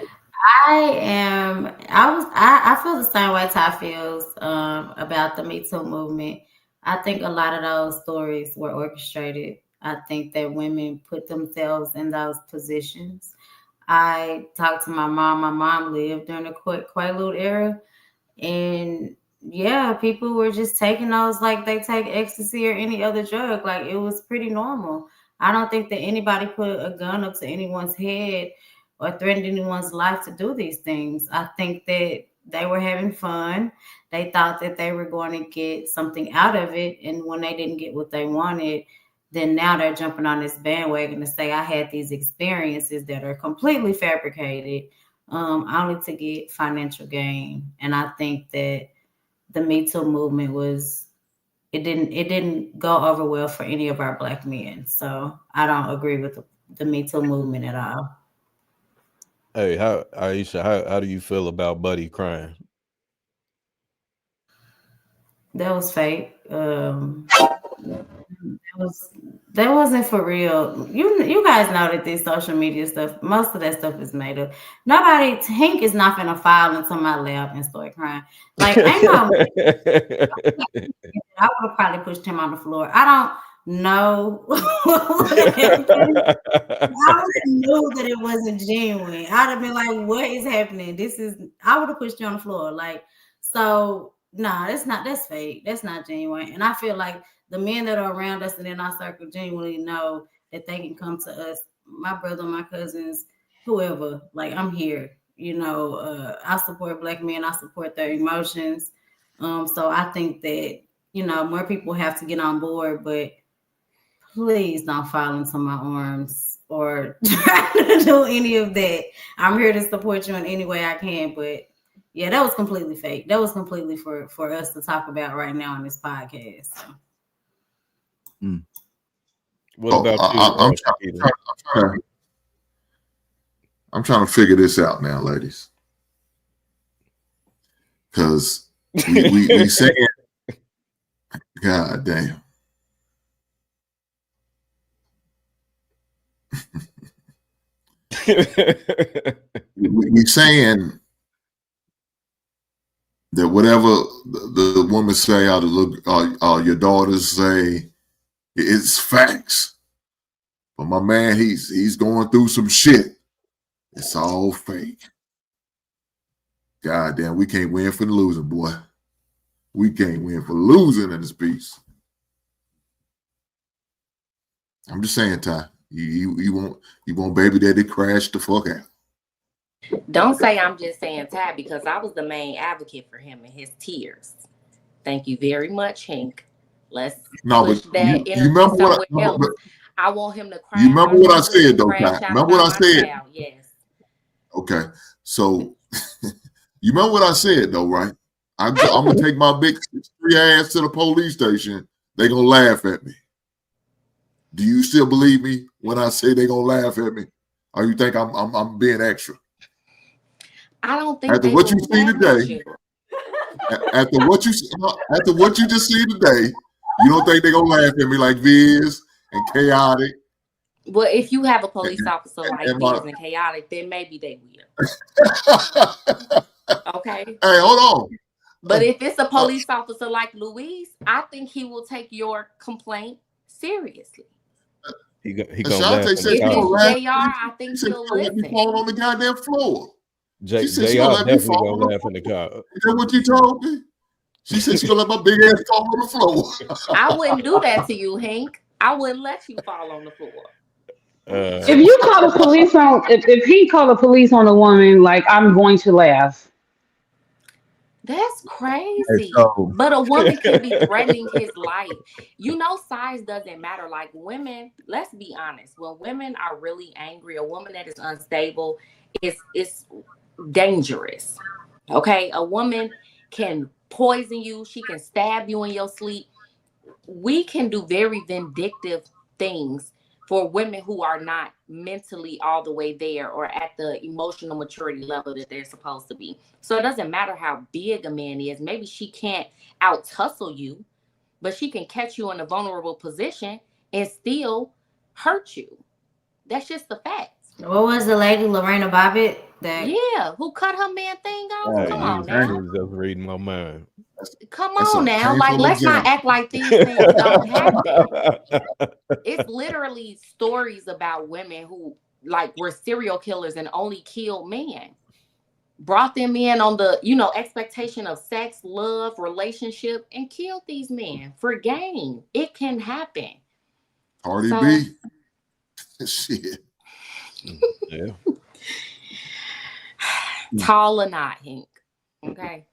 I feel the same way Ty feels about the Me Too movement. I think a lot of those stories were orchestrated. I think that women put themselves in those positions. I talked to my mom. My mom lived during the Quaalude era. And yeah, people were just taking those like they take ecstasy or any other drug. Like it was pretty normal. I don't think that anybody put a gun up to anyone's head or threatened anyone's life to do these things. I think that they were having fun. They thought that they were going to get something out of it. And when they didn't get what they wanted, then now they're jumping on this bandwagon to say, I had these experiences that are completely fabricated, only to get financial gain. And I think that the Me Too movement it didn't go over well for any of our Black men. So I don't agree with the Me Too movement at all. Hey, Aisha, how do you feel about Buddy crying? That was fake. That wasn't for real. You guys know that this social media stuff, most of that stuff is made up. Hank is not gonna file into my lap and start crying. Like, ain't no. I would have probably pushed him on the floor. I don't know. I would have knew that it wasn't genuine. I'd have been like, "What is happening? I would have pushed you on the floor." Like, so no, that's fake. That's not genuine. And I feel like the men that are around us and in our circle genuinely know that they can come to us, my brother, my cousins, whoever. Like, I'm here. I support Black men. I support their emotions. So I think that more people have to get on board, but please don't fall into my arms or try to do any of that. I'm here to support you in any way I can, but yeah, that was completely fake. That was completely for us to talk about right now on this podcast. So. What about you? I'm trying to figure this out now, ladies, because we saying, God damn. we saying that whatever the woman say, or your daughters say, it's facts. But my man, he's going through some shit. It's all fake. God damn, we can't win for losing, boy. We can't win for losing in this piece. I'm just saying, Ty. You want baby daddy crash the fuck out. Don't say I'm just saying Ty, because I was the main advocate for him in his tears. Thank you very much, Hank. Let's push that energy somewhere else. I want him to cry. You remember what I said, though, Ty? Remember what I said? Child. Yes. Okay. So you remember what I said, though, right? I'm going to take my big 3 ass to the police station. They're going to laugh at me. Do you still believe me when I say they're going to laugh at me? Or you think I'm being extra? I don't think after what you see today, after what you just see today, you don't think they're going to laugh at me like Viz and Chaotic? Well, if you have a police officer like Viz and Chaotic, then maybe they will. Okay. Hey, hold on. But if it's a police officer like Luis, I think he will take your complaint seriously. He gonna Ashante laugh. said, If it's JR, I think she said he'll she gonna let me listen. fall on the goddamn floor. JR She said she gonna let me definitely fall on gonna the laugh floor. in the car. Is that what you told me? She said she gonna let my big ass fall on the floor. I wouldn't do that to you, Hank. I wouldn't let you fall on the floor. If you call the police on, if he called the police on a woman, like, I'm going to laugh. That's crazy. so- But a woman can be threatening his life. You know, size doesn't matter. Like women, let's be honest. When women are really angry, a woman that is unstable, it's dangerous. Okay, a woman can poison you. She can stab you in your sleep. We can do very vindictive things for women who are not mentally all the way there or at the emotional maturity level that they're supposed to be. So it doesn't matter how big a man is. Maybe she can't out tussle you, but she can catch you in a vulnerable position and still hurt you. That's just the facts. What was the lady, Lorena Bobbitt? Yeah, who cut her man thing off? Come on You now. was just reading my mind. Come That's on a now. Like, painful let's not example. act like these things don't happen. It's literally stories about women who like were serial killers and only killed men. Brought them in on the, expectation of sex, love, relationship, and killed these men for gain. It can happen. Cardi So- B. Shit. Yeah. Tall or not, Hank. Okay.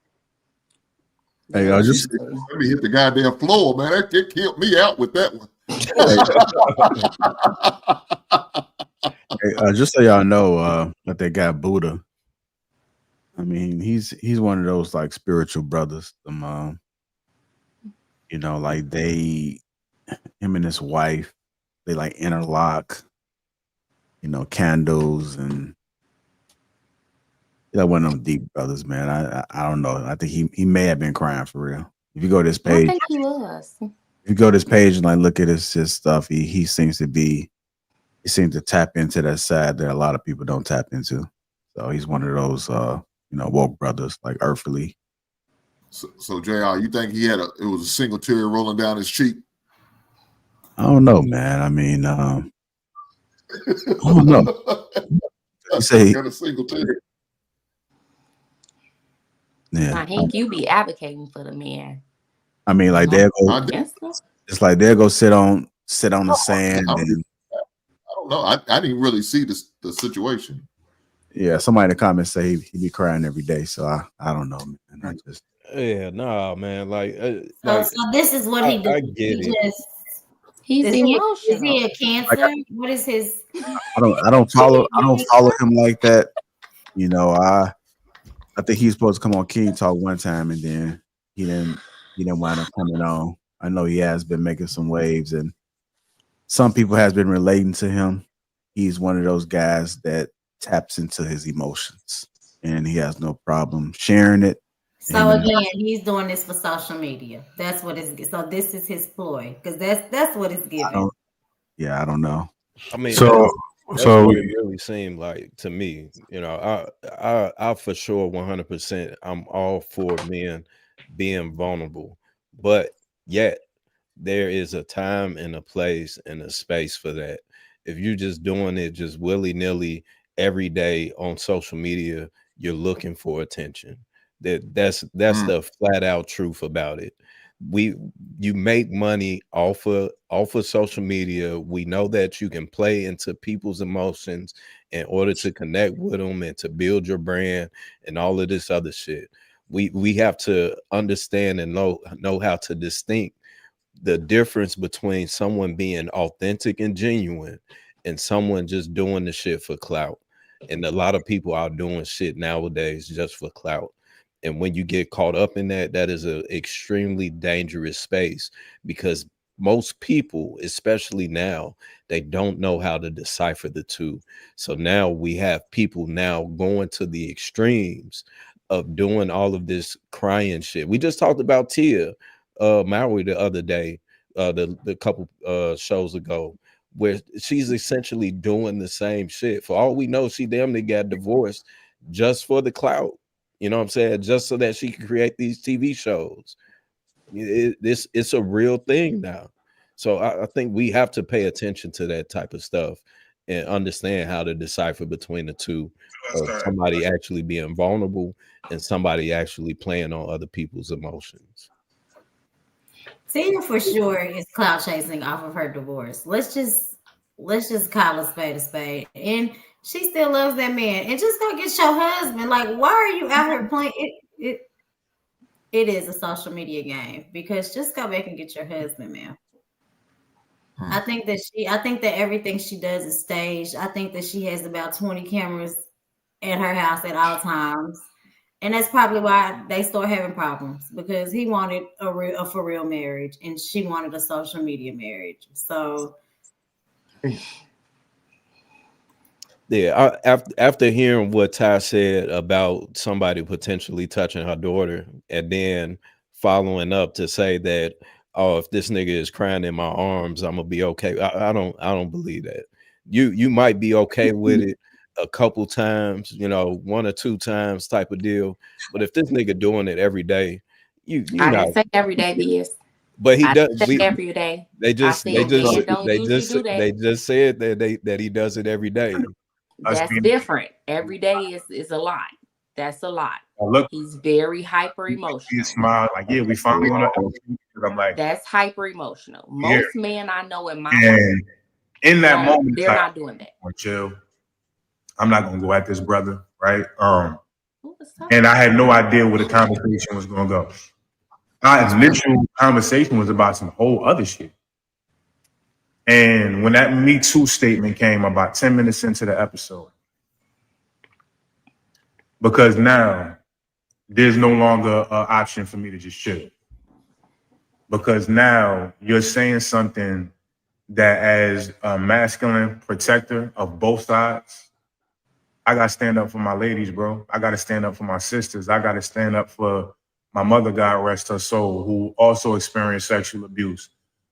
Hey, I just Let me hit the goddamn floor, man. That killed me out with that one. hey, just so y'all know, that they got Buddha. I mean, he's one of those like spiritual brothers. Like him and his wife, they like interlock, candles, and that one of them deep brothers, man. I don't know. I think he may have been crying for real. If you go to this I page, think he was. if you go to this page and like look at his stuff, he seems to tap into that side that a lot of people don't tap into. So he's one of those woke brothers, like earthly. So JR, you think it was a single tear rolling down his cheek? I don't know, man. I mean, I don't know. You say got a single tear. Yeah. Now, Hank, you be advocating for the men. I mean, like they'll go. It's like they'll go sit on the sand. I don't know. I didn't really see the situation. Yeah, somebody in the comments say he be crying every day. So I don't know, man. I just Man. Like, so this is what he does. I get it. He's emotional. Is he a cancer? What is his? I don't follow him like that. I think he's supposed to come on King Talk one time, and then he didn't wind up coming on. I know he has been making some waves, and some people has been relating to him. He's one of those guys that taps into his emotions, and he has no problem sharing it. So again, he's doing this for social media. That's what it's. So this is his ploy, because that's what it's giving. I don't know. I mean, so that's what it really seemed like to me. I for sure 100%. I'm all for men being vulnerable, but yet there is a time and a place and a space for that. If you're just doing it just willy-nilly every day on social media, you're looking for attention. That's the flat out truth about it. You make money off of social media. We know that you can play into people's emotions in order to connect with them and to build your brand and all of this other shit. We have to understand and know how to distinct the difference between someone being authentic and genuine and someone just doing the shit for clout. And a lot of people are doing shit nowadays just for clout. And when you get caught up in that is an extremely dangerous space, because most people, especially now, they don't know how to decipher the two. So now we have people now going to the extremes of doing all of this crying shit. We just talked about Tia Mowry the other day, the couple shows ago, where she's essentially doing the same shit. For all we know, she damn near got divorced just for the clout. You know what I'm saying? Just so that she can create these TV shows. It's a real thing now. So I think we have to pay attention to that type of stuff and understand how to decipher between the two of somebody actually being vulnerable and somebody actually playing on other people's emotions. Tina for sure is clout chasing off of her divorce. Let's just call a spade. And she still loves that man. And just go get your husband. Like, why are you out here playing it is a social media game, because just go back and get your husband, man. I think that everything she does is staged. I think that she has about 20 cameras at her house at all times. And that's probably why they start having problems, because he wanted a for real marriage and she wanted a social media marriage. So yeah, after hearing what Ty said about somebody potentially touching her daughter, and then following up to say that, oh, if this nigga is crying in my arms, I'm gonna be okay. I don't believe that. You might be okay with it a couple times, 1 or 2 times type of deal. But if this nigga doing it every day, you I not. didn't say every day, BS. But he does. Every day. They just said do that he does it every day. That's different. Every day is a lot. That's a lot. He's very hyper emotional. He smiled like, yeah, we finally on the. I'm like, that's hyper emotional. Most men I know in my life, in that moment, they're not doing that. Chill. I'm not gonna go at this brother, right? And I had no idea where the conversation was gonna go. Our initial conversation was about some whole other shit. And when that Me Too statement came about 10 minutes into the episode, because now there's no longer an option for me to just chill. Because now you're saying something that, as a masculine protector of both sides, I got to stand up for my ladies, bro. I got to stand up for my sisters. I got to stand up for my mother, God rest her soul, who also experienced sexual abuse.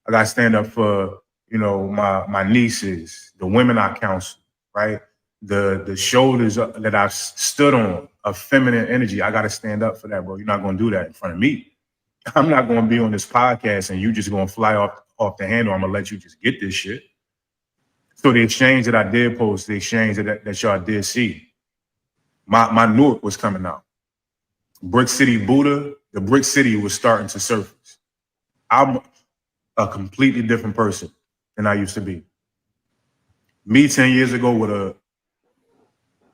I got to stand up for, my nieces, the women I counsel, right? The shoulders that I've stood on of feminine energy. I got to stand up for that, bro. You're not going to do that in front of me. I'm not going to be on this podcast and you just going to fly off the handle. I'm going to let you just get this shit. So the exchange that I did post, the exchange that y'all did see, my Newark was coming out. Brick City Buddha, the Brick City was starting to surface. I'm a completely different person than I used to be. Me 10 years ago would have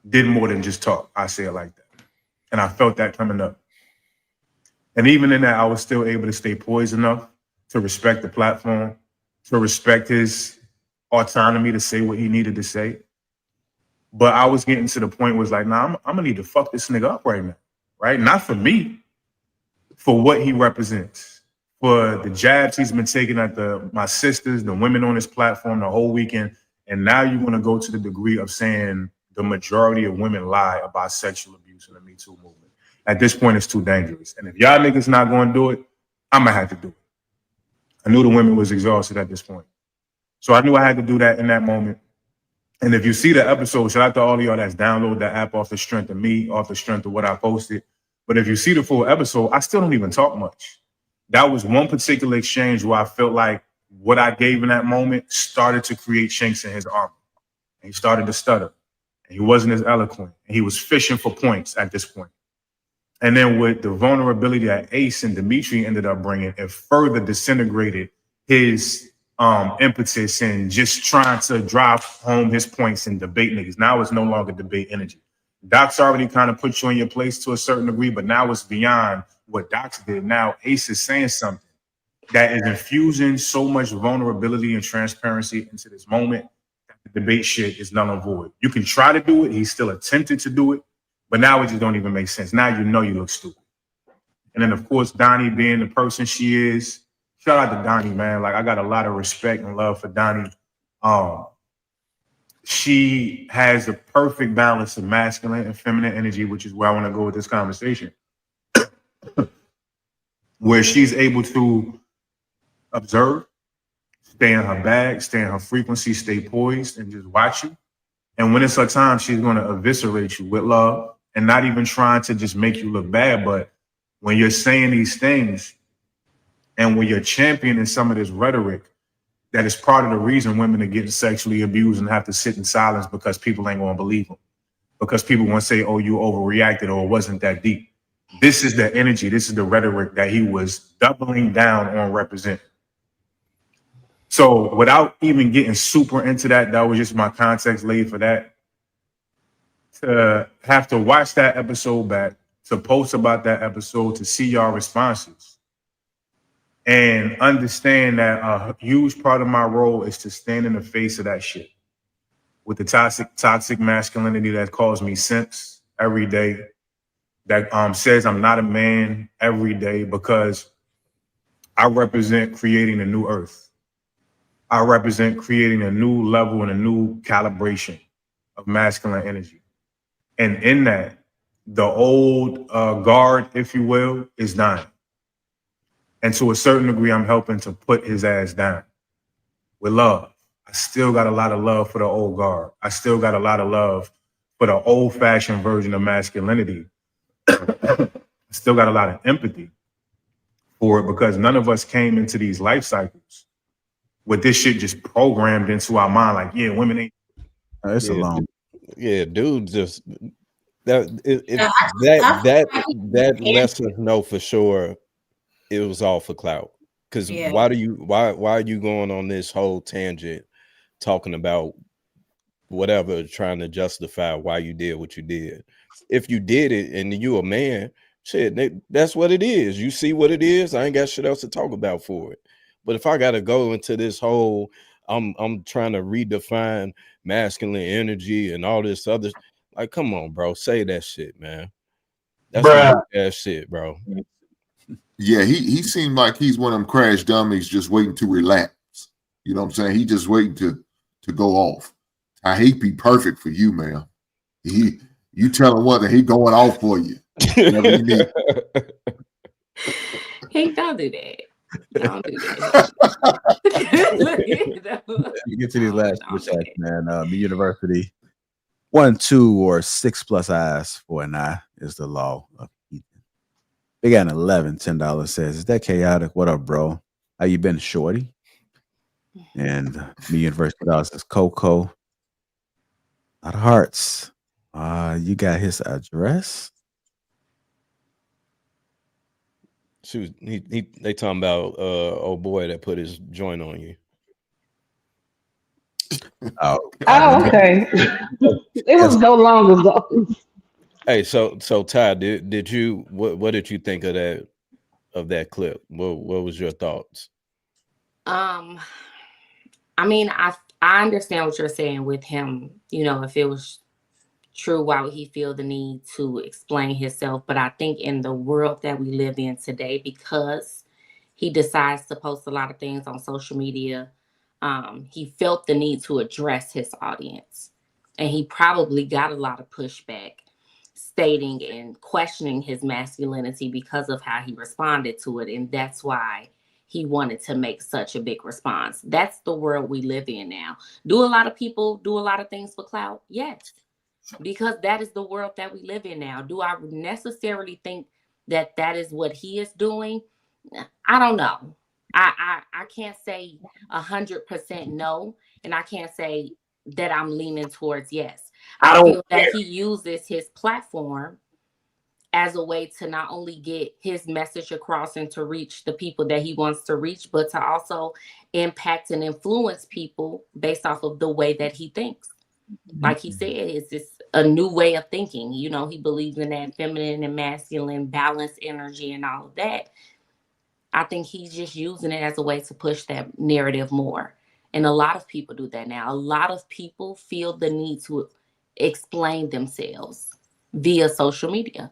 did more than just talk. I say it like that. And I felt that coming up. And even in that, I was still able to stay poised enough to respect the platform, to respect his autonomy to say what he needed to say. But I was getting to the point where it's like, nah, I'm gonna need to fuck this nigga up right now, right? Not for me, for what he represents, for the jabs he's been taking at my sisters, the women on his platform the whole weekend. And now you want to go to the degree of saying the majority of women lie about sexual abuse in the Me Too movement. At this point, it's too dangerous. And if y'all niggas not going to do it, I'm going to have to do it. I knew the women was exhausted at this point. So I knew I had to do that in that moment. And if you see the episode, shout out to all of y'all that's download the app off the strength of me, off the strength of what I posted. But if you see the full episode, I still don't even talk much. That was one particular exchange where I felt like what I gave in that moment started to create chinks in his armor. And he started to stutter. And he wasn't as eloquent. And he was fishing for points at this point. And then with the vulnerability that Ace and Dimitri ended up bringing, it further disintegrated his impetus and just trying to drive home his points and debate niggas. Now it's no longer debate energy. Doc's already kind of put you in your place to a certain degree, but now it's beyond what Doc's did. Now Ace is saying something that is infusing so much vulnerability and transparency into this moment that the debate shit is null and void. You can try to do it. He's still attempting to do it, but now it just don't even make sense. Now you know you look stupid. And then, of course, Donnie being the person she is. Shout out to Donnie, man. Like, I got a lot of respect and love for Donnie. She has the perfect balance of masculine and feminine energy, which is where I want to go with this conversation. Where she's able to observe, stay in her bag, stay in her frequency, stay poised, and just watch you. And when it's her time, she's going to eviscerate you with love, and not even trying to just make you look bad, but when you're saying these things and when you're championing some of this rhetoric, that is part of the reason women are getting sexually abused and have to sit in silence because people ain't gonna believe them. Because people want to say, oh, you overreacted or it wasn't that deep. This is the energy, this is the rhetoric that he was doubling down on representing. So without even getting super into that, that was just my context laid for that. To have to watch that episode back, to post about that episode, to see y'all responses, and understand that a huge part of my role is to stand in the face of that shit. With the toxic masculinity that calls me simps every day, that says I'm not a man every day, because I represent creating a new earth. I represent creating a new level and a new calibration of masculine energy. And in that, the old guard, if you will, is dying. And to a certain degree, I'm helping to put his ass down with love. I still got a lot of love for the old guard. I still got a lot of love for the old-fashioned version of masculinity. I still got a lot of empathy for it, because none of us came into these life cycles with this shit just programmed into our mind. Like, yeah, women ain't. It's a long. Yeah, dude, just that lets us know for sure it was all for clout. Because why are you going on this whole tangent talking about whatever, trying to justify why you did what you did? If you did it and you a man, shit, that's what it is. You see what it is. I ain't got shit else to talk about for it. But if I gotta go into this whole, I'm trying to redefine masculine energy and all this other, like, come on, bro, say that shit, man. That's some ass shit, bro. Yeah, he seemed like he's one of them crash dummies just waiting to relapse. You know what I'm saying? He just waiting to go off. I hate be perfect for you, man. You tell him what, and he going off for you. Whatever you need. Hey, don't do that. Don't do that. You get to these last two checks, man. The university, 1, 2, or 6+ eyes for an eye is the law of Ethan. They got an 11, $10 says, is that chaotic? What up, bro? How you been, shorty? And the university dollar says, Coco. Out of hearts. You got his address? They talking about old boy that put his joint on you. Oh, okay. It was so long ago. Hey, so Ty, did you what did you think of that clip? What was your thoughts? I mean, I understand what you're saying with him. You know, if it was true, why would he feel the need to explain himself? But I think in the world that we live in today, because he decides to post a lot of things on social media, he felt the need to address his audience. And he probably got a lot of pushback stating and questioning his masculinity because of how he responded to it. And that's why he wanted to make such a big response. That's the world we live in now. Do a lot of people do a lot of things for clout? Yes. Because that is the world that we live in now. Do I necessarily think that that is what he is doing? I don't know. I can't say 100% no, and I can't say that I'm leaning towards yes. I feel that he uses his platform as a way to not only get his message across and to reach the people that he wants to reach, but to also impact and influence people based off of the way that he thinks. Like he said, it's just a new way of thinking. You know, he believes in that feminine and masculine balanced energy and all of that. I think he's just using it as a way to push that narrative more. And a lot of people do that now. A lot of people feel the need to explain themselves via social media.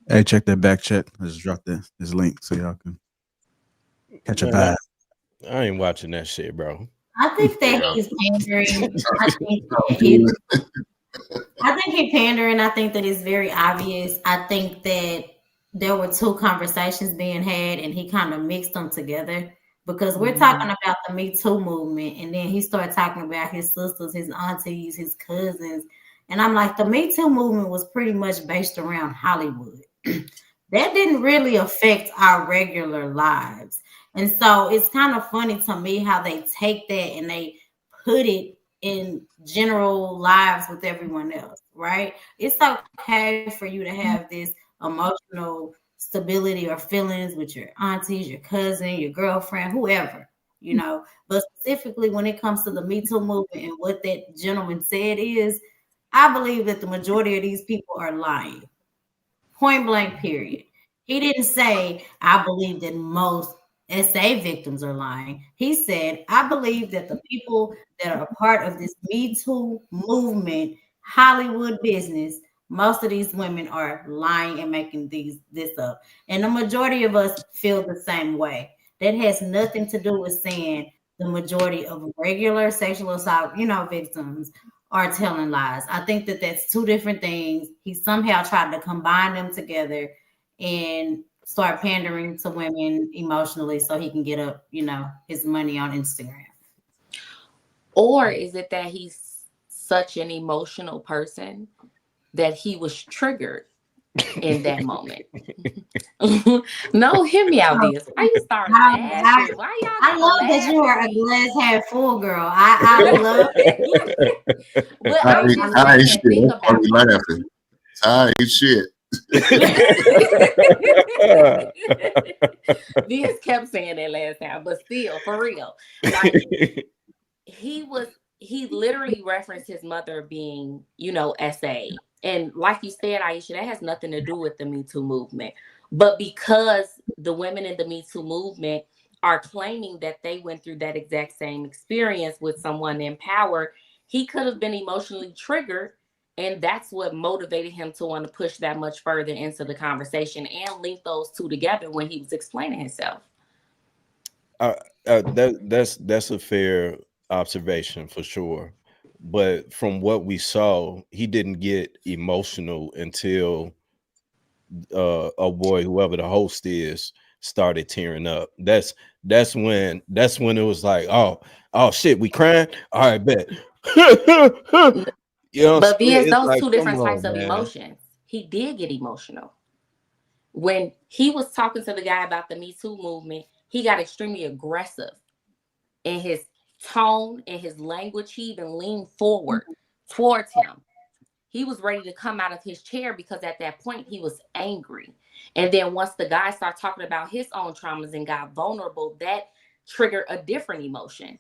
Hey, check that back check. Let's drop this link so y'all can catch a vibe. I ain't watching that shit, bro. I think that he's pandering. I think he's pandering. I think that it's very obvious. I think that there were two conversations being had and he kind of mixed them together, because we're talking about the Me Too movement, and then he started talking about his sisters, his aunties, his cousins, And I'm like, the Me Too movement was pretty much based around Hollywood. That didn't really affect our regular lives. And so it's kind of funny to me how they take that and they put it in general lives with everyone else, right? It's okay for you to have this emotional stability or feelings with your aunties, your cousin, your girlfriend, whoever, you know. But specifically when it comes to the Me Too movement and what that gentleman said is, I believe that the majority of these people are lying. Point blank, period. He didn't say, I believe that most SA victims are lying. He said, I believe that the people that are a part of this Me Too movement, Hollywood business, most of these women are lying and making this up. And the majority of us feel the same way. That has nothing to do with saying the majority of regular sexual assault, victims are telling lies. I think that that's two different things. He somehow tried to combine them together and start pandering to women emotionally so he can get up, his money on Instagram. Or is it that he's such an emotional person that he was triggered in that moment? No, hear me out, this. Why you starting laughing? Why y'all I love that you are a glass half full girl. I love it. But I ain't shit. That's why we laughing. I ain't shit. Vince kept saying that last time, but still, for real, like he literally referenced his mother being, SA, and like you said, Aisha, that has nothing to do with the Me Too movement. But because the women in the Me Too movement are claiming that they went through that exact same experience with someone in power, he could have been emotionally triggered. And that's what motivated him to want to push that much further into the conversation and link those two together when he was explaining himself. That's a fair observation for sure. But from what we saw, he didn't get emotional until a boy, whoever the host is, started tearing up. That's when it was like, oh shit, we crying. All right, bet. But Vince, those like, two different types of emotions. He did get emotional. When he was talking to the guy about the Me Too movement, he got extremely aggressive in his tone and his language. He even leaned forward towards him. He was ready to come out of his chair because at that point he was angry. And then once the guy started talking about his own traumas and got vulnerable, that triggered a different emotion.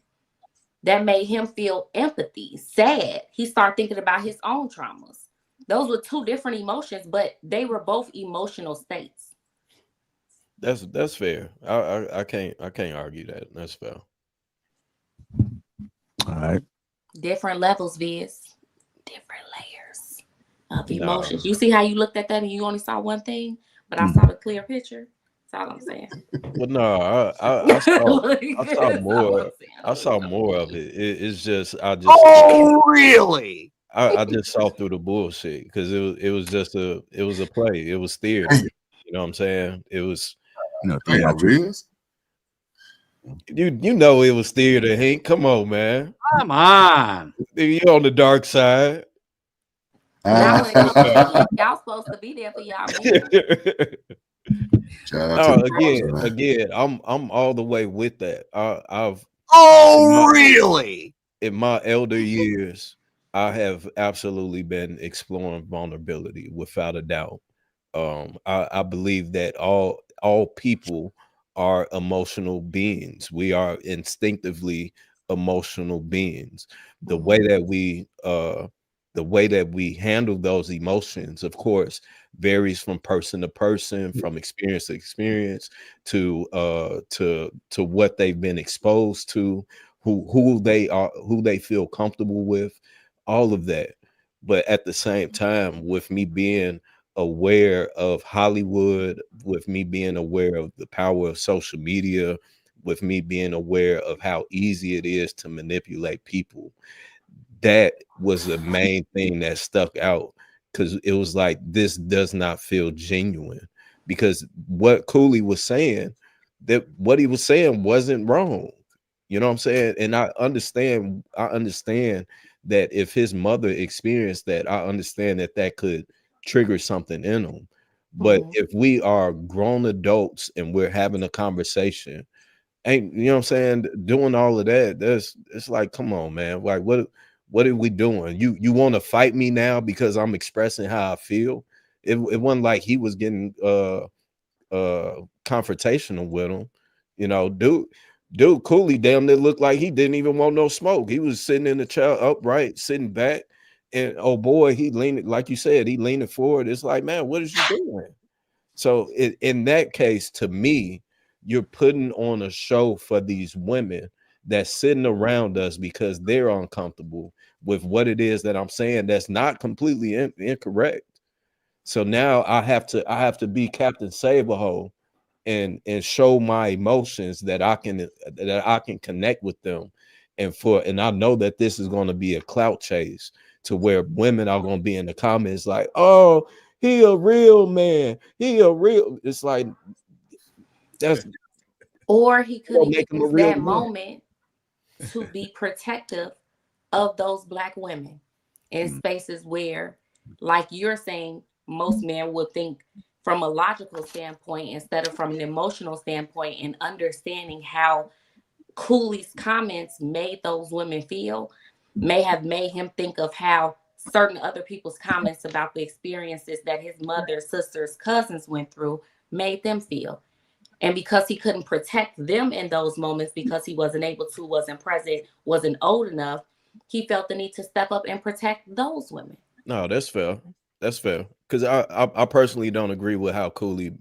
That made him feel empathy, sad. He started thinking about his own traumas. Those were two different emotions, but they were both emotional states. That's fair. I can't argue that. That's fair. All right. Different levels, Viz. Different layers of emotions. You see how you looked at that and you only saw one thing, but I saw the clear picture. That's all I'm saying. Well, no, I saw more. I saw more of it. It's just Oh, really? I just saw through the bullshit because it was a play. It was theater. You know what I'm saying? It was. You know it was theater, Hank. Come on, man. Come on. You're on the dark side. Y'all supposed to be there for y'all. Again, I'm all the way with that. Really? In my elder years, I have absolutely been exploring vulnerability without a doubt. I believe that all people are emotional beings. We are instinctively emotional beings. The way that we handle those emotions, of course, varies from person to person, from experience to experience, to what they've been exposed to, who they are, who they feel comfortable with, all of that. But at the same time, with me being aware of Hollywood, with me being aware of the power of social media, with me being aware of how easy it is to manipulate people, that was the main thing that stuck out, because it was like, this does not feel genuine. Because what Cooley was saying, that what he was saying wasn't wrong. You know what I'm saying? And I understand that if his mother experienced that, I understand that could trigger something in him. But if we are grown adults and we're having a conversation, ain't, you know what I'm saying, doing all of that, it's like, come on, man. Like, what are we doing? You want to fight me now because I'm expressing how I feel? It wasn't like he was getting confrontational with him. You know, dude Cooley damn near looked like he didn't even want no smoke. He was sitting in the chair upright, sitting back, and oh boy, he leaned, like you said, he leaning forward. It's like, man, what is you doing? So in that case, to me, you're putting on a show for these women that's sitting around us because they're uncomfortable with what it is that I'm saying that's not completely incorrect. So now I have to be Captain Save-A-Hole and show my emotions that I can connect with them, and I know that this is going to be a clout chase to where women are going to be in the comments like, oh, he a real man, it's like, that's, or he could have make him a used real that man. moment to be protective of those Black women in spaces where, like you're saying, most men would think from a logical standpoint instead of from an emotional standpoint, and understanding how Cooley's comments made those women feel may have made him think of how certain other people's comments about the experiences that his mother, sisters, cousins went through made them feel. And because he couldn't protect them in those moments because he wasn't able to, wasn't present, wasn't old enough, he felt the need to step up and protect those women. No, that's fair. That's fair. Because I personally don't agree with how Cooley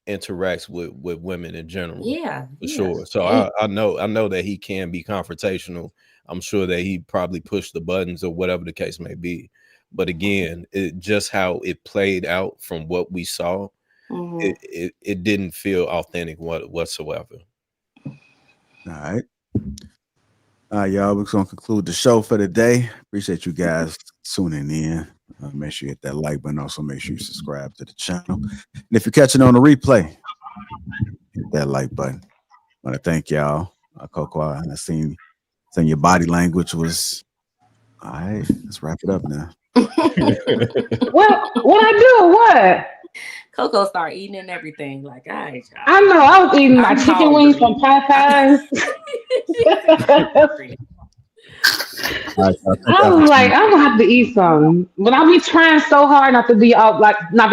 interacts with women in general. Yeah, for sure. So I know that he can be confrontational. I'm sure that he probably pushed the buttons or whatever the case may be. But again, just how it played out from what we saw, it didn't feel authentic whatsoever. All right. Y'all, we're going to conclude the show for today. Appreciate you guys tuning in. Make sure you hit that like button. Also, make sure you subscribe to the channel. And if you're catching on the replay, hit that like button. I want to thank y'all. Coco, I seen your body language was all right. Let's wrap it up now. What I do? What? Coco started eating and everything. Like, all right, y'all. I know. I was eating my chicken wings from Popeyes. I was like, I'm gonna have to eat something, but I be trying so hard not to be out, like not to